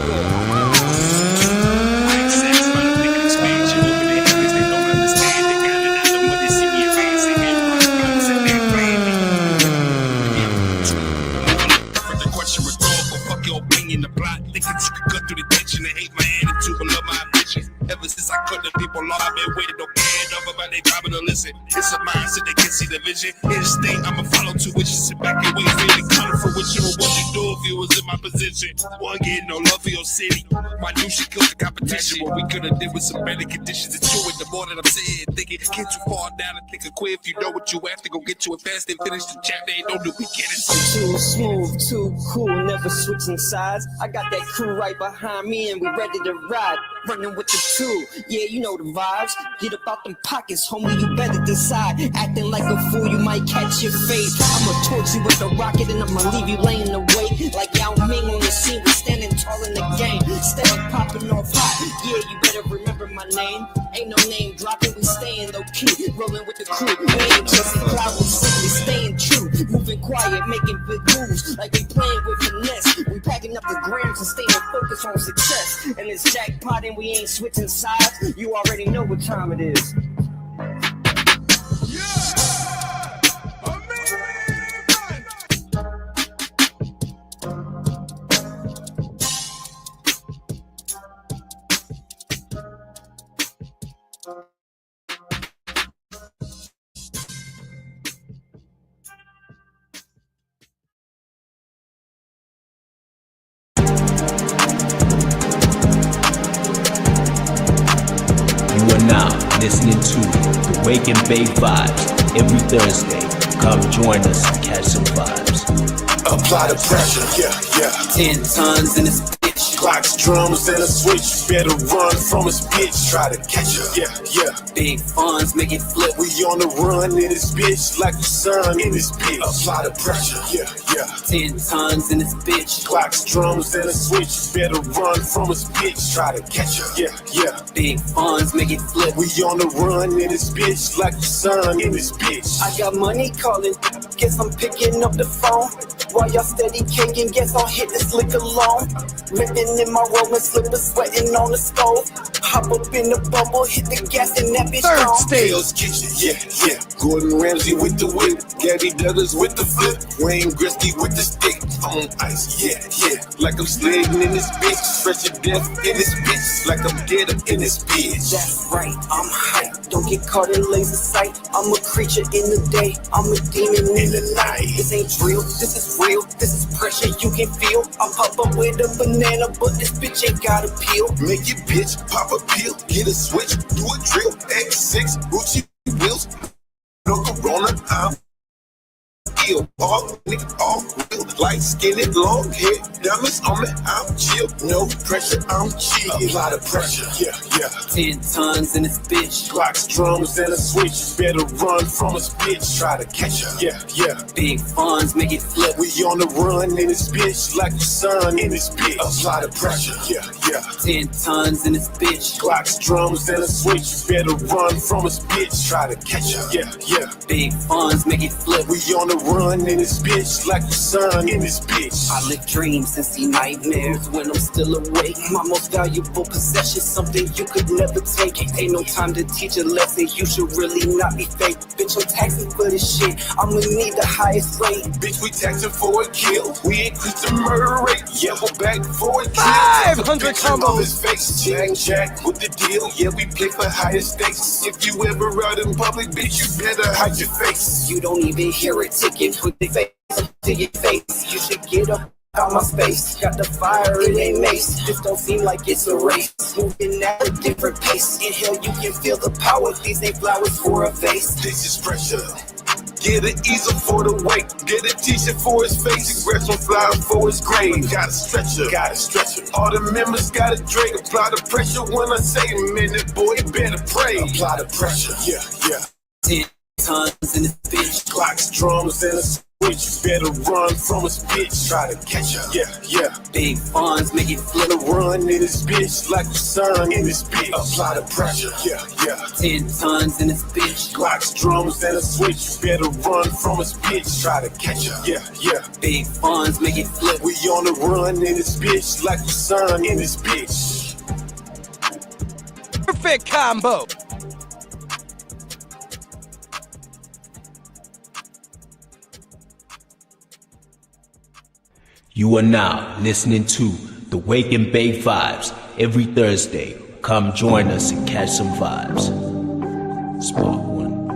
The question rhetorical, fuck your opinion, the plot. Thinking you can cut through the tension and hate my attitude, but love my ambition. Ever since I cut the people off, I've been waiting, don't care enough about they driving to listen. It's a mindset they can see the vision. Instinct, I'ma follow to which you sit back and wait for it to come to fruition. What you do if you was in my position? One getting no love for your city. My new shit killed the competition. What we could've did with some better conditions. It's true, the more that I'm sitting thinking, get too far down and think of quit. If you know what you have to go get to it fast and finish the chapter. Ain't no new beginnings. I'm too smooth, too cool, never switching sides. I got that crew right behind me and we ready to ride. Running with the two, yeah, you know the vibes. Get up out them pockets, homie, you better decide. Acting like a fool, you might catch your fate. I'ma torch you with a rocket and I'ma leave you laying away. Like Yao Ming on the scene, we standing tall in the game. Steady popping off hot, yeah, you better remember my name. Ain't no name dropping, we staying low key. Rolling with the crew, we ain't chasing clouds, we simply staying true. Moving quiet, making big moves, like we playing with finesse. We packing up the grams and staying focused on success. And it's jackpot and we ain't switching sides. You already know what time it is. You are now listening to the Wake and Bake Vibes every Thursday. Come join us and catch some vibes. Apply the pressure, yeah. 10 tons in this bitch. Clocks, drums, and a switch. Better run from his bitch. Try to catch her, yeah. Big funds make it flip. We on the run in this bitch like the sun in this bitch. Apply the pressure, yeah. 10 tons in this bitch. Clocks, drums, and a switch. Better run from his bitch. Try to catch her, yeah. Big funds make it flip. We on the run in this bitch like the sun in this bitch. I got money calling, guess I'm picking up the phone. While y'all steady caking, guess I'll hit this lick alone. Living in my Roman slippers, sweating on the stove. Hop up in the bubble, hit the gas and that bitch Third gone. stage kitchen, yeah. Gordon Ramsay with the whip, Gabby Douglas with the flip, Wayne Gretzky with the stick. On ice, yeah. Like I'm sledding in this bitch, fresh to death in this bitch, like I'm dead up in this bitch. That's right, I'm hype. Don't get caught in laser sight. I'm a creature in the day, I'm a demon in the night. This ain't drill, this is real, this is pressure you can feel. I pop up with a banana, but this bitch ain't got a peel. Make your bitch pop a pill, get a switch, do a drill, X6, Gucci wheels, no Corona, I'm ill, all nigga, all real, light skinned, long hair, diamonds on me, I'm chill, no pressure, I'm chill. Apply the pressure, yeah. 10 tons in this bitch. Clocks, drums, and a switch, better run from his bitch, try to catch her, yeah. Big funds make it flip. We on the run in this bitch, like the sun in this bitch. Apply the pressure, yeah. 10 tons in this bitch. Clocks, drums, and a switch, better run from his bitch, try to catch her, yeah. Big funds make it flip. We on the run in this bitch, like the sun in this bitch. I live dreams and see nightmares when I'm still awake. My most valuable possession, something you could never take. Ain't no time to teach a lesson, you should really not be fake. Bitch, I'm taxing for this shit, I'ma need the highest rate. Bitch, we taxing for a kill, we increase the murder rate. Yeah, we're back for a kill. 500 combos. His face, Jack with the deal. Yeah, we play for higher stakes. If you ever out in public, bitch, you better hide your face. You don't even hear it ticking, put the face to your face. You should get up out my space. Got the fire, it ain't mace. This don't seem like it's a race. Moving at a different pace. In hell, you can feel the power. These ain't flowers for a vase. This is pressure. Get an easel for the weight, get a t-shirt for his face, cigarettes on fly for his grave. Got a stretcher. All the members got a drink. Apply the pressure when I say a minute, boy, you better pray. Apply the pressure, yeah. 10 tons in this bitch. Clocks, drums, and a switch, better run from his bitch, try to catch her, yeah. Big funds make it flip. Run in this bitch like the sun in this bitch. Apply the pressure, yeah. 10 tons in this bitch. Clocks, drums, and a switch, better run from his bitch, try to catch her, yeah. Big funds make it flip. We on the run in this bitch like the sun in this bitch. Perfect combo. You are now listening to the Wake and Bake Vibes every Thursday. Come join us and catch some vibes. Spark one.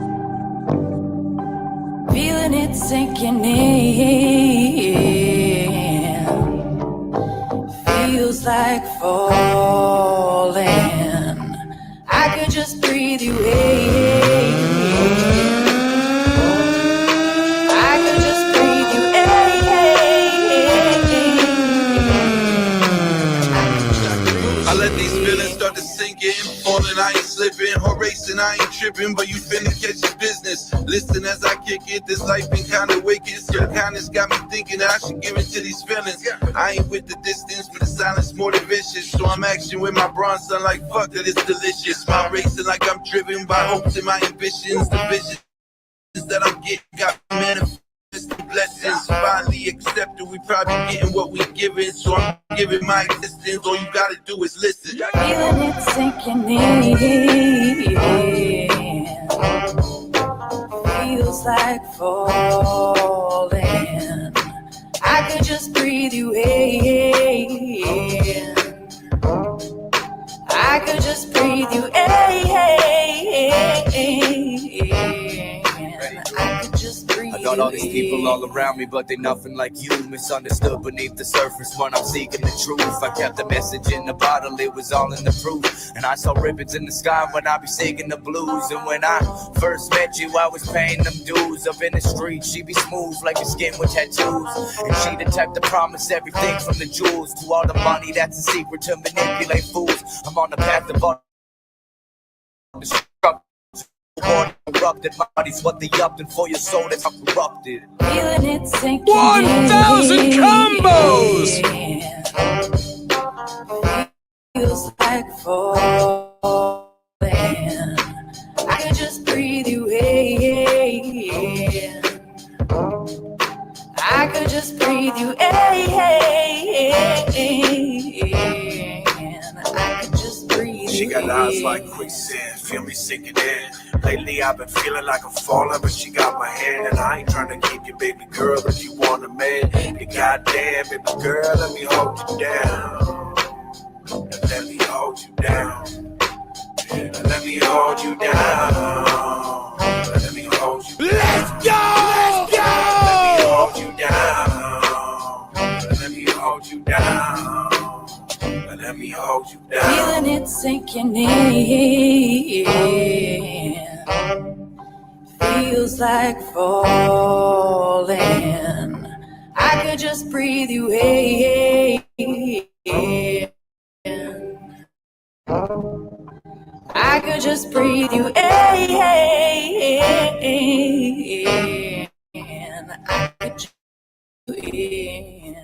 Feeling it sinking in. Feels like falling. I could just breathe you in. I let these feelings start to sink in. Falling, I ain't slipping. Or racing, I ain't tripping. But you finna catch your business. Listen as I kick it. This life been kinda wicked. Your kindness got me thinking that I should give in to these feelings. I ain't with the distance, but the silence more than vicious. So I'm action with my bronze son like fuck that it's delicious. My racing like I'm driven by hopes and my ambitions. The visions that I'm getting got manifest. Blessings finally accepted. We probably getting what we giving, so I'm giving my existence. All you gotta do is listen. Feeling it sinking in. Feels like falling. I could just breathe you in. I I could just breathe you in. I could just breathe I got all these you people in. all around me, but they nothing like you. Misunderstood beneath the surface when I'm seeking the truth. I kept the message in the bottle, it was all in the proof. And I saw ribbons in the sky when I be singing the blues. And when I first met you, I was paying them dues. Up in the street, she be smooth like your skin with tattoos. And she the type to promise everything from the jewels to all the money that's a secret to manipulate fools. I'm on the path of all destruction. Corrupted bodies, what they upped, and for your soul that's corrupted. Feeling it sinking 1,000 combos! Feels like falling. I could just breathe you in. I could just breathe you in. I could just breathe She you got eyes in. like quicksand, feel me sinking in. Lately I've been feeling like I'm falling, but she got my hand. And I ain't trying to keep you, baby girl, if you want a man. And goddamn, baby girl, let me hold you down. And let me hold you down. And let me hold you down. Let me hold you down. Let's go! Let me hold you down. Let me hold you down. Let me hold you down. Feeling it sinking in. Feels like falling. I could just breathe you in. I could just breathe you in. I could just breathe you in.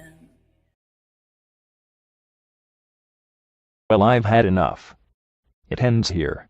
Well, I've had enough. It ends here.